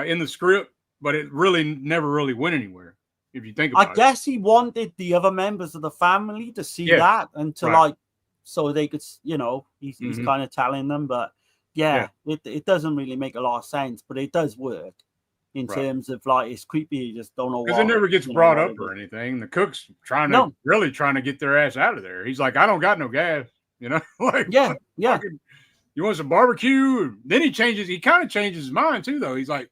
in the script, but it really never really went anywhere. If you think about it. I guess he wanted the other members of the family to see that and to like, so they could, you know, he's kind of telling them, but it doesn't really make a lot of sense, but it does work. in terms of like it's creepy. You just don't know because it never gets brought up or anything. The cook's really trying to get their ass out of there. He's like, I don't got no gas, you know, like yeah. You want some barbecue? Then he kind of changes his mind too, though. He's like,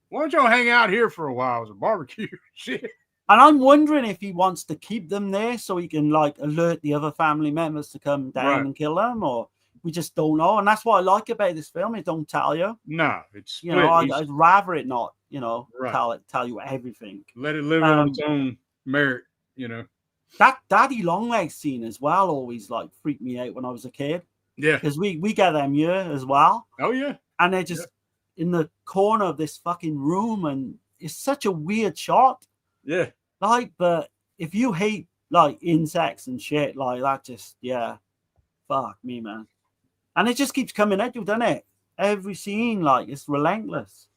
why don't y'all hang out here for a while as a barbecue? Shit. And I'm wondering if he wants to keep them there so he can like alert the other family members to come down and kill them, or we just don't know. And that's what I like about this film. It don't tell you. No, it's split. You know, I'd rather it not, you know, tell you everything. Let it live on its own merit, you know. That Daddy Longlegs scene as well always like freaked me out when I was a kid. Yeah. Because we get them here as well. Oh yeah. And they're just in the corner of this fucking room, and it's such a weird shot. Yeah. Like, but if you hate like insects and shit like that, just fuck me, man. And it just keeps coming at you, doesn't it? Every scene, like, it's relentless.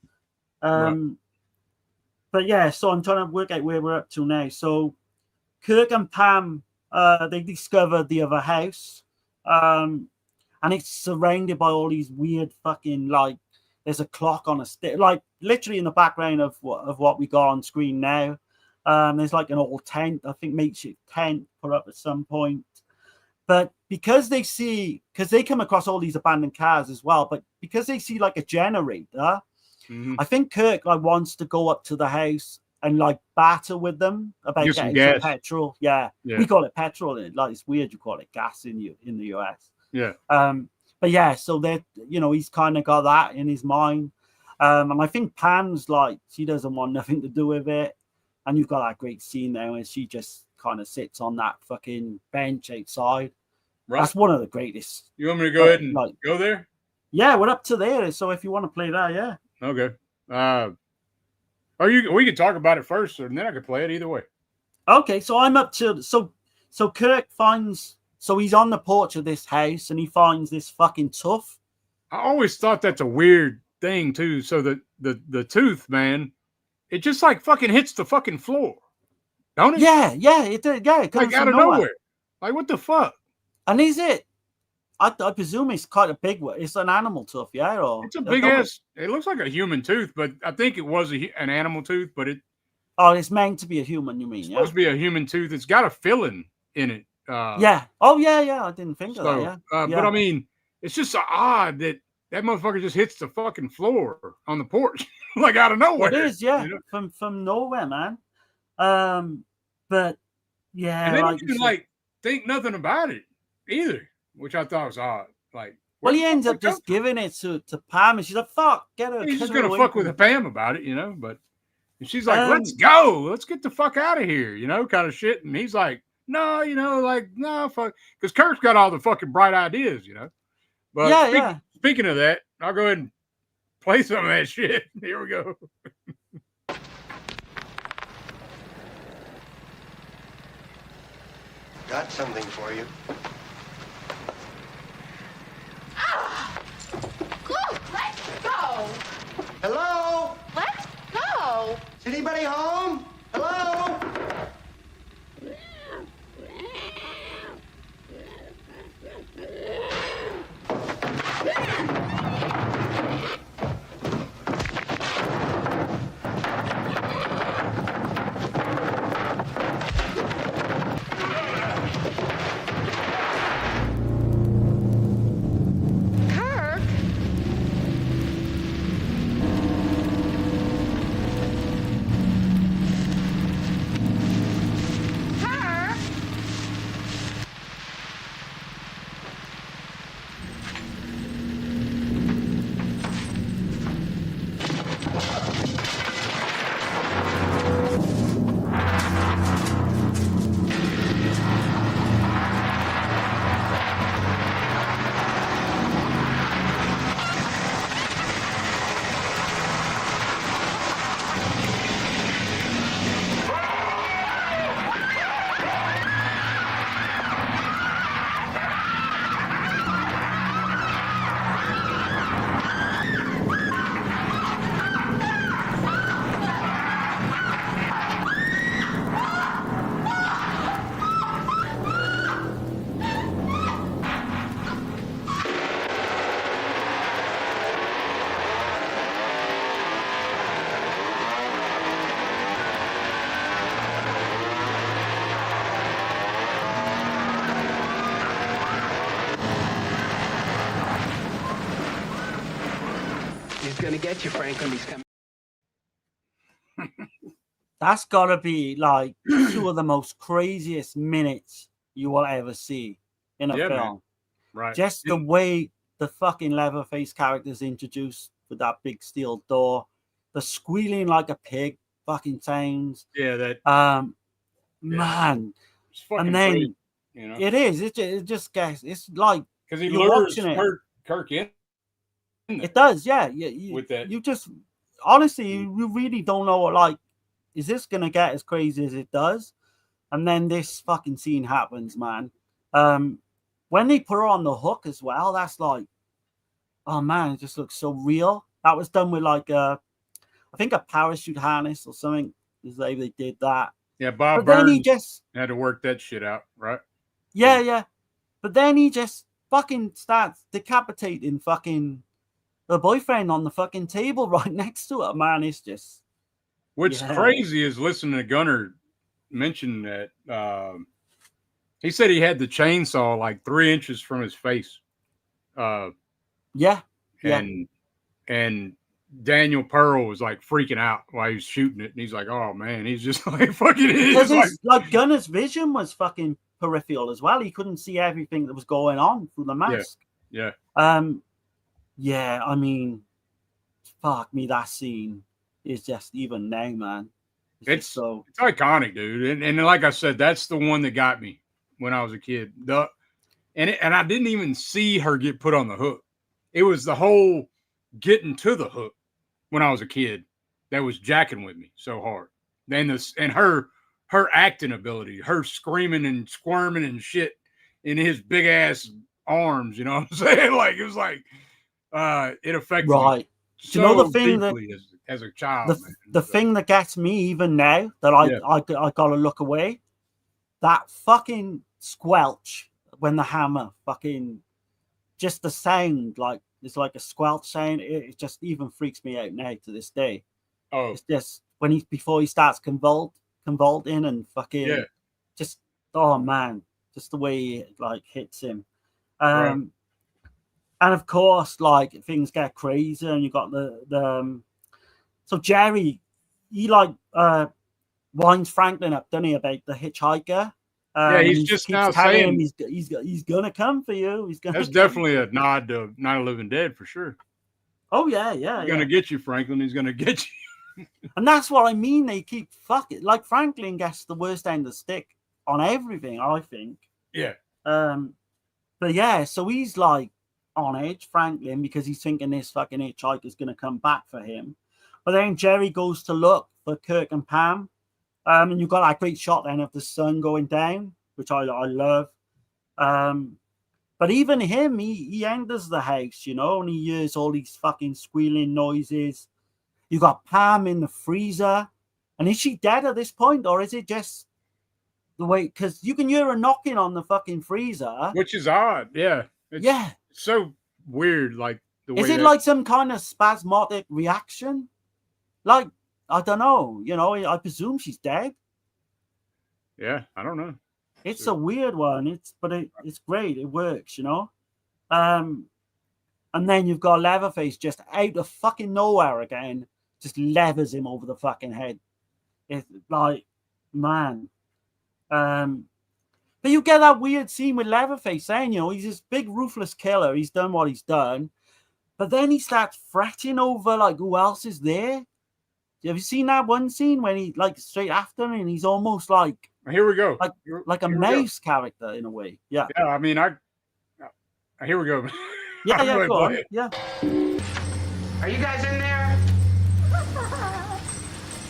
But yeah, so I'm trying to work out where we're up to now. So Kirk and Pam, they discovered the other house, and it's surrounded by all these weird fucking, like, there's a clock on a stick, like literally in the background of what we got on screen now. There's like an old tent, I think makeshift tent put up at some point. But because they come across all these abandoned cars as well, but because they see like a generator, I think Kirk like wants to go up to the house and like batter with them about getting some petrol. Yeah, we call it petrol. Like it's weird you call it gas in the US. Yeah. But yeah, so that, you know, he's kind of got that in his mind. And I think Pam's like, she doesn't want nothing to do with it. And you've got that great scene there where she just kind of sits on that fucking bench outside. Right. That's one of the greatest. You want me to go ahead and like, go there? Yeah, we're up to there. So if you want to play that, yeah. Okay. We could talk about it first, and then I could play it either way. Okay, so I'm up to so Kirk finds, so he's on the porch of this house and he finds this fucking tooth. I always thought that's a weird thing too. So the tooth, man, it just like fucking hits the fucking floor, don't it? Yeah, it did. Yeah, it comes like out of nowhere. Like what the fuck? And is it? I presume it's quite a big one. It's an animal tooth, yeah? Or it's a big ass. It looks like a human tooth, but I think it was an animal tooth. But it. Oh, it's meant to be a human. You mean? It's supposed to be a human tooth. It's got a filling in it. Yeah. Oh, yeah. I didn't think of that. Yeah. But I mean, it's just so odd that motherfucker just hits the fucking floor on the porch, like out of nowhere. It is, yeah, you know? from nowhere, man. But yeah, and then you can like think nothing about it either, which I thought was odd. Like, well, he ends up just giving it to Pam, and she's like, "Fuck, get her." He's just gonna fuck with Pam about it, you know. But she's like, "Let's go, let's get the fuck out of here," you know, kind of shit. And he's like, "No, you know, like no, fuck," because Kirk's got all the fucking bright ideas, you know. But speaking of that, I'll go ahead and play some of that shit. Here we go. Got something for you. Let's go. Hello? Let's go. Is anybody home? Hello? gonna get you, Franklin. He's coming. That's gotta be like two of the most craziest minutes you will ever see in a film. Man. Right. Just the way the fucking Leatherface character's introduced with that big steel door, the squealing like a pig fucking sounds. Yeah, that man. It's fucking and then great, you know? it is. It just gets. It's like because he you're lures watching it. Kirk in. It does, yeah. With that, you just honestly, you really don't know what like. Is this gonna get as crazy as it does? And then this fucking scene happens, man. When they put her on the hook as well, that's like, oh man, it just looks so real. That was done with like I think a parachute harness or something. Is like they did that. Yeah, Bob but then he Burns just had to work that shit out, right? Yeah. But then he just fucking starts decapitating fucking the boyfriend on the fucking table right next to it, man. It's just what's crazy is listening to Gunnar mention that he said he had the chainsaw like 3 inches from his face. And Daniel Pearl was like freaking out while he was shooting it, and he's like, "Oh man," he's just like fucking. Because like Gunnar's vision was fucking peripheral as well. He couldn't see everything that was going on through the mask. Yeah. Yeah. I mean, fuck me, that scene is just even now, man. It's iconic, dude. And like I said, that's the one that got me when I was a kid. And I didn't even see her get put on the hook. It was the whole getting to the hook when I was a kid that was jacking with me so hard. Then her acting ability, her screaming and squirming and shit in his big ass arms, you know what I'm saying? Like it was like it affected me so you know the thing deeply as a child. The thing that gets me even now that I gotta look away, that fucking squelch when the hammer fucking just the sound, like it's like a squelch sound. It just even freaks me out now to this day. Oh, it's just before he starts convulsing and fucking just oh man, just the way it like hits him. And of course, like things get crazy, and you got the so Jerry, he like winds Franklin up, doesn't he, about the hitchhiker? He's just now saying he's gonna come for you. That's definitely a nod to Night of the Living Dead for sure. Oh yeah. He's gonna get you, Franklin. He's gonna get you. And that's what I mean. They keep fucking like Franklin gets the worst end of the stick on everything, I think. Yeah. But yeah, so he's like on edge, Franklin, because he's thinking this fucking hitchhiker is gonna come back for him. But then Jerry goes to look for Kirk and Pam. And you've got that great shot then of the sun going down, which I love. But even him, he enters the house, you know, and he hears all these fucking squealing noises. You got Pam in the freezer. And is she dead at this point, or is it just the way? Because you can hear her knocking on the fucking freezer, which is odd. Yeah. It's so weird. Like the way is it like some kind of spasmodic reaction? Like, I don't know. You know, I presume she's dead. Yeah, I don't know. It's a weird one. It's great. It works, you know. And then you've got Leatherface just out of fucking nowhere again, just levers him over the fucking head. It's like, man. But you get that weird scene with Leatherface saying, you know, he's this big ruthless killer. He's done what he's done. But then he starts fretting over like who else is there. Have you seen that one scene when he like straight after him and he's almost like here we go, like a mouse character in a way? Yeah. Yeah, I mean, here we go. Yeah, go on. Yeah. Are you guys in there?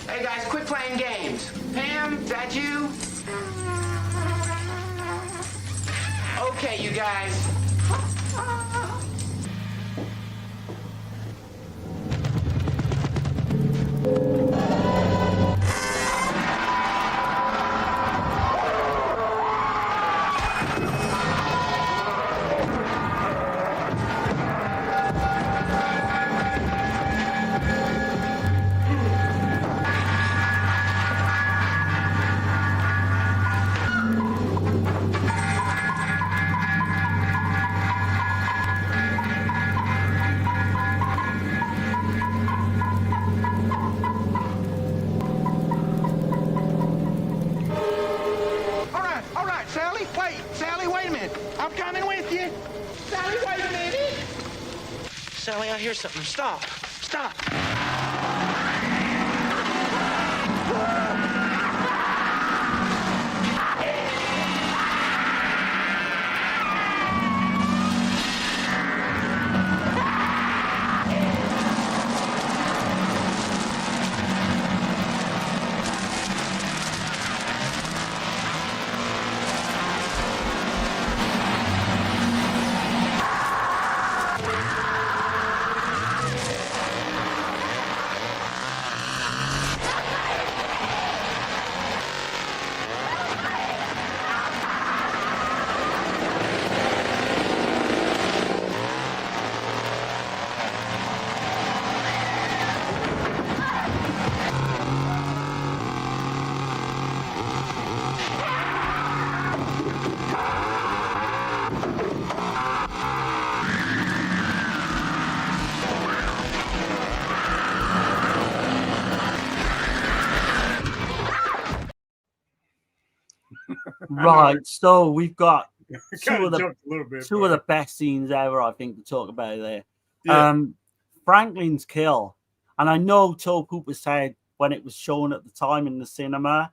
Hey guys, quit playing games. Pam, is that you? Okay, you guys. I'm coming with you. Sally, wait a minute. Sally, I hear something. Stop. Stop. Right, so we've got two of the the best scenes ever, I think, to talk about there. Yeah. Franklin's kill, and I know Tobe Hooper said when it was shown at the time in the cinema,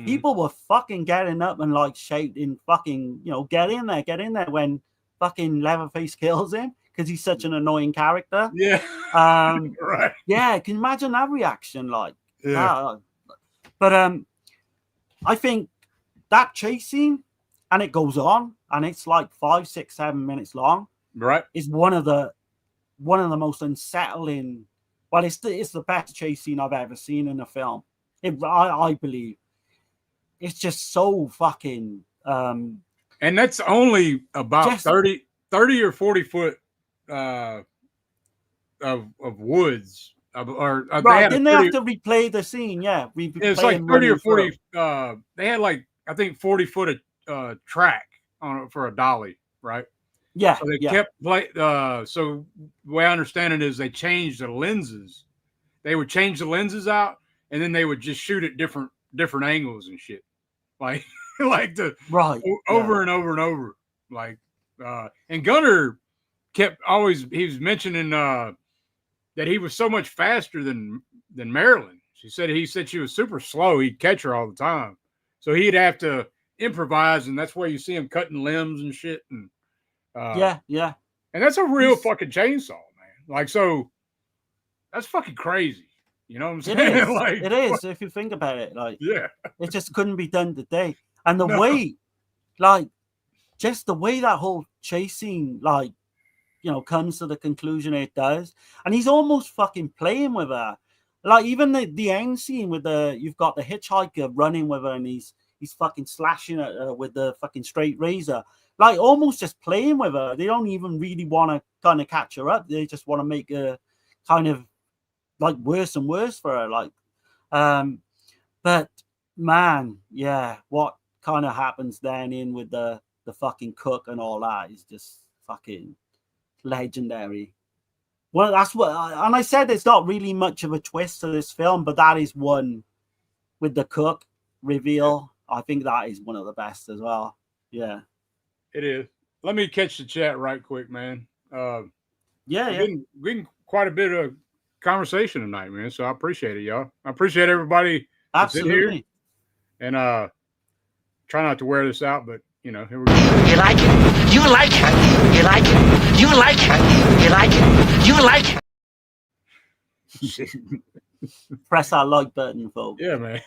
people were fucking getting up and like shouting, fucking, get in there when fucking Leatherface kills him because he's such an annoying character. Yeah. Right. Yeah, can you imagine that reaction? Like, yeah. But I think that chase scene, and it goes on, and it's like 5, 6, 7 minutes long. Right. Is one of the most unsettling. Well, it's the best chase scene I've ever seen in a film. I believe. It's just so fucking. And that's only about 30 or 40 foot of woods. Right, didn't they have to replay the scene? Yeah, it's like 30 or 40. They had like, I think 40 foot of track on it for a dolly, right? Yeah. So they kept so the way I understand it is they changed the lenses. They would change the lenses out, and then they would just shoot at different angles and shit, like over and over and over. Like, and Gunner kept he was mentioning that he was so much faster than Marilyn. He said she was super slow. He'd catch her all the time, so he'd have to improvise, and that's where you see him cutting limbs and shit. And yeah, and that's a real fucking chainsaw, man. Like, so that's fucking crazy. You know what I'm saying? It is. Like, it is if you think about it. Like, yeah, it just couldn't be done today. And the way, like, just the way that whole chase scene, like, comes to the conclusion it does, and he's almost fucking playing with her. Like, even the end scene with you've got the hitchhiker running with her, and he's fucking slashing at her with the fucking straight razor, like almost just playing with her. They don't even really want to kind of catch her up. They just want to make her kind of like worse and worse for her. Like, but man, yeah, what kind of happens then in with the fucking cook and all that is just fucking legendary. Well, that's what, and I said there's not really much of a twist to this film, but that is one with the cook reveal. I think that is one of the best as well. Yeah, it is. Let me catch the chat right quick, man. Yeah. Getting quite a bit of conversation tonight, man. So I appreciate it, y'all. I appreciate everybody that's in here. And try not to wear this out, but here we go. You like it? You like it? You like it? You like it? You like it? You like it? Press that like button, folks. Yeah, man.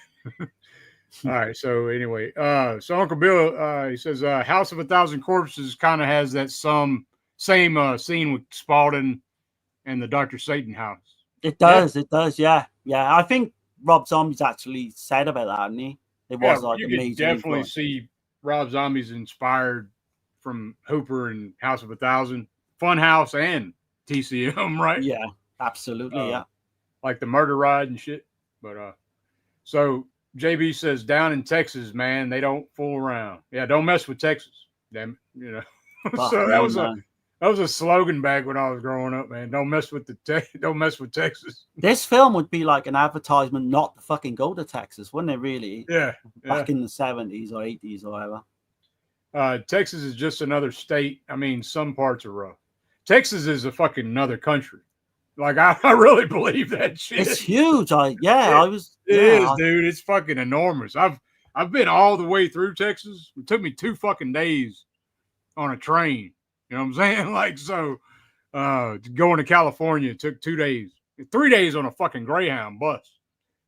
All right. So anyway, so Uncle Bill, he says, House of a Thousand Corpses kind of has that same scene with Spaulding and the Dr. Satan house. It does. Yeah. It does. Yeah. Yeah. I think Rob Zombie's actually said about that, hasn't he? It was like you amazing. You can definitely see Rob Zombie's inspired from Hooper and House of a Thousand, Funhouse, and TCM, right? Yeah, absolutely. Yeah. Like the murder ride and shit. But so JB says down in Texas, man, they don't fool around. Yeah, don't mess with Texas. Damn it, So that was a slogan back when I was growing up, man. Don't mess with Texas. This film would be like an advertisement not to fucking go to Texas, wouldn't it? Really? Yeah. Back in the 70s or 80s or whatever. Texas is just another state. I mean, some parts are rough. Texas is a fucking another country. Like I really believe that shit. It's huge. It is, dude. It's fucking enormous. I've been all the way through Texas. It took me 2 fucking days on a train. You know what I'm saying? Like, so going to California took 2 days. 3 days on a fucking Greyhound bus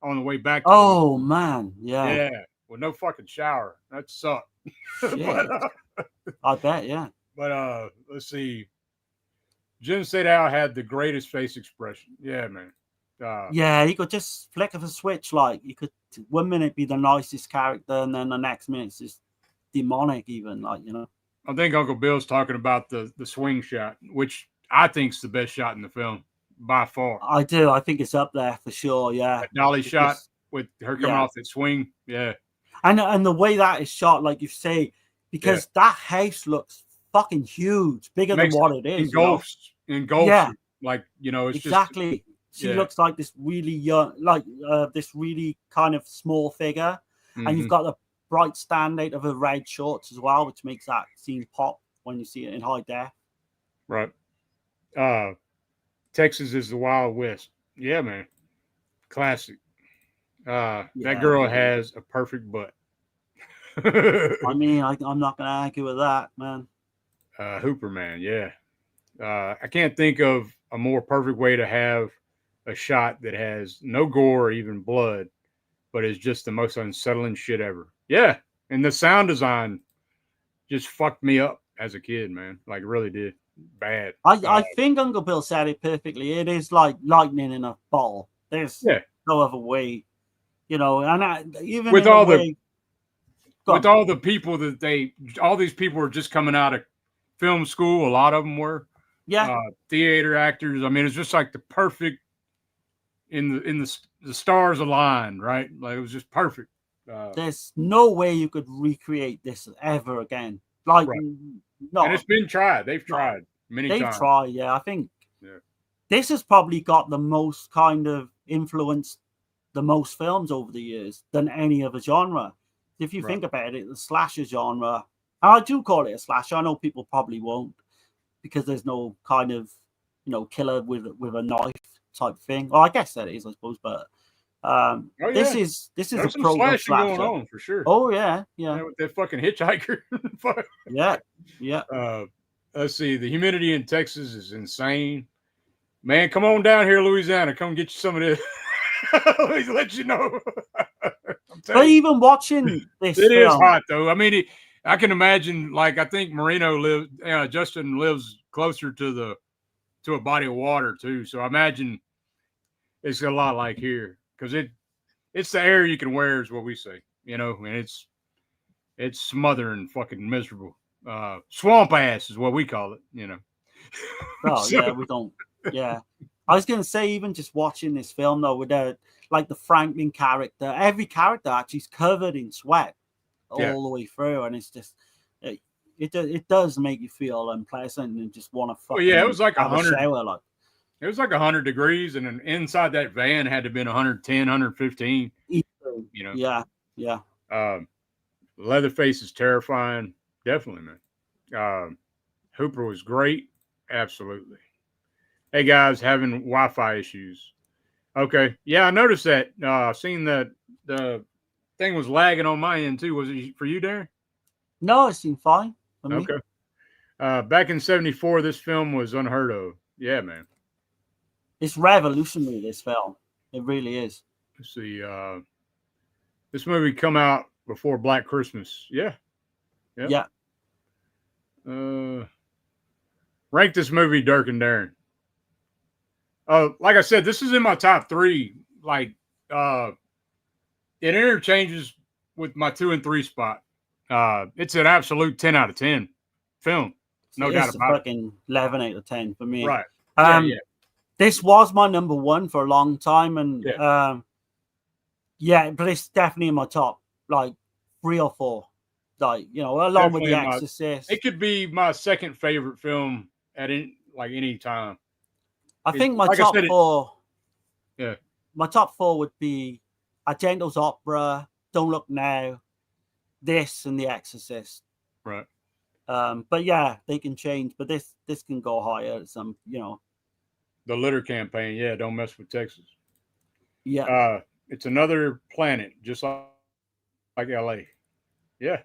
on the way back. Oh man, yeah, with no fucking shower. That sucked. But, I bet, yeah. But let's see. Jim Sadow had the greatest face expression. Yeah, man. Yeah, he could just flick of a switch. Like, you could 1 minute be the nicest character, and then the next minute it's just demonic, even. Like, you know. I think Uncle Bill's talking about the swing shot, which I think's the best shot in the film by far. I do. I think it's up there for sure. Yeah, that dolly shot with her coming off that swing. Yeah, and the way that is shot, like you say, because that house looks fucking huge, bigger than what it is. Engulfs, yeah. Like, you know, it's exactly. She looks like this really young, like this really kind of small figure, and you've got the bright standout of her red shorts as well, which makes that scene pop when you see it in high def. Right. Texas is the Wild West. Yeah, man. Classic. That girl has a perfect butt. I mean, I'm not going to argue with that, man. Hooper, man. Yeah. I can't think of a more perfect way to have a shot that has no gore or even blood, but is just the most unsettling shit ever. Yeah. And the sound design just fucked me up as a kid, man. Like, it really did. Bad. I think Uncle Bill said it perfectly. It is like lightning in a bottle. There's no other way, you know. And even with all the people that all these people are just coming out of film school. A lot of them were, theater actors. I mean, it's just like the perfect in the stars aligned, right? Like, it was just perfect. There's no way you could recreate this ever again. Like, no, and it's been tried. They've tried many times. They've tried, yeah. I think this has probably got the most kind of influenced the most films over the years than any other genre. If you think about it, the slasher genre, and I do call it a slasher. I know people probably won't because there's no kind of, you know, killer with a knife type thing. Well, I guess that is, I suppose, but this is There's a some proto slashing going on for sure. Oh yeah. With that fucking hitchhiker. yeah. Let's see. The humidity in Texas is insane. Man, come on down here, Louisiana. Come get you some of this. Let me let you know. But even watching this, it is hot though. I mean, I can imagine. Like, I think Justin lives closer to a body of water too. So I imagine it's a lot like here. Because it's the air you can wear is what we say, you know, and it's smothering, fucking miserable. Swamp ass is what we call it, you know. Oh yeah, we don't. Yeah, I was gonna say, even just watching this film though, with like the Franklin character, every character actually is covered in sweat all the way through, and it's just it does make you feel unpleasant and just want to fucking. Well, it was like 100. Shower, like. It was like 100 degrees, and then inside that van had to have been 110, 115. You know? Yeah. Leatherface is terrifying. Definitely, man. Hooper was great. Absolutely. Hey, guys, having Wi-Fi issues. Okay. Yeah, I noticed that. I've seen that the thing was lagging on my end, too. Was it for you, Darren? No, it seemed fine for me. Okay. Back in 74, this film was unheard of. Yeah, man. It's revolutionary, this film. It really is. Let's see. This movie come out before Black Christmas. Yeah. Rank this movie, Dirk and Darren. Like I said, this is in my top 3. Like, it interchanges with my 2 and 3 spot. It's an absolute 10 out of 10 film. No doubt about it. Fucking 11 out of 10 for me. Right. This was my number 1 for a long time, and but it's definitely in my top, like 3 or 4, like, you know, along with The Exorcist. It could be my second favorite film at any time. I think my top 4. My top 4 would be Argento's Opera, Don't Look Now, this, and The Exorcist. Right. But yeah, they can change. But this can go higher. Some, The litter campaign, yeah, don't mess with Texas. Yeah. It's another planet, just like LA. Yeah.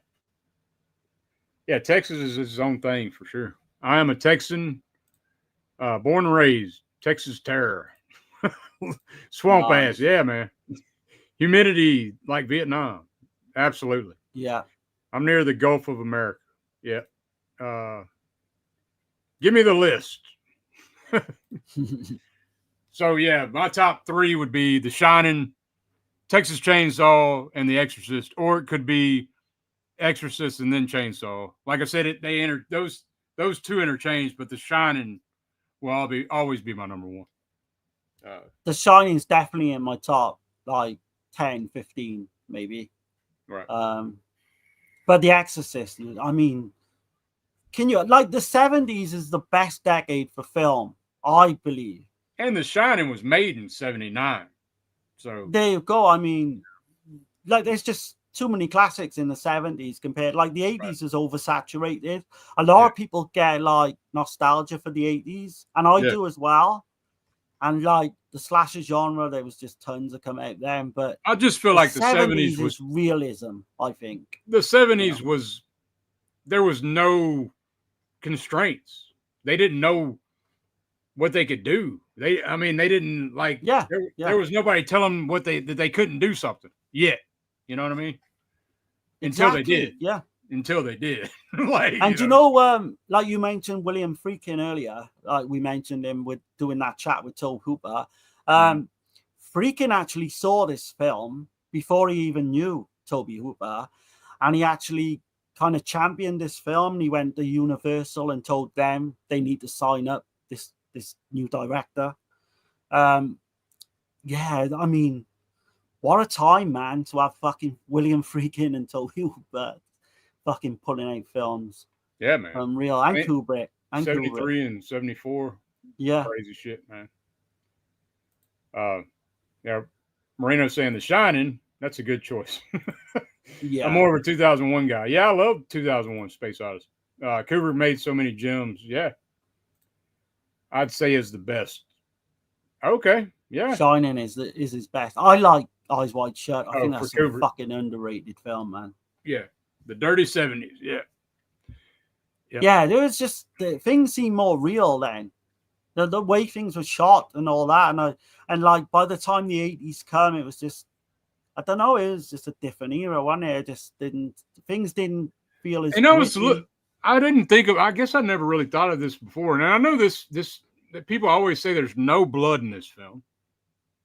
Yeah, Texas is its own thing for sure. I am a Texan, born and raised, Texas terror. Swamp ass, yeah, man. Humidity like Vietnam. Absolutely. Yeah. I'm near the Gulf of America. Yeah. Give me the list. So yeah, my top 3 would be The Shining, Texas Chainsaw, and The Exorcist, or it could be Exorcist and then Chainsaw. Like I said, they enter those 2 interchange, but The Shining will always be my number 1. The Shining's definitely in my top, like 10, 15, maybe. Right. But The Exorcist, I mean, can you, like, the 70s is the best decade for film, I believe. And The Shining was made in 79. So there you go. I mean, like, there's just too many classics in the 70s compared, like, the 80s is oversaturated. A lot of people get like nostalgia for the 80s, and I do as well. And like the slasher genre, there was just tons of come out then. But I just feel like the 70s was realism, I think. The 70s was, there was no constraints. They didn't know what they could do. They didn't like, there was nobody telling them that they couldn't do something yet. You know what I mean? Until they did. Yeah. Until they did. Like, and like you mentioned William Friedkin earlier, like we mentioned him with doing that chat with Tobe Hooper. Friedkin actually saw this film before he even knew Tobe Hooper, and he actually kind of championed this film. And he went to Universal and told them they need to sign up this new director. Yeah, I mean, what a time, man, to have fucking William Friedkin and Tobe Hooper fucking pulling out films. Yeah, man. Unreal. And Kubrick. And 73 Kubrick. and 74. Yeah. Crazy shit, man. Yeah, Marino saying The Shining, that's a good choice. Yeah. I'm more of a 2001 guy. Yeah, I love 2001 Space Odyssey. Kubrick made so many gems. Yeah. I'd say is the best. Okay. Yeah. Shining is his best. I like Eyes Wide Shut. I think that's a Kubrick. fucking underrated film, man. Yeah. The dirty 70s. Yeah. Yep. Yeah, there was just things seemed more real then. The way things were shot and all that, and like by the time the 80s come, it was just, I don't know, it was just a different era, wasn't it? Things didn't feel as. And I didn't think of. I guess I never really thought of this before, and I know this that people always say there's no blood in this film,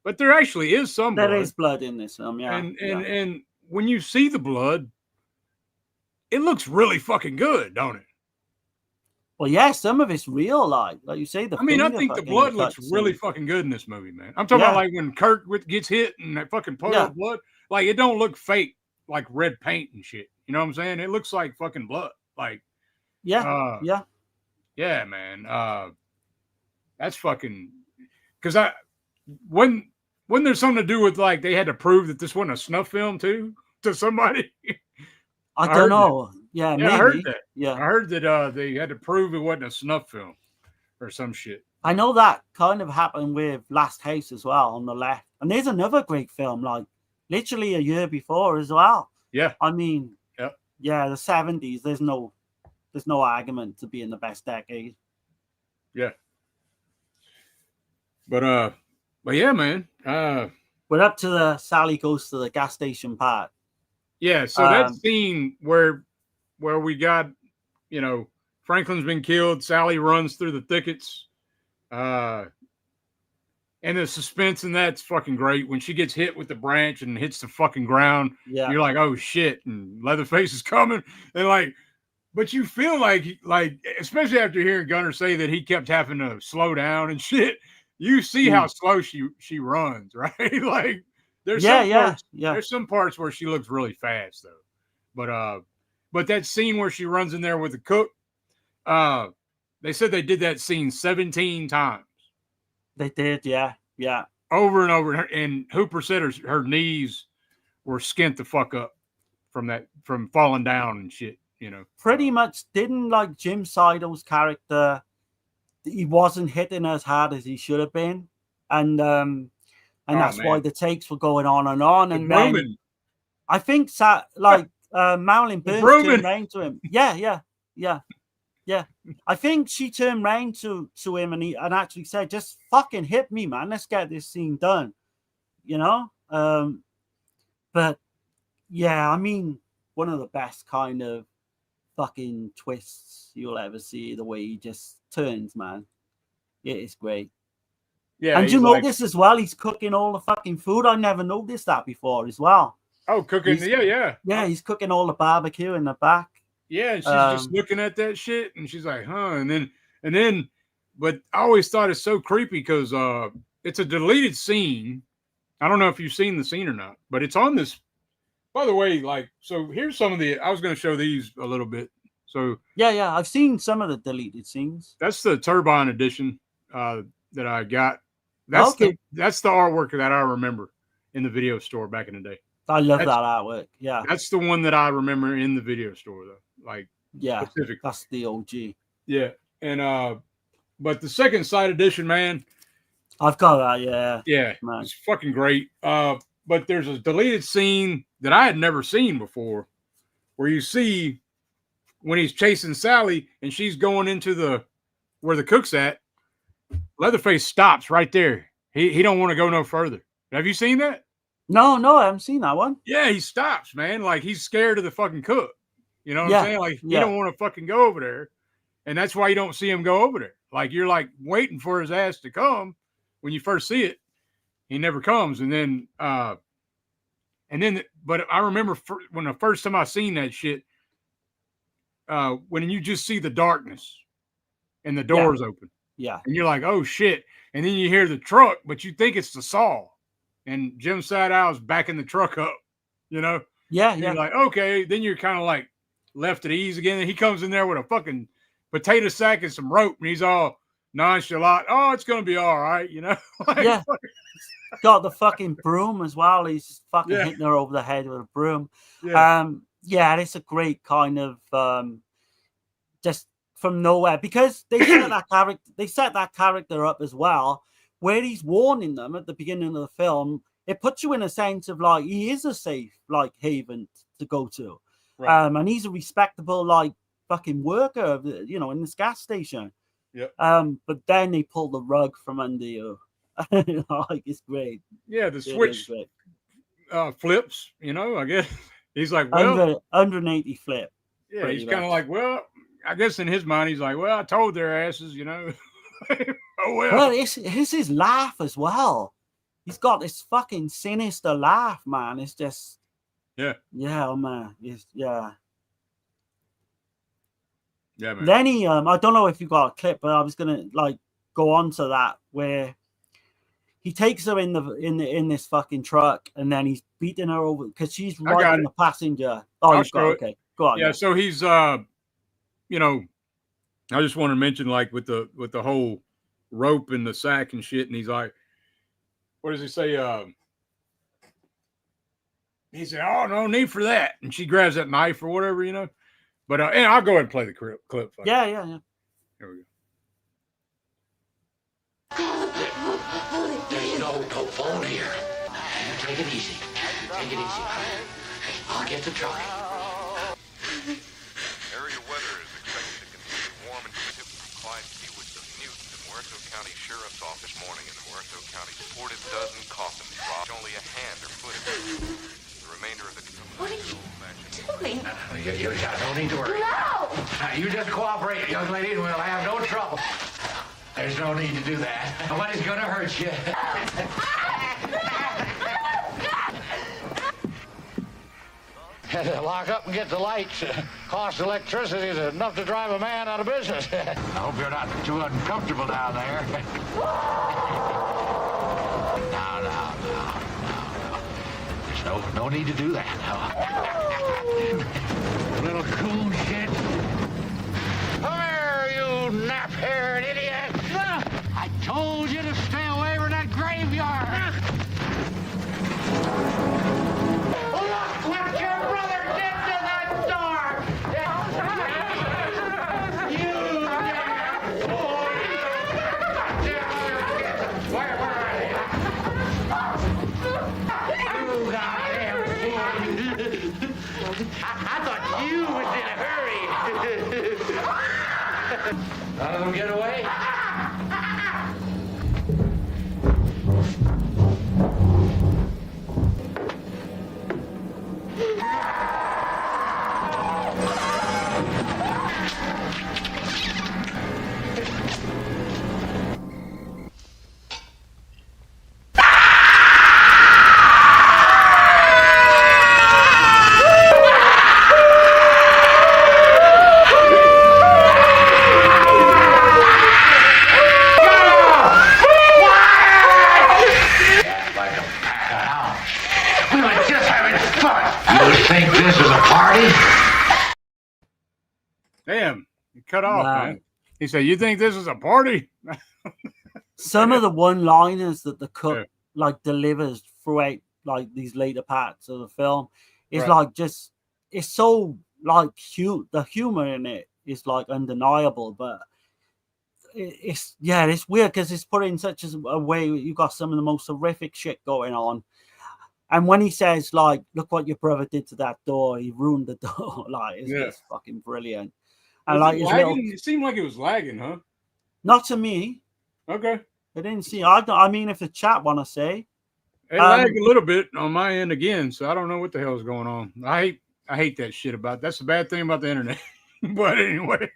but there actually is some. There is blood in this film, yeah. And when you see the blood, it looks really fucking good, don't it? Well, yeah, some of it's real, like you say. I think the blood looks really fucking good in this movie, man. I'm talking about like when Kurt gets hit and that fucking puddle of blood, like it don't look fake, like red paint and shit. You know what I'm saying? It looks like fucking blood, like yeah, man. That's fucking because when there's something to do with like they had to prove that this wasn't a snuff film to somebody. I don't know. Yeah, maybe. I heard that. Yeah, I heard that they had to prove it wasn't a snuff film or some shit. I know that kind of happened with Last House as well on the left, and there's another great film like literally a year before as well. Yeah, I mean, the 70s. There's no argument to be in the best decade. Yeah, but yeah, man. We're up to the Sally goes to the gas station part. Yeah, so that scene where we got, Franklin's been killed, Sally runs through the thickets, and the suspense in that's fucking great. When she gets hit with the branch and hits the fucking ground, you're like, oh shit, and Leatherface is coming, and but you feel like especially after hearing Gunner say that he kept having to slow down and shit, you see how slow she runs, right? Like. There's some parts where she looks really fast though, but that scene where she runs in there with the cook, they said they did that scene 17 times. They did, yeah, over and over. And Hooper said her knees were skint the fuck up from falling down and shit. you know. Pretty much didn't like Jim Seidel's character. He wasn't hitting as hard as he should have been, and that's why the takes were going on. And then I think Marilyn Burns turned around to him. Yeah. I think she turned round to him and actually said, "Just fucking hit me, man. Let's get this scene done." You know. But yeah, I mean, one of the best kind of fucking twists you'll ever see. The way he just turns, man. It is great. Yeah, and you notice as well, he's cooking all the fucking food. I never noticed that before as well. Oh, cooking, yeah. Yeah, he's cooking all the barbecue in the back. Yeah, and she's just looking at that shit, and she's like, huh? And then, but I always thought it's so creepy because it's a deleted scene. I don't know if you've seen the scene or not, but it's on this. By the way, like, so here's some of the. I was going to show these a little bit. So yeah, I've seen some of the deleted scenes. That's the Turbine edition that I got. That's the artwork that I remember in the video store back in the day. I love that artwork. Yeah, that's the one that I remember in the video store though. Like, yeah, that's the OG. Yeah, and but the second sight edition, man, I've got that. Yeah, man. It's fucking great. But there's a deleted scene that I had never seen before, where you see when he's chasing Sally and she's going into where the cook's at. Leatherface stops right there. He don't want to go no further. Have you seen that? No, I haven't seen that one. Yeah, he stops, man. Like he's scared of the fucking cook. You know what I'm saying? Like he don't want to fucking go over there. And that's why you don't see him go over there. Like you're like waiting for his ass to come when you first see it. He never comes. And then, but I remember when the first time I seen that shit, when you just see the darkness and the doors open. Yeah. And you're like, oh shit. And then you hear the truck, but you think it's the saw. And Jim Sidow's backing the truck up, you know? Yeah. You're like, okay. Then you're kind of like left at ease again. And he comes in there with a fucking potato sack and some rope. And he's all nonchalant. Oh, it's going to be all right, you know? Like, got the fucking broom as well. He's fucking hitting her over the head with a broom. Yeah, it's a great kind of just from nowhere because they set that character up as well, where he's warning them at the beginning of the film. It puts you in a sense of like he is a safe like haven to go to, right. And he's a respectable like fucking worker, you know, in this gas station. Yeah. But then they pull the rug from under you. Like it's great. Yeah, the switch flips. You know, I guess he's like, well, 180 flip. Yeah, he's kind of like, well, I guess in his mind, he's like, well, I told their asses, you know. Oh well. Well, it's his laugh as well. He's got this fucking sinister laugh, man. It's just, yeah, oh man, yeah, man. Then he, I don't know if you got a clip, but I was gonna like go on to that where he takes her in this fucking truck, and then he's beating her over because she's riding the passenger. Oh, okay, go on. Yeah, so he's you know, I just want to mention like with the whole rope and the sack and shit, and he's like, what does he say? He said, "Oh, no need for that," and she grabs that knife or whatever, you know. But and I'll go ahead and play the clip. Yeah. Here we go. There's no phone here. Take it easy. Take it easy. I'll get the truck. Area weather is expected to continue warm and typically Clyde Kiewit of Newton, the Muerto County Sheriff's Office morning in the Muerto County sported dozen coffins dropped only a hand or foot. The remainder of the What are you doing? You don't need to worry. No! You just cooperate, young lady, and we'll have no trouble. There's no need to do that. Nobody's gonna hurt you. Lock up and get the lights. Cost of electricity is enough to drive a man out of business. I hope you're not too uncomfortable down there. No. There's no need to do that. No. Little coon shit. Come here, you nap-haired idiot. I told you to stay away from that graveyard. Look what your brother did to that door. None of them get away? Think this is a party? Damn, you cut off, man. He said, "You think this is a party?" Some of the one-liners that the cook like delivers throughout like these later parts of the film is like just it's so like the humor in it is like undeniable, but it's weird because it's put in such a way you got some of the most horrific shit going on. And when he says, like, look what your brother did to that door, he ruined the door, like, it's just fucking brilliant. And like, it seemed like it was lagging, huh? Not to me. Okay. I didn't see. I mean, if the chat want to say, it lagged a little bit on my end again, so I don't know what the hell is going on. I hate that shit that's the bad thing about the internet. But anyway,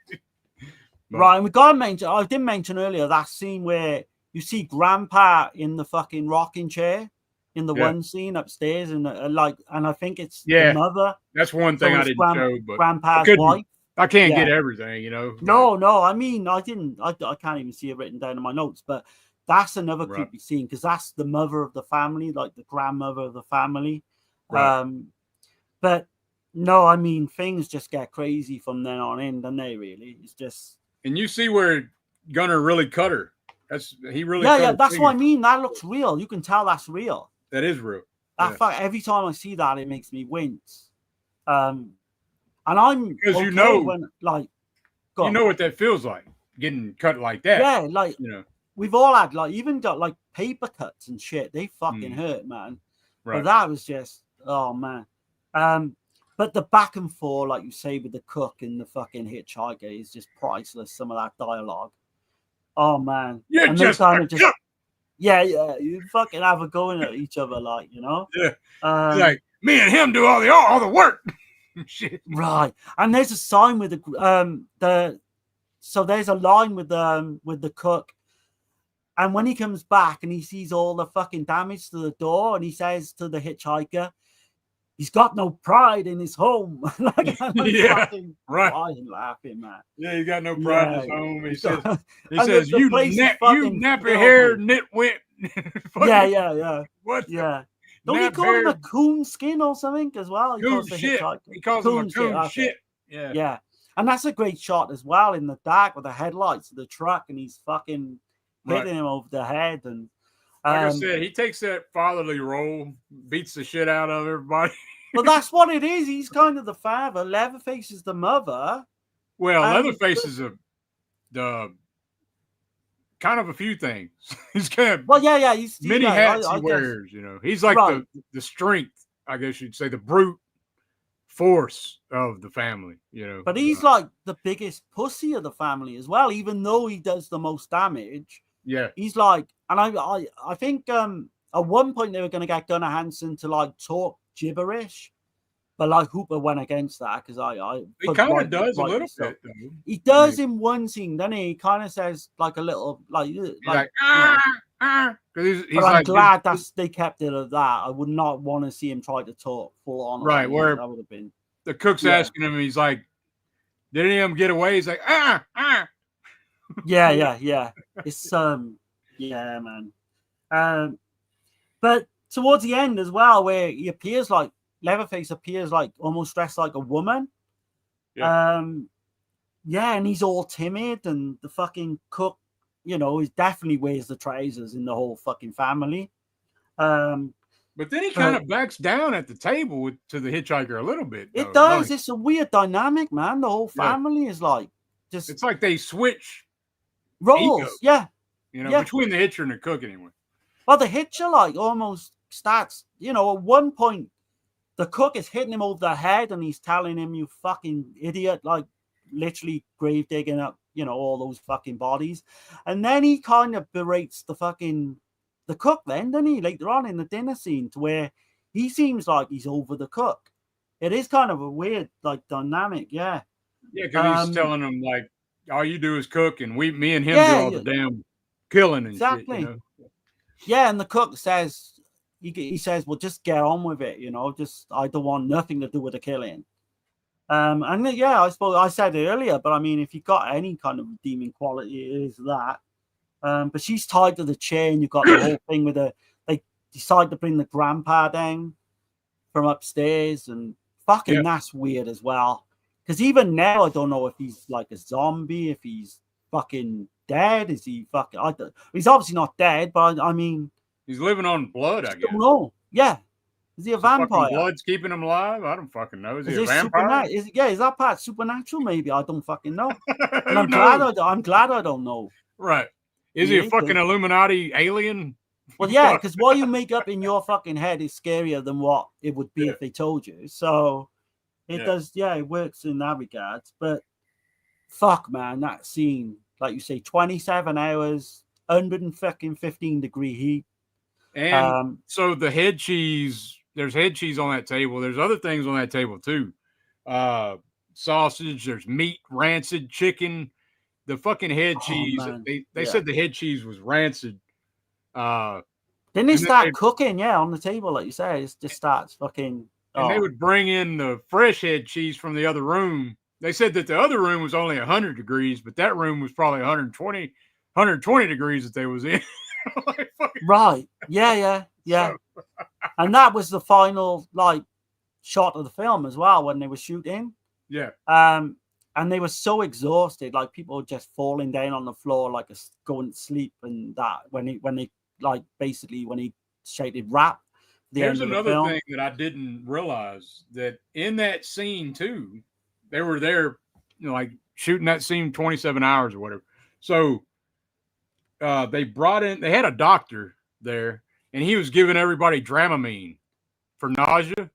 right. And we got to mention. I did mention earlier that scene where you see Grandpa in the fucking rocking chair. In the one scene upstairs, and and I think it's the mother. That's one thing I didn't show, but Grandpa's wife. I can't get everything, you know. No. I mean, I didn't. I can't even see it written down in my notes, but that's another creepy scene because that's the mother of the family, like the grandmother of the family. Right. But no, I mean, things just get crazy from then on in, don't they? Really, it's just. And you see where Gunner really cut her. He really. Yeah. That's what I mean. That looks real. You can tell that's real. That is real. Every time I see that, it makes me wince. And I'm because you know what that feels like getting cut like that. Yeah, like we've all had even got like paper cuts and shit. They fucking hurt, man. Right. But that was just man. But the back and forth, like you say, with the cook and the fucking hitchhiker is just priceless. Some of that dialogue. Oh man. Yeah, and just kind of just. Yeah, you fucking have a going at each other, like, you know. Yeah, like me and him do all the work. Shit. Right, and there's a sign with so there's a line with the cook, and when he comes back and he sees all the fucking damage to the door, and he says to the hitchhiker, "He's got no pride in his home." Like, fucking laughing, man. Yeah, he got no pride in his home. He says, "You nappy hair nitwit." Yeah. What? Yeah. Don't you call him a coon skin or something as well? He calls him a coon shit. Yeah. And that's a great shot as well in the dark with the headlights of the truck, and he's fucking hitting him over the head. And like I said, he takes that fatherly role, beats the shit out of everybody. Well, that's what it is. He's kind of the father. Leatherface is the mother. Well, Leatherface is the kind of a few things. He's kind of he's many hats he wears. You know, he's like the strength, I guess you'd say, the brute force of the family. You know, but he's like the biggest pussy of the family as well. Even though he does the most damage. Yeah, he's like, and I think at one point they were going to get Gunnar Hansen to like talk gibberish, but like Hooper went against that because he kind of does a little bit. Though. He does in one scene, then he kind of says like a little like he's like he's I'm glad they kept it of that. I would not want to see him try to talk full on. Right, where that would have been the cook's asking him, he's like, "Did any of them get away?" He's like, Yeah. It's yeah, man. But towards the end as well, where he appears like Leatherface appears like almost dressed like a woman. Yeah. And he's all timid, and the fucking cook, you know, he definitely wears the trousers in the whole fucking family. But then he kind of backs down at the table to the hitchhiker a little bit. It does. It's a weird dynamic, man. The whole family is like just. It's like they switch roles. Egos, yeah. You know, between the hitcher and the cook, anyway. Well, the hitcher like almost starts. You know, at one point, the cook is hitting him over the head, and he's telling him, "You fucking idiot!" Like literally grave digging up, you know, all those fucking bodies. And then he kind of berates the cook then, doesn't he, later on in the dinner scene, to where he seems like he's over the cook. It is kind of a weird, like, dynamic, yeah. Yeah, because he's telling them, like, all you do is cook, and me and him do all the damn killing and shit, you know? Yeah, and the cook says, he says, well, just get on with it, you know, just, I don't want nothing to do with the killing. And yeah, I suppose I said it earlier, but I mean, if you've got any kind of redeeming quality, it is that. But she's tied to the chair, and you've got the whole thing with they decide to bring the grandpa down from upstairs, and fucking that's weird as well. Because even now, I don't know if he's like a zombie, if he's fucking dead. Is he fucking? He's obviously not dead, but I mean, he's living on blood. I guess. Don't know. Yeah, is he a vampire? Blood's keeping him alive. I don't fucking know. Is he a vampire? Is that part supernatural? Maybe I don't fucking know. And I'm glad I don't know. Right. Is he a fucking Illuminati alien? Well, yeah, because what you make up in your fucking head is scarier than what it would be if they told you. So it does, it works in that regard. But fuck, man, that scene, like you say, 27 hours, 115-degree heat. And so the head cheese, there's head cheese on that table. There's other things on that table too. Sausage, there's meat, rancid chicken. The fucking head cheese. They said the head cheese was rancid. Then they start cooking, on the table, like you say. It just starts fucking. And they would bring in the fresh head cheese from the other room. They said that the other room was only 100 degrees, but that room was probably 120 degrees that they was in. Right. Yeah. So. And that was the final like shot of the film as well when they were shooting. Yeah. And they were so exhausted, like people were just falling down on the floor, like going to sleep, and that when he like basically when he shouted rap. There's another thing that I didn't realize, that in that scene too, they were there, you know, like shooting that scene 27 hours or whatever. So they had a doctor there, and he was giving everybody Dramamine for nausea.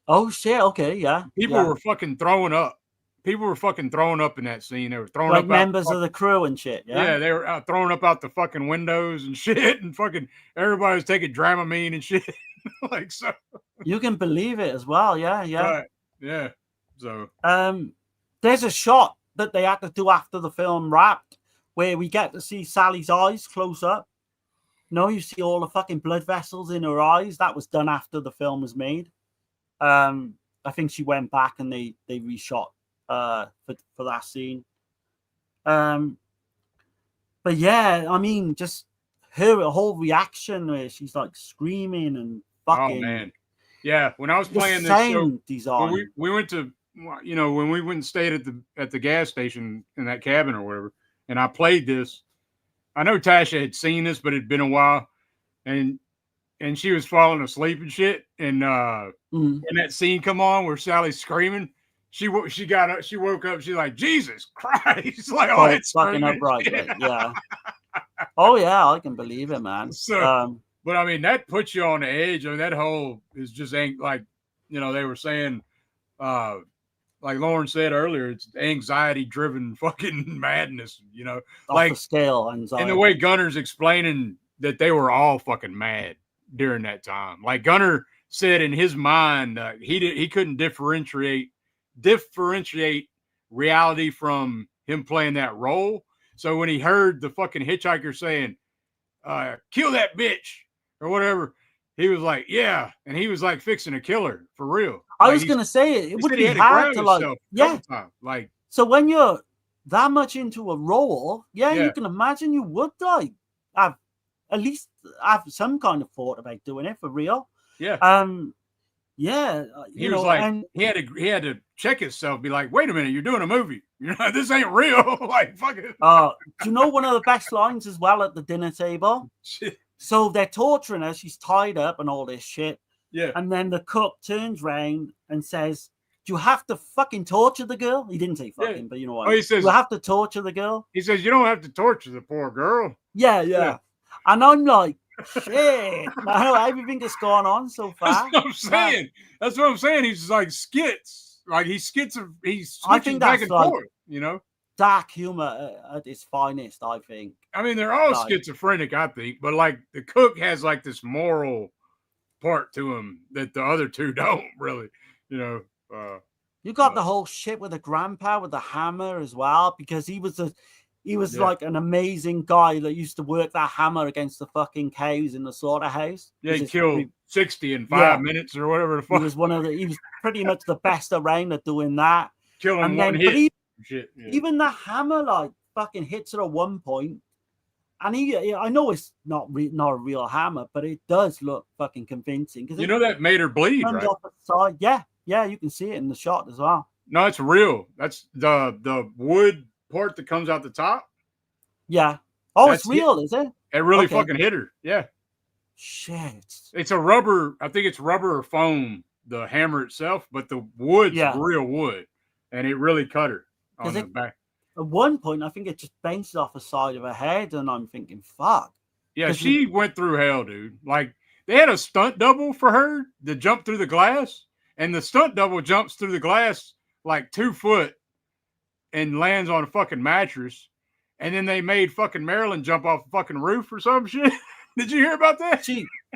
Oh shit! Okay, yeah. People were fucking throwing up. People were fucking throwing up in that scene. They were throwing like up members of the crew and shit. Yeah, they were throwing up out the fucking windows and shit, and fucking everybody was taking Dramamine and shit. Like, so you can believe it as well. Yeah. Right. Yeah. So there's a shot that they had to do after the film wrapped where we get to see Sally's eyes close up. No, you see all the fucking blood vessels in her eyes. That was done after the film was made. I think she went back and they reshot for that scene. But yeah, I mean, just her whole reaction where she's like screaming and fucking. Oh man, yeah. When I was playing this show, design. We went to, you know, when we went and stayed at the gas station in that cabin or whatever, and I played this. I know Tasha had seen this, but it'd been a while, and she was falling asleep and shit. And when that scene come on where Sally's screaming, she got up, she woke up, she's like, Jesus Christ, like, oh, it's fucking upright, yeah. Oh yeah, I can believe it, man. So, but I mean, that puts you on the edge. I mean, that whole is just like, you know, they were saying, like Lauren said earlier, it's anxiety-driven fucking madness, you know, off like the scale anxiety. And the way Gunner's explaining that they were all fucking mad during that time. Like Gunner said in his mind, he couldn't differentiate reality from him playing that role. So when he heard the fucking hitchhiker saying, kill that bitch or whatever, he was like, yeah. And he was like fixing to kill her for real. I was going to say it would be hard to like, like, so when you're that much into a role, you can imagine you would like have at least have some kind of thought about doing it for real. Yeah. He was like, he had to check himself, be like, wait a minute, you're doing a movie. You know, this ain't real. Like, fuck it. Do you know one of the best lines as well at the dinner table? Shit. So they're torturing her. She's tied up and all this shit. Yeah. And then the cook turns round and says, do you have to fucking torture the girl? He didn't say fucking, but you know what? Oh, he says, you have to torture the girl? He says, you don't have to torture the poor girl. Yeah. And I'm like, shit. Now everything that's gone on so far. That's what I'm saying. He's like skits. Like he's skits. He's I think back that's and forth. you know? Dark humor at its finest, I think. I mean, they're all schizophrenic, I think, but like the cook has like this moral part to him that the other two don't really, you know. You got the whole shit with the grandpa with the hammer as well, because he was like an amazing guy that used to work that hammer against the fucking cows in the slaughterhouse. Yeah, he killed 60 in 5 minutes or whatever the fuck. He was pretty much the best around at doing that. Killing one hit. Even the hammer like fucking hits it at one point, and I know it's not a real hammer, but it does look fucking convincing. You know that made her bleed, right? Off the side. Yeah, you can see it in the shot as well. No, it's real. That's the wood part that comes out the top. Yeah. Oh, it's real, is it? It really fucking hit her. Yeah. Shit. It's a rubber. I think it's rubber or foam, the hammer itself, but the wood's real wood, and it really cut her on the back. At one point, I think it just bounces off the side of her head, and I'm thinking, fuck. Yeah, she went through hell, dude. Like, they had a stunt double for her to jump through the glass, and the stunt double jumps through the glass like 2 foot and lands on a fucking mattress. And then they made fucking Marilyn jump off a fucking roof or some shit. Did you hear about that?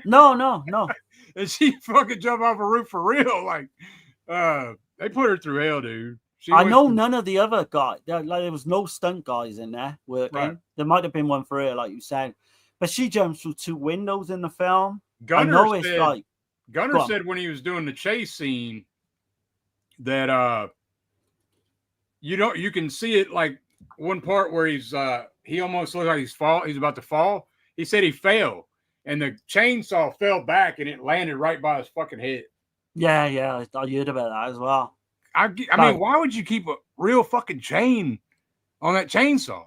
No. And she fucking jumped off a roof for real. Like, they put her through hell, dude. I know none of the other guys. There was no stunt guys in there working. Right. There might have been one for her, like you said. But she jumps through 2 windows in the film. Gunner said when he was doing the chase scene that you can see it like one part where he almost looks like he's about to fall. He said he fell and the chainsaw fell back and it landed right by his fucking head. Yeah, I heard about that as well. I mean, why would you keep a real fucking chain on that chainsaw?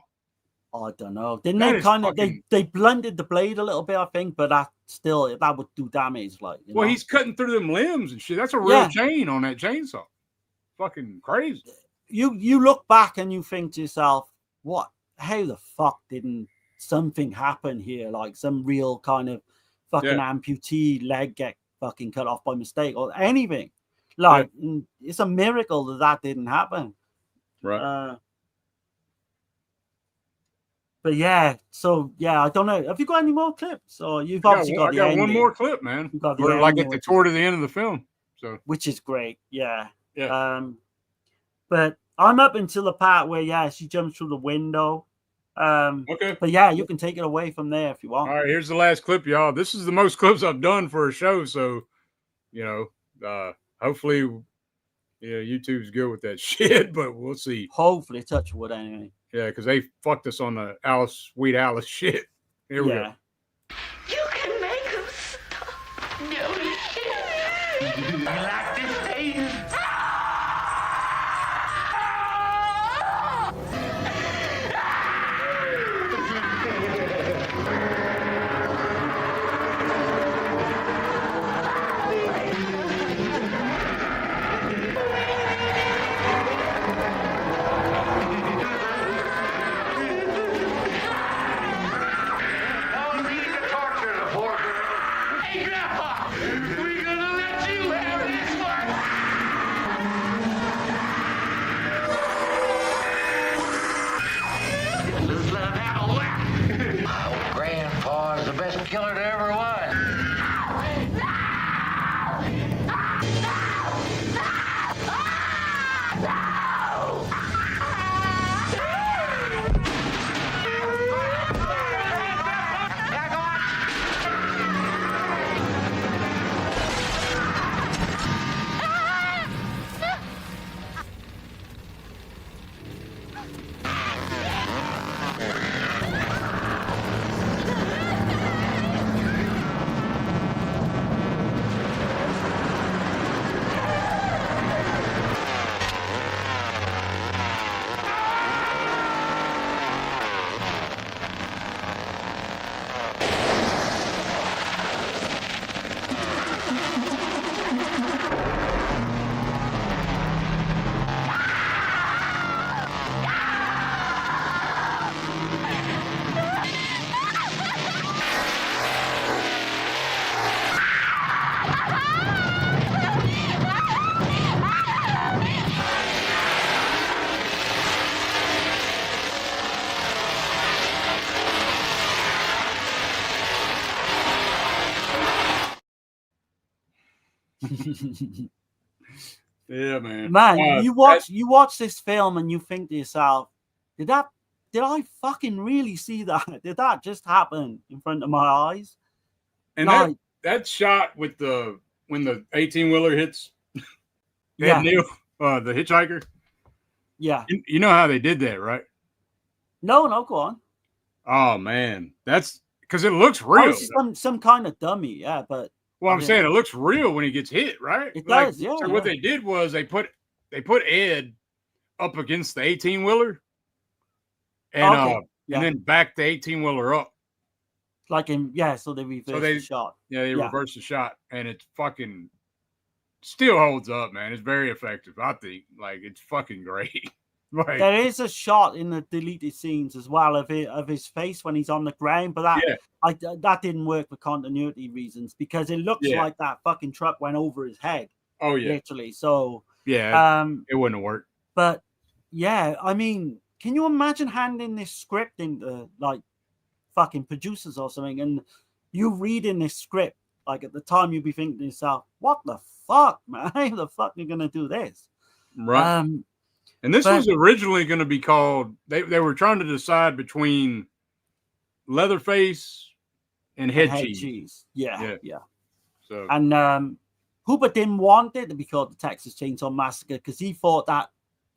I don't know. Didn't they kind of they blunted the blade a little bit, I think, but that would do damage. Like, well, he's cutting through them limbs and shit. That's a real chain on that chainsaw. Fucking crazy. You look back and you think to yourself, what? How the fuck didn't something happen here? Like some real kind of fucking amputee leg get fucking cut off by mistake or anything. Like it's a miracle that didn't happen. Right. But I don't know. Have you got any more clips? Or you've obviously got the ending. One more clip, man. We're like at the toward the end of the film. So which is great. Yeah. But I'm up until the part where she jumps through the window. Okay. But you can take it away from there if you want. All right, here's the last clip, y'all. This is the most clips I've done for a show, so hopefully YouTube's good with that shit, but we'll see. Hopefully, touch wood anyway. Yeah, because they fucked us on the Sweet Alice shit. Here we go. You can make them stop. No shit. You like this, Dave? Killer there ever was. Yeah, man. Man, you watch this film and you think to yourself, did I fucking really see that? Did that just happen in front of my eyes? And like, that shot with when the 18-wheeler hits yeah, Neil, the hitchhiker. Yeah. You know how they did that, right? No, go on. Oh man, that's because it looks real. Some kind of dummy, yeah, but well, I'm saying it looks real when he gets hit, right? It does, yeah. So what they did was they put Ed up against the 18-wheeler and and then back the 18-wheeler up. Like so they reversed the shot. Yeah, they reversed the shot, and it's fucking still holds up, man. It's very effective. I think like it's fucking great. Like, there is a shot in the deleted scenes as well of his face when he's on the ground, but that didn't work for continuity reasons because it looks like that fucking truck went over his head. Oh yeah, literally. So yeah, it wouldn't have worked. But yeah, I mean, can you imagine handing this script into like fucking producers or something, and you reading this script? Like at the time, you'd be thinking to yourself, "What the fuck, man? How the fuck are you gonna do this?" Right. And this was originally going to be called. They were trying to decide between Leatherface and Head Cheese. Yeah. So and Hooper didn't want it to be called the Texas Chainsaw Massacre because he thought that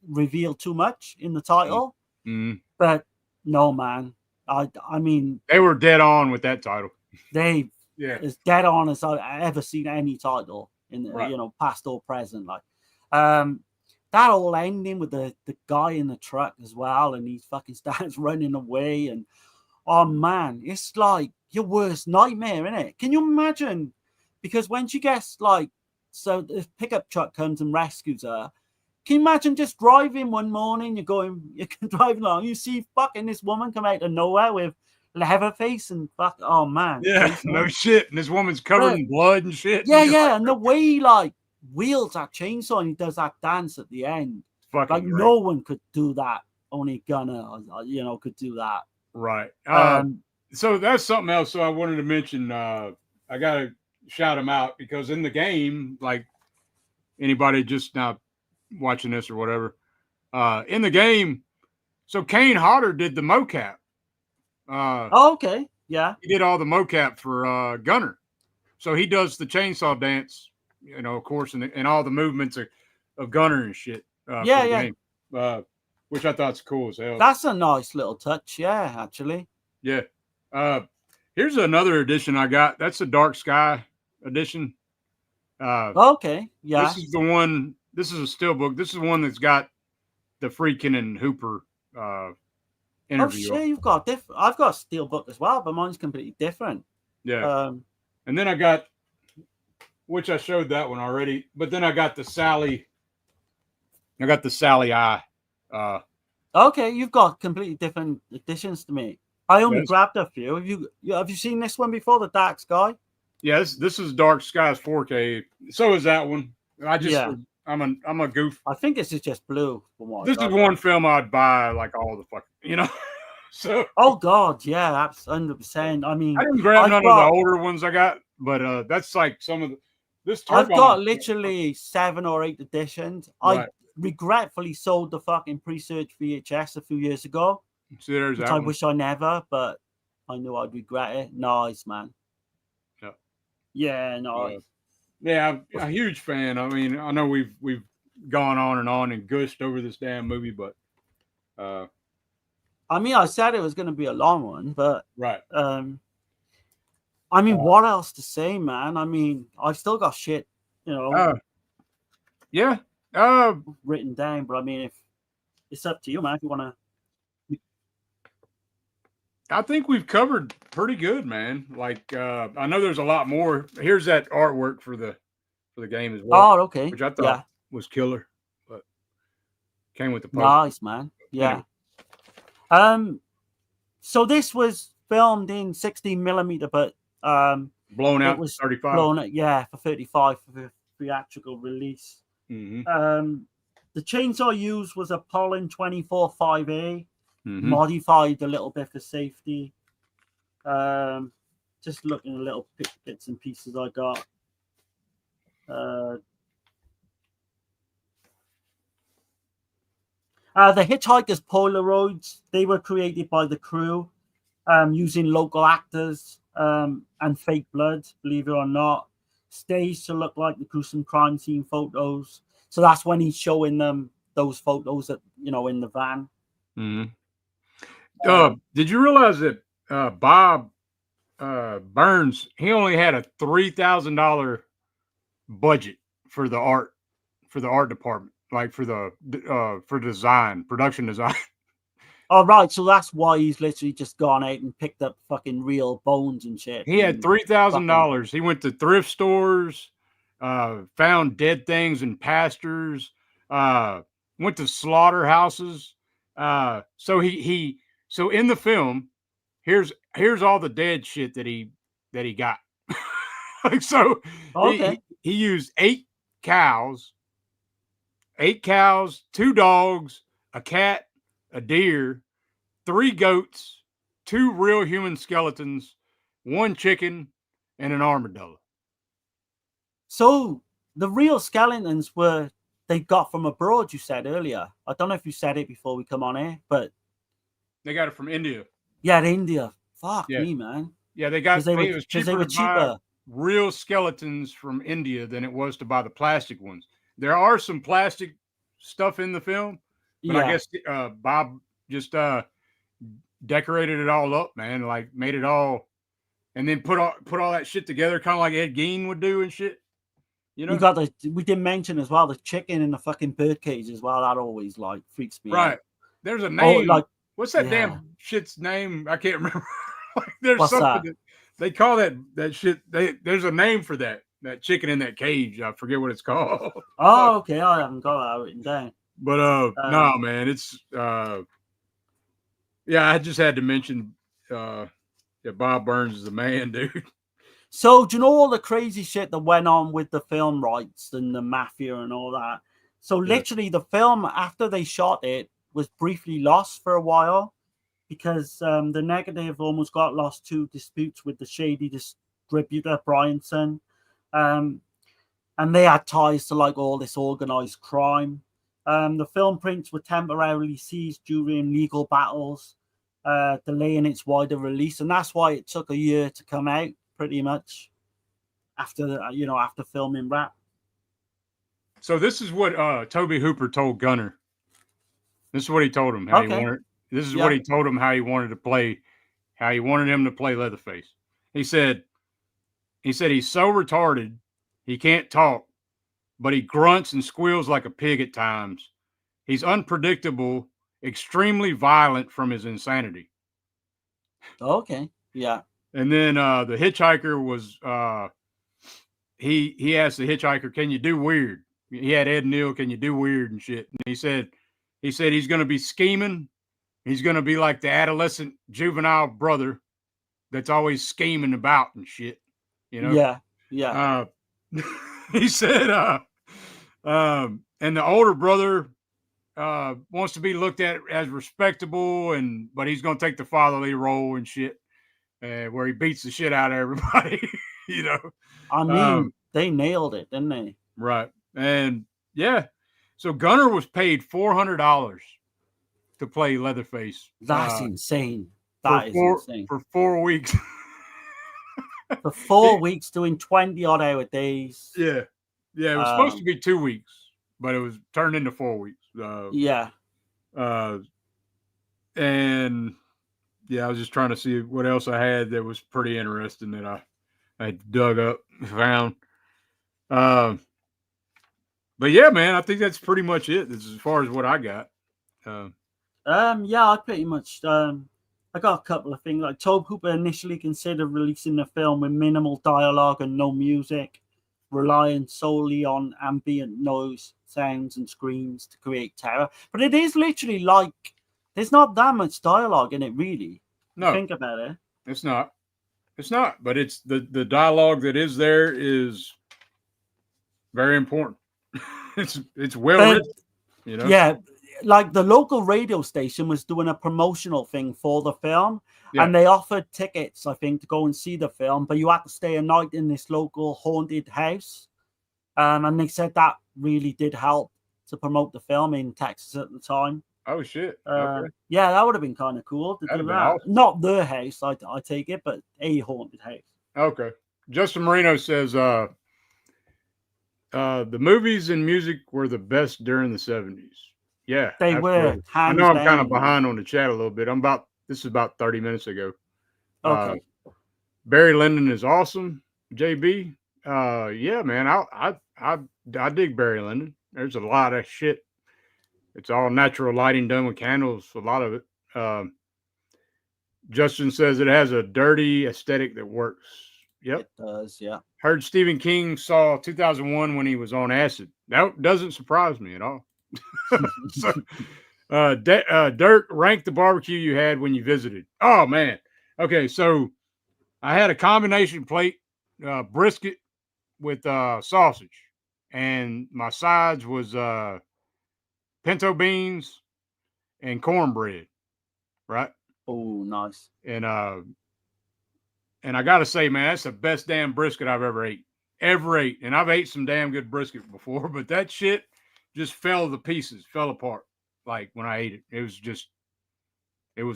revealed too much in the title. Mm-hmm. But no, man. I mean, they were dead on with that title. They as dead on as I've ever seen any title in past or present. Like that whole ending with the guy in the truck as well, and he fucking starts running away, and oh man, it's like your worst nightmare, isn't it? Can you imagine? Because when she gets so the pickup truck comes and rescues her. Can you imagine just driving one morning? You're driving along, you see fucking this woman come out of nowhere with Leatherface and fuck. Oh man, yeah, no shit. And this woman's covered in blood and shit. Yeah, and the way he wields that chainsaw and he does that dance at the end. Fucking great. No one could do that. Only Gunner, could do that. Right. So that's something else. So I wanted to mention. I gotta shout him out because in the game, like anybody just now watching this or whatever, in the game, so Kane Hodder did the mocap. Okay. Yeah. He did all the mocap for Gunner. So he does the chainsaw dance. Of course, and all the movements of Gunner and shit. Game, which I thought's cool as hell. That's a nice little touch, yeah, actually. Yeah. Here's another edition I got. That's a Dark Sky edition. Okay, yeah. This is the one. This is a steelbook. This is one that's got the Friedkin and Hooper interview. Oh shit, you've got different. I've got a steelbook as well, but mine's completely different. Yeah. And then I got. Which I showed that one already, but then I got the Sally. I got the Sally Eye. Okay, you've got completely different editions to me. I only grabbed a few. Have you seen this one before, the Dark Sky? Yes, this is Dark Skies 4K. So is that one. I'm a goof. I think this is just blue. This is one film I'd buy like all the fucking, So. Oh God, yeah, that's 100%. I mean, I didn't grab none of the older ones I got, but that's like some of the. I've got literally 7 or 8 editions. Right. I regretfully sold the fucking pre-search VHS a few years ago. So there's that I wish I never, but I knew I'd regret it. Nice, man. Yeah. Yeah, nice. I'm a huge fan. I mean, I know we've gone on and gushed over this damn movie, but I mean, I said it was going to be a long one, but right. I mean, what else to say, man? I mean, I've still got shit, Yeah. Written down, but I mean, if it's up to you, man, if you want to. I think we've covered pretty good, man. Like, I know there's a lot more. Here's that artwork for the game as well. Oh, okay. Which I thought was killer, but came with the poster. Nice, man. Yeah. Anyway. So this was filmed in 16mm, but blown out was 35. Blown out, for 35 for the theatrical release. Mm-hmm. The chainsaw used was a Pollen 24-5A, modified a little bit for safety. Just looking at little bits and pieces I got. The Hitchhiker's Polaroids, they were created by the crew using local actors and fake blood, believe it or not, staged to look like the gruesome crime scene photos. So that's when he's showing them those photos that, in the van. Mm-hmm. Did you realize that Bob Burns, he only had a $3,000 budget for the art department, like for design, production design. Oh, right. So that's why he's literally just gone out and picked up fucking real bones and shit. He had $3,000. He went to thrift stores, found dead things in pastures, went to slaughterhouses. So so in the film, here's all the dead shit that he got. So okay. he used 8 cows, 2 dogs, a cat, a deer, 3 goats, 2 real human skeletons, 1 chicken, and an armadillo. So the real skeletons they got from abroad, you said earlier. I don't know if you said it before we come on here, but they got it from India. Yeah, India. Fuck me, man. Yeah, it was cheaper to buy real skeletons from India than it was to buy the plastic ones. There are some plastic stuff in the film, but I guess Bob just decorated it all up, man. Like made it all, and then put all that shit together, kind of like Ed Gein would do and shit. You know, we didn't mention as well the chicken in the fucking birdcage as well. That always like freaks me out. Right. There's a name. What's that damn shit's name? I can't remember. There's What's something that? They call that shit. There's a name for that chicken in that cage. I forget what it's called. Oh, okay. I haven't got that written down. But no, man, it's I just had to mention Bob Burns is the man, dude. So do you know all the crazy shit that went on with the film rights and the mafia and all that? So literally the film, after they shot it, was briefly lost for a while because the negative almost got lost to disputes with the shady distributor Bryanson, and they had ties to like all this organized crime. The film prints were temporarily seized during legal battles, delaying its wider release, and that's why it took a year to come out, pretty much after filming wrap. So this is what Tobe Hooper told Gunner. This is what he told him how he wanted. This is what he told him how he wanted to play, how he wanted him to play Leatherface. He said he's so retarded he can't talk, but he grunts and squeals like a pig at times. He's unpredictable, extremely violent from his insanity. Okay, yeah. And then the hitchhiker was he asked the hitchhiker, "Can you do weird?" He had Ed Neal, "Can you do weird and shit?" And he said he's going to be scheming. He's going to be like the adolescent juvenile brother that's always scheming about and shit. You know? Yeah. He said, and the older brother wants to be looked at as respectable, but he's going to take the fatherly role and shit, where he beats the shit out of everybody. You know? I mean, they nailed it, didn't they? Right. And yeah. So Gunner was paid $400 to play Leatherface. That's insane. That is insane. For 4 weeks. For 4 weeks doing 20-odd-hour days. Yeah. Yeah, it was supposed to be 2 weeks, but it was turned into 4 weeks. And yeah, I was just trying to see what else I had that was pretty interesting that I dug up, found. But yeah, man, I think that's pretty much it. This is as far as what I got. Yeah, I pretty much. I got a couple of things. Like Tobe Hooper initially considered releasing the film with minimal dialogue and no music, relying solely on ambient noise, sounds, and screams to create terror. But it is literally like there's not that much dialogue in it, really. No, think about it. It's not. It's not. But it's the dialogue that is there is very important. it's well written, you know. Yeah, like the local radio station was doing a promotional thing for the film, and they offered tickets, I think, to go and see the film, but you had to stay a night in this local haunted house. And they said that really did help to promote the film in Texas at the time. Oh shit! Okay. Yeah, that would have been kind of cool to That'd do have that. been awesome. Not the house, I take it, but a haunted house. Okay. Justin Marino says the movies and music were the best during the 70s. Yeah, they absolutely. were. I know I'm kind of behind on the chat a little bit. This is about 30 minutes ago. Okay. Barry Lyndon is awesome. JB. Yeah, man. I dig Barry Lyndon. There's a lot of shit. It's all natural lighting done with candles. A lot of it. Justin says it has a dirty aesthetic that works. Yep. It does, yeah. Heard Stephen King saw 2001 when he was on acid. That doesn't surprise me at all. So, Dirk, rank the barbecue you had when you visited. Oh, man. Okay, so I had a combination plate, brisket with sausage. And my sides was pinto beans and cornbread, right? Oh, nice. And I gotta say, man, that's the best damn brisket I've ever ate. And I've ate some damn good brisket before, but that shit just fell to pieces, fell apart. Like when I ate it, it was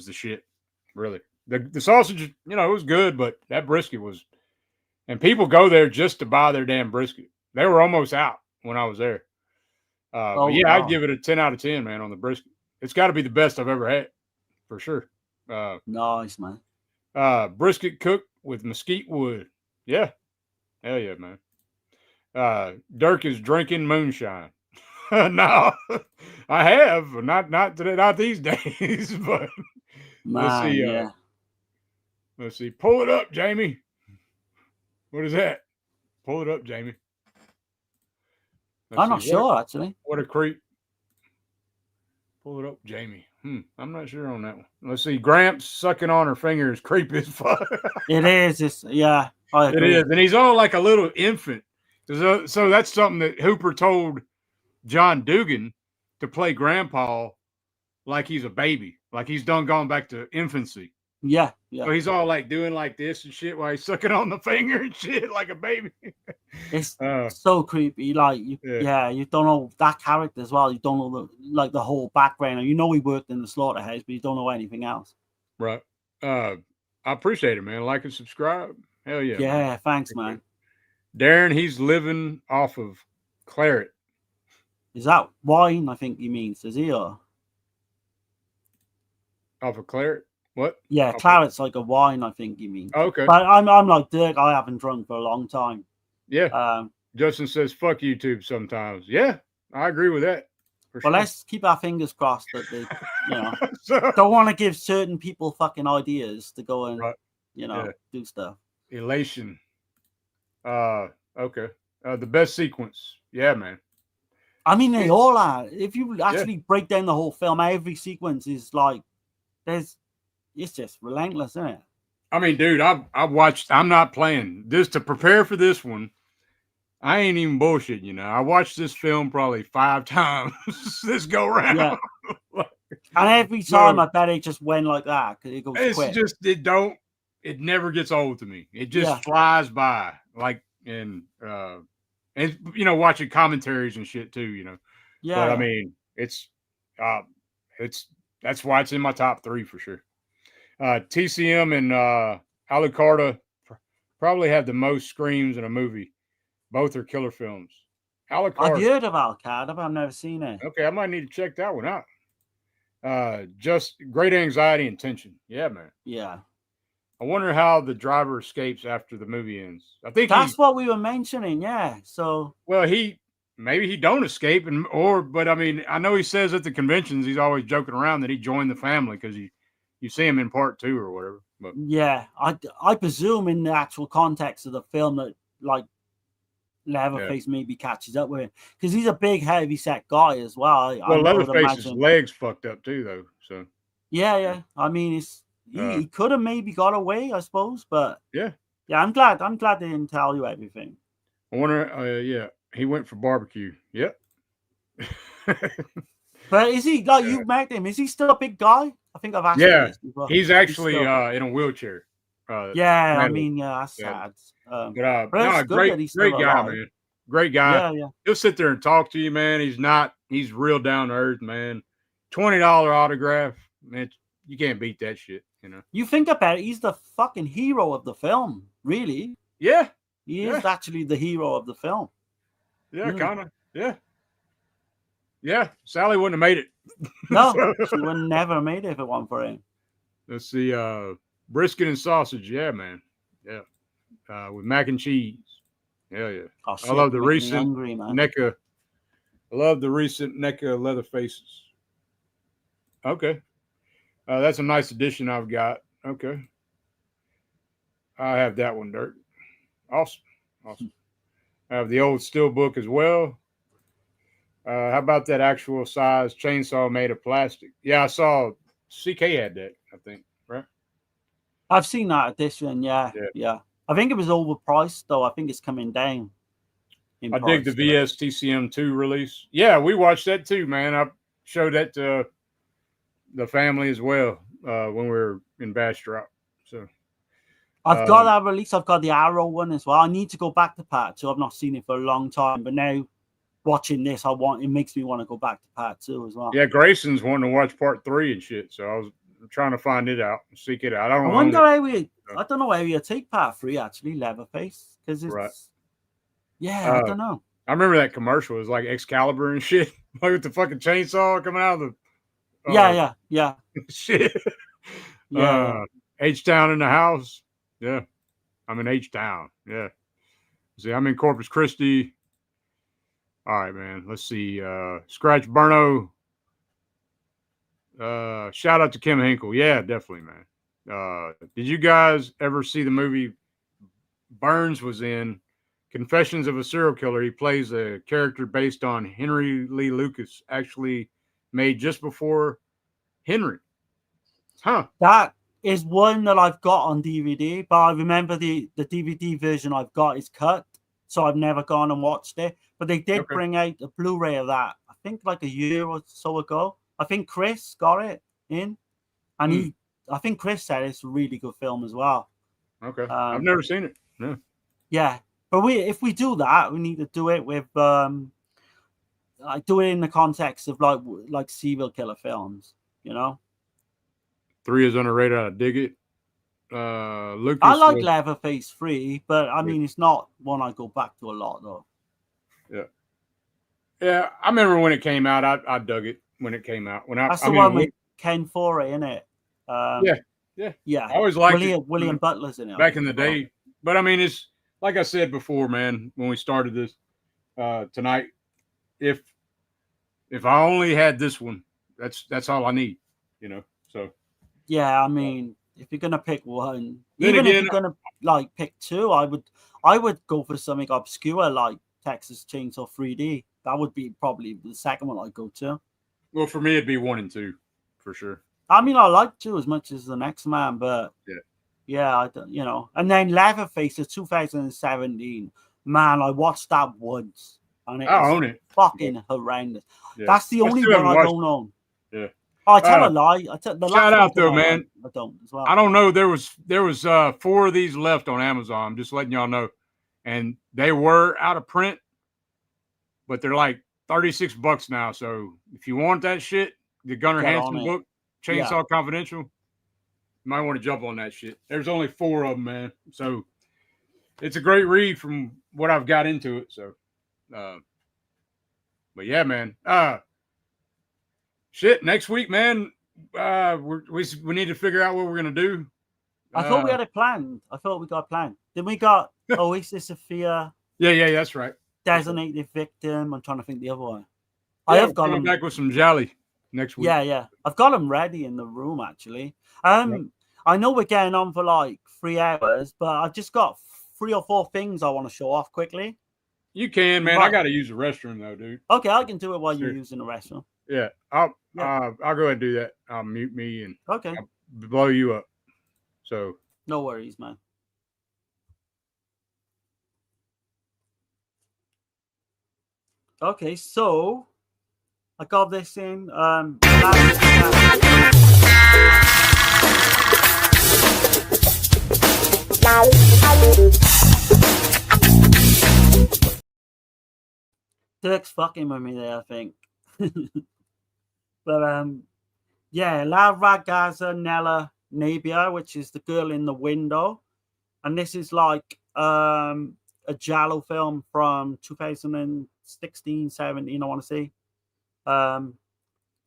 the shit. Really, the sausage, it was good, but that brisket was. And people go there just to buy their damn brisket. They were almost out when I was there. But yeah, wow. I'd give it a 10 out of 10, man, on the brisket. It's got to be the best I've ever had, for sure. Nice, man. Brisket cooked with mesquite wood. Yeah. Hell yeah, man. Dirk is drinking moonshine. No, I have. Not these days, but let's see. Yeah. Let's see. Pull it up, Jamie. What is that? Pull it up, Jamie. I'm not sure, actually. What a creep. Pull it up, Jamie. I'm not sure on that one. Let's see. Gramps sucking on her fingers, creepy as fuck. It is. Yeah, I agree. It is. And he's all like a little infant. So that's something that Hooper told John Dugan to play grandpa like he's a baby, like he's gone back to infancy. Yeah. So he's all like doing like this and shit while he's sucking on the finger and shit like a baby. It's so creepy. Like, you don't know that character as well. You don't know the whole background. You know he worked in the slaughterhouse, but you don't know anything else. Right. I appreciate it, man. Like and subscribe. Hell yeah. Yeah, man. Thanks, man. Darren, he's living off of claret. Is that wine? I think he means. Is he or off of claret? What? Yeah, claret's like a wine, I think you mean. Okay. But I'm like Dirk, I haven't drunk for a long time. Yeah. Justin says, fuck YouTube sometimes. Yeah, I agree with that. Well, let's keep our fingers crossed that they, don't want to give certain people fucking ideas to go and, do stuff. Elation. Okay. The best sequence. Yeah, man. I mean, they all are. If you actually break down the whole film, every sequence is like, it's just relentless, isn't it? I mean, dude, I watched. I'm not playing this to prepare for this one. I ain't even bullshitting, I watched this film probably 5 times this go round. Yeah. And every time I bet it just went like that because it goes quick. It never gets old to me. It just flies by. Like and watching commentaries and shit too. Yeah. But I mean, it's that's why it's in my top 3 for sure. TCM and Alucarda probably have the most screams in a movie. Both are killer films. Alucarda. I've heard of Alucarda, but I've never seen it. Okay, I might need to check that one out. Just great anxiety and tension. Yeah, man. Yeah. I wonder how the driver escapes after the movie ends. I think that's what we were mentioning. Yeah. So. Well, maybe he don't escape, but I mean, I know he says at the conventions he's always joking around that he joined the family because you see him in part 2 or whatever. But yeah, I presume in the actual context of the film that like Leatherface maybe catches up with him because he's a big, heavy set guy as well. Well, Leatherface's legs fucked up too, though. So yeah. I mean, he could have maybe got away, I suppose, but yeah. I'm glad they didn't tell you everything. I wonder. He went for barbecue. Yep. But is he like you've met him? Is he still a big guy? I think I've asked him this before. He's actually in a wheelchair. I mean, that's sad. But no, great guy, man. Great guy. Yeah, yeah. He'll sit there and talk to you, man. He's real down to earth, man. $20 autograph, man. You can't beat that shit, you know. You think about it, he's the fucking hero of the film, really. Yeah. He is actually the hero of the film. Yeah, kind of. Yeah. Yeah. Sally wouldn't have made it. No, she would never made it if it wasn't for him. Let's see. Brisket and sausage. Yeah, man. Yeah. With mac and cheese. Yeah, yeah. Oh, shit, I love the you're making me recent hungry, man. NECA leather faces. Okay. That's a nice addition I've got. Okay. I have that one, Dirk. Awesome. Awesome. I have the old steel book as well. How about that actual size chainsaw made of plastic? Yeah, I saw CK had that, I think, right? I've seen that edition, yeah. I think it was overpriced, though. I think it's coming down. I dig the VSTCM2 release. Yeah, we watched that too, man. I showed that to the family as well when we were in Bastrop. So I've got that release. I've got the Arrow one as well. I need to go back to part 2. I've not seen it for a long time, but now watching this, it makes me want to go back to part 2 as well. Yeah, Grayson's wanting to watch part 3 and shit. So I was trying to find it out, seek it out. I don't know how you take part 3 actually, Leatherface, because it's right. Yeah, I don't know. I remember that commercial. It was like Excalibur and shit, like with the fucking chainsaw coming out of the. Yeah. Shit. H-Town in the house. Yeah. I'm in H-Town. Yeah. See, I'm in Corpus Christi. All right, man. Let's see. Scratch Burno. Shout out to Kim Hinkle. Yeah, definitely, man. Did you guys ever see the movie Burns was in? Confessions of a Serial Killer. He plays a character based on Henry Lee Lucas, actually made just before Henry. Huh. That is one that I've got on DVD, but I remember the DVD version I've got is cut, so I've never gone and watched it. But they did bring out a Blu-ray of that, I think like a year or so ago. I think Chris got it in, and I think Chris said it's a really good film as well. Okay. I've never seen it. No. Yeah. But if we do that, we need to do it with do it in the context of like serial killer films, you know. 3 is underrated. I dig it. Lucas, I like Leatherface 3, but I mean it's not one I go back to a lot though. Yeah. I remember when it came out. I dug it when it came out. That's the one with Ken Forey in it. Yeah. I always liked William Butler's in it back in the day. But I mean, it's like I said before, man, when we started this tonight, if I only had this one, that's all I need, you know. So yeah, I mean, if you're gonna pick one, even if you're gonna like pick 2, I would go for something obscure like Texas Chainsaw 3D. That would be probably the second one I'd go to. Well, for me, it'd be 1 and 2 for sure. I mean, I like 2 as much as the next man, but yeah, I don't, you know. And then Leatherface is 2017. Man, I watched that once, and I own it. Fucking horrendous. Yeah. That's the only one I don't own. Yeah. Oh, I tell a lie. Shout out though, man. I don't as well. I don't know. There was 4 of these left on Amazon. I'm just letting y'all know, and they were out of print, but they're like $36 now. So if you want that shit, the Gunnar Hansen book, Chainsaw Confidential, you might want to jump on that shit. There's only 4 of them, man. So it's a great read from what I've got into it. So, but yeah, man. Shit. Next week, man. We need to figure out what we're gonna do. I thought we had it planned. I thought we got a plan. Then we got Oasis of Fear. Yeah, that's right. Designated Victim. I'm trying to think the other one. Yeah, I have got them back with some Jolly next week. Yeah. I've got them ready in the room actually. I know we're getting on for like 3 hours, but I've just got 3 or 4 things I want to show off quickly. You can, man. I got to use the restroom though, dude. Okay, I can do it while you're using the restroom. Yeah, I'll go ahead and do that. I'll mute me and I'll blow you up. So no worries, man. Okay, so I got this in. Dirk's fucking with me there, I think. But yeah, La Ragazza Nella Nebbia, which is the girl in the window, and this is like a giallo film from 2016, 17, I want to say.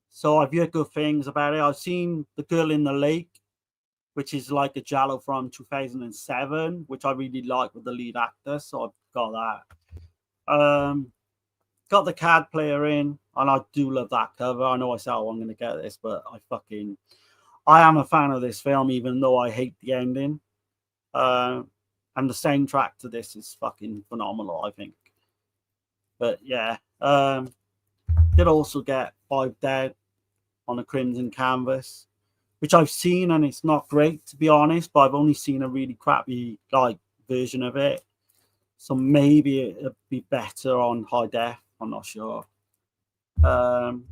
So I've heard good things about it. I've seen The Girl in the Lake, which is like a giallo from 2007, which I really like with the lead actor. So I've got that. Got the card player in, and I do love that cover. I know I said, oh, I'm going to get this, but I am a fan of this film, even though I hate the ending. And the soundtrack to this is fucking phenomenal, I think. But yeah, did also get 5 Dead on a crimson canvas, which I've seen, and it's not great, to be honest, but I've only seen a really crappy version of it. So maybe it'd be better on high def. I'm not sure. And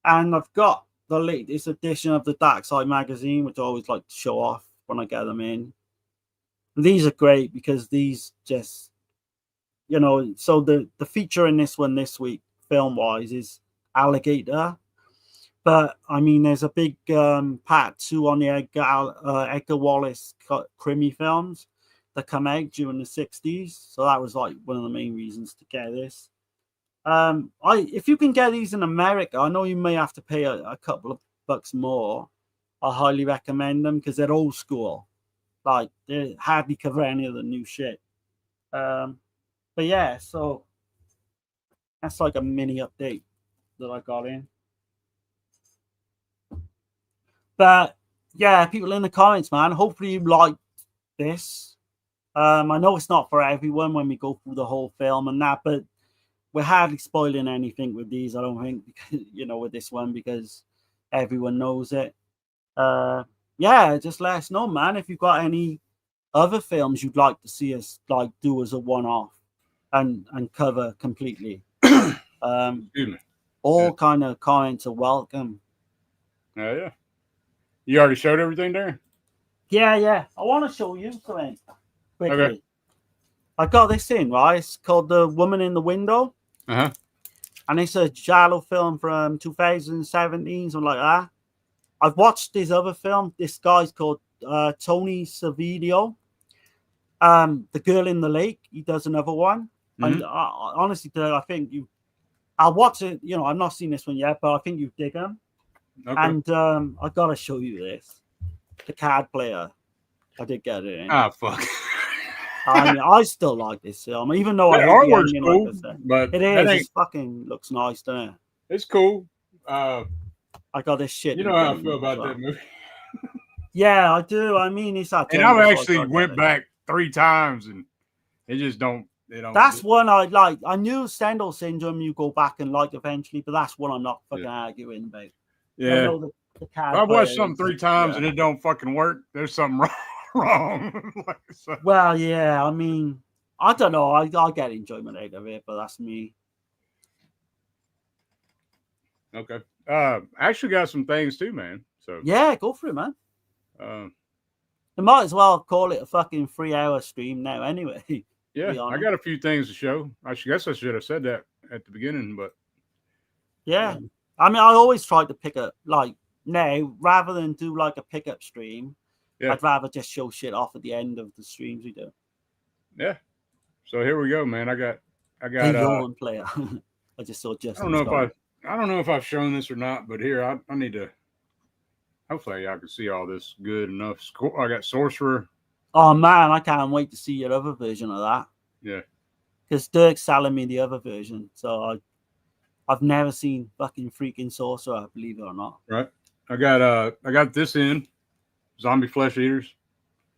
I've got the latest edition of the Dark Side magazine, which I always like to show off when I get them in. And these are great because these just, so the feature in this one this week, film-wise, is Alligator. But, I mean, there's a big part 2 on the Edgar Wallace Crimmy films that come out during the 60s. So that was like one of the main reasons to get this. If you can get these in America, I know you may have to pay a couple of bucks more. I highly recommend them because they're old school. Like, they hardly cover any of the new shit. But yeah, so that's like a mini update that I got in. But yeah, people in the comments, man, hopefully you liked this. I know it's not for everyone when we go through the whole film and that, but we're hardly spoiling anything with these, I don't think, with this one, because everyone knows it. Yeah, just let us know, man, if you've got any other films you'd like to see us do as a one-off and cover completely. All kind of comments are welcome. Yeah. You already showed everything there? Yeah. I want to show you something quickly. Okay. I got this in, right? It's called The Woman in the Window. Uh-huh. And it's a giallo film from 2017, something like that. I've watched this other film. This guy's called Tony Savidio. The Girl in the Lake. He does another one. Mm-hmm. And honestly, I think I'll watch it. I've not seen this one yet, but I think you dig them. Okay. And I gotta show you this. The card player. I did get it in. Ah, fuck. I mean, I still like this film, even though artwork's cool, like I said. But it is. It fucking looks nice, doesn't it? It's cool. I got this shit. You know how I feel about that movie. Yeah, I do. I mean, it's that. And I actually went back 3 times, and it just don't. That's one I like. I knew Stendhal Syndrome. You go back and like eventually, but that's one I'm not fucking arguing about. Yeah. If I watched something 3 times and it don't fucking work, there's something wrong. Well, yeah, I mean, I don't know. I get enjoyment out of it, but that's me. Okay. I actually got some things too, man. So yeah, go for it, man. You might as well call it a fucking 3-hour stream now, anyway. Yeah, I got a few things to show. I guess I should have said that at the beginning, but yeah. I mean, I always try to pick up now rather than do like a pickup stream. Yeah. I'd rather just show shit off at the end of the streams we do. Yeah. So here we go, man. I got one player. I just saw Justin. I don't know if I've shown this or not, but here I need to. Hopefully, I can see all this good enough. I got Sorcerer. Oh man, I can't wait to see your other version of that. Yeah. Because Dirk's selling me the other version, so I've never seen fucking freaking Sorcerer, believe it or not. Right. I got this in Zombie Flesh Eaters.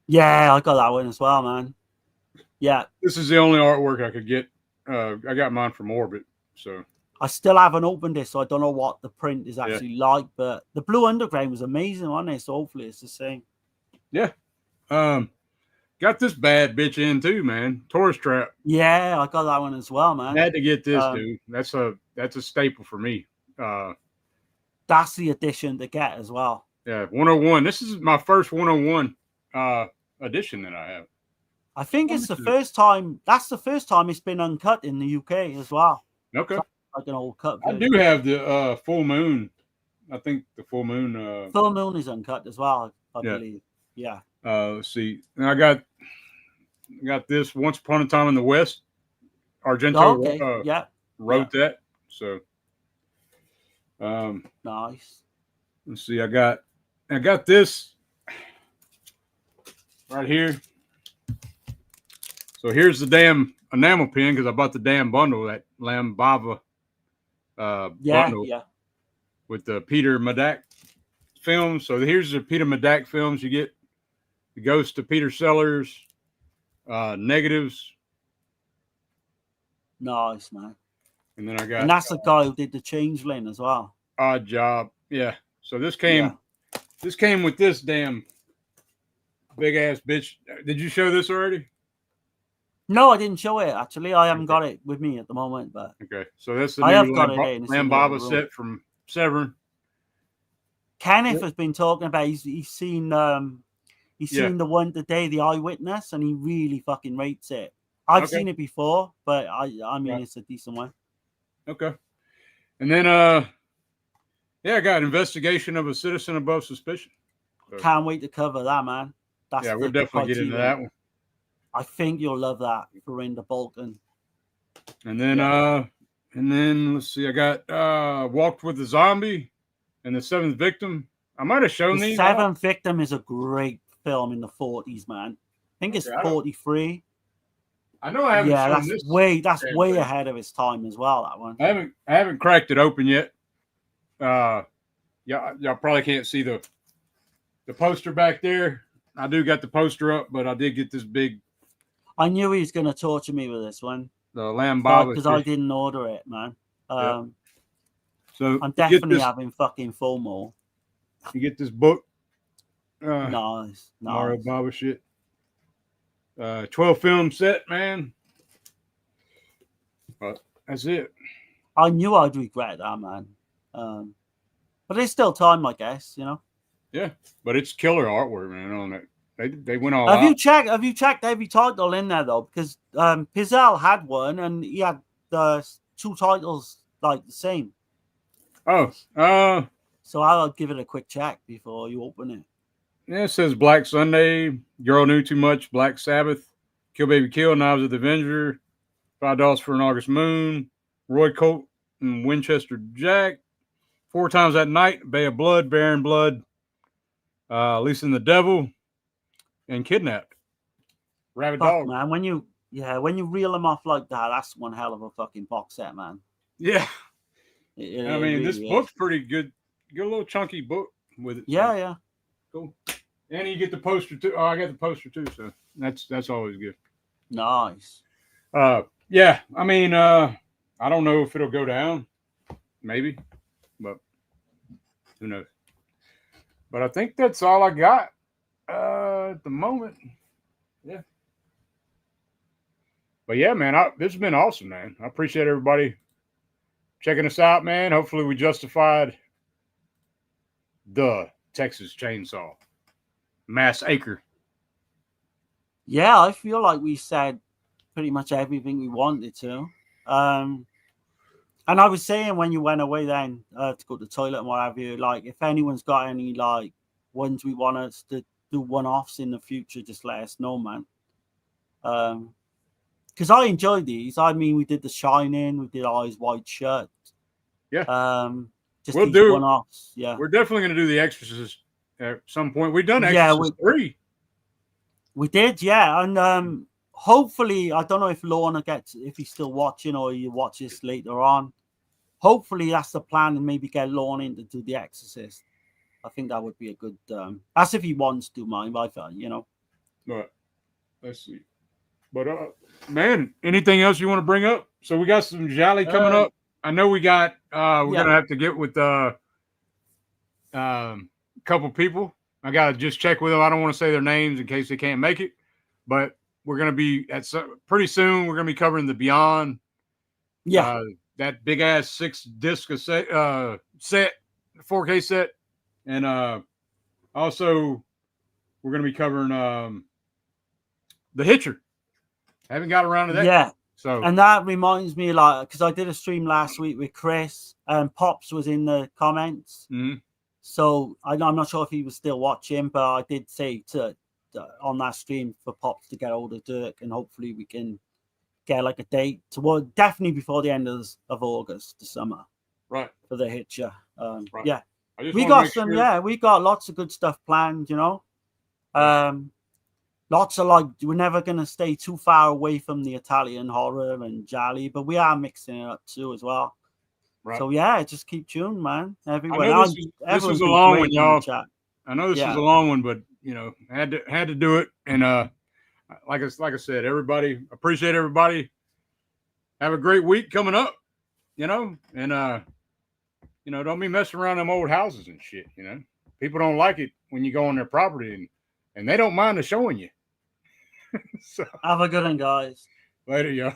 Yeah, I got that one as well, man. Yeah. This is the only artwork I could get. I got mine from Orbit, so I still haven't opened it, so I don't know what the print is actually like. But the Blue Underground was amazing, wasn't it? So hopefully it's the same. Yeah. Got this bad bitch in too, man. Tourist Trap. Yeah, I got that one as well, man. I had to get this, dude. That's a staple for me. That's the edition to get as well. Yeah, 101. This is my first 101 edition that I have. I think it's the first time. That's the first time it's been uncut in the UK as well. Okay. Like an old cut. I do have the Full Moon. I think the Full Moon. Full Moon is uncut as well, I believe. Yeah. Let's see. And I got this Once Upon a Time in the West. Argento wrote that. So nice. Let's see. I got this right here. So here's the damn enamel pin because I bought the damn bundle, that Lambava bundle with the Peter Medak films. So here's the Peter Medak films. You get the Ghost of Peter Sellers, Negatives. Nice, man. And then I got, and that's the guy who did the Changeling as well. Odd Job. Yeah. So this came with this damn big ass bitch. Did you show this already? No, I didn't show it actually. I haven't got it with me at the moment, but okay. So that's the new Lambaba set from Severn. Kenneth has been talking about. He's seen the one today, The Eyewitness, and he really fucking rates it. I've seen it before, but I mean it's a decent one. Okay. And then I got Investigation of a Citizen Above Suspicion. So, can't wait to cover that, man. We'll definitely get into that one. I think you'll love that, Verinda Balkan. And then let's see, I got Walked with the Zombie and The Seventh Victim. I might have shown these. The Seventh Victim is a great film in the 40s, man. I think it's 43. I know I haven't shown this. That's way ahead of its time as well, that one. I haven't cracked it open yet. Y'all probably can't see the poster back there. I do got the poster up, but I did get this big. I knew he was going to torture me with this one. The Lambaba. Because I didn't order it, man. So I'm definitely having fucking FOMO. You get this book. Nice. Mario Baba shit. 12 film set, man. But that's it. I knew I'd regret that, man. But there's still time, I guess, you know. Yeah, but it's killer artwork, man. On it, they went all Have out. you checked every title in there though? Because Pizzelle had one, and he had two titles like the same. So I'll give it a quick check before you open it. Yeah, it says Black Sunday, Girl Knew Too Much, Black Sabbath, Kill Baby Kill, Knives of the Avenger, $5 for an August Moon, Roy Colt and Winchester Jack, 4 Times That Night, Bay of Blood, Baron Blood, Lisa and the Devil, and Kidnapped. Rabid Dog. Man, when you reel them off like that, that's one hell of a fucking box set, man. Yeah. I mean, really this book's pretty good. Good little chunky book with it. Yeah. Cool. And you get the poster too. Oh, I got the poster too, so that's always good. Nice. Yeah. I mean, I don't know if it'll go down. Maybe. But who knows? But I think that's all I got at the moment. Yeah. But yeah, man, this has been awesome, man. I appreciate everybody checking us out, man. Hopefully we justified the Texas Chainsaw Massacre. Yeah, I feel like we said pretty much everything we wanted to. And I was saying when you went away then to go to the toilet and what have you, like if anyone's got any like ones we want us to do one-offs in the future, just let us know, man. Because I enjoyed these. I mean, we did The Shining, we did Eyes Wide Shut. Yeah. Just we'll do one-offs. Yeah. We're definitely going to do The Exorcist at some point. We've done Exorcist 3. We did, yeah. And hopefully, I don't know if Lorna if he's still watching or you watch this later on. Hopefully, that's the plan, and maybe get Lorna in to do The Exorcist. I think that would be a good. That's if he wants to, mind. But I thought, you know. But let's see. But man, anything else you want to bring up? So we got some Jolly coming up. I know we got. We're gonna have to get with a couple people. I gotta just check with them. I don't want to say their names in case they can't make it. But we're gonna be pretty soon. We're gonna be covering the Beyond. Yeah. That big ass 6-disc set, 4K set, and also we're gonna be covering The Hitcher. Haven't got around to that. Yeah. So, and that reminds me, like, because I did a stream last week with Chris, and Pops was in the comments. mhm. So I'm not sure if he was still watching, but I did say on that stream for Pops to get hold of Dirk, and hopefully we can get like a date toward definitely before the end of August, the summer, right, for the Hitcher. right. Yeah, I just we wanna got make some. sure- Yeah, we got lots of good stuff planned. You know, lots of like we're never gonna stay too far away from the Italian horror and Jolly, but we are mixing it up too as well. Right. So yeah, just keep tuned, man. Everyone, I know this was a long one, y'all. I know this was a long one, but you know, had to do it. And like I said, everybody, appreciate everybody. Have a great week coming up, you know, and you know, don't be messing around them old houses and shit. You know, people don't like it when you go on their property, and they don't mind the showing you. So have a good one, guys. later, y'all.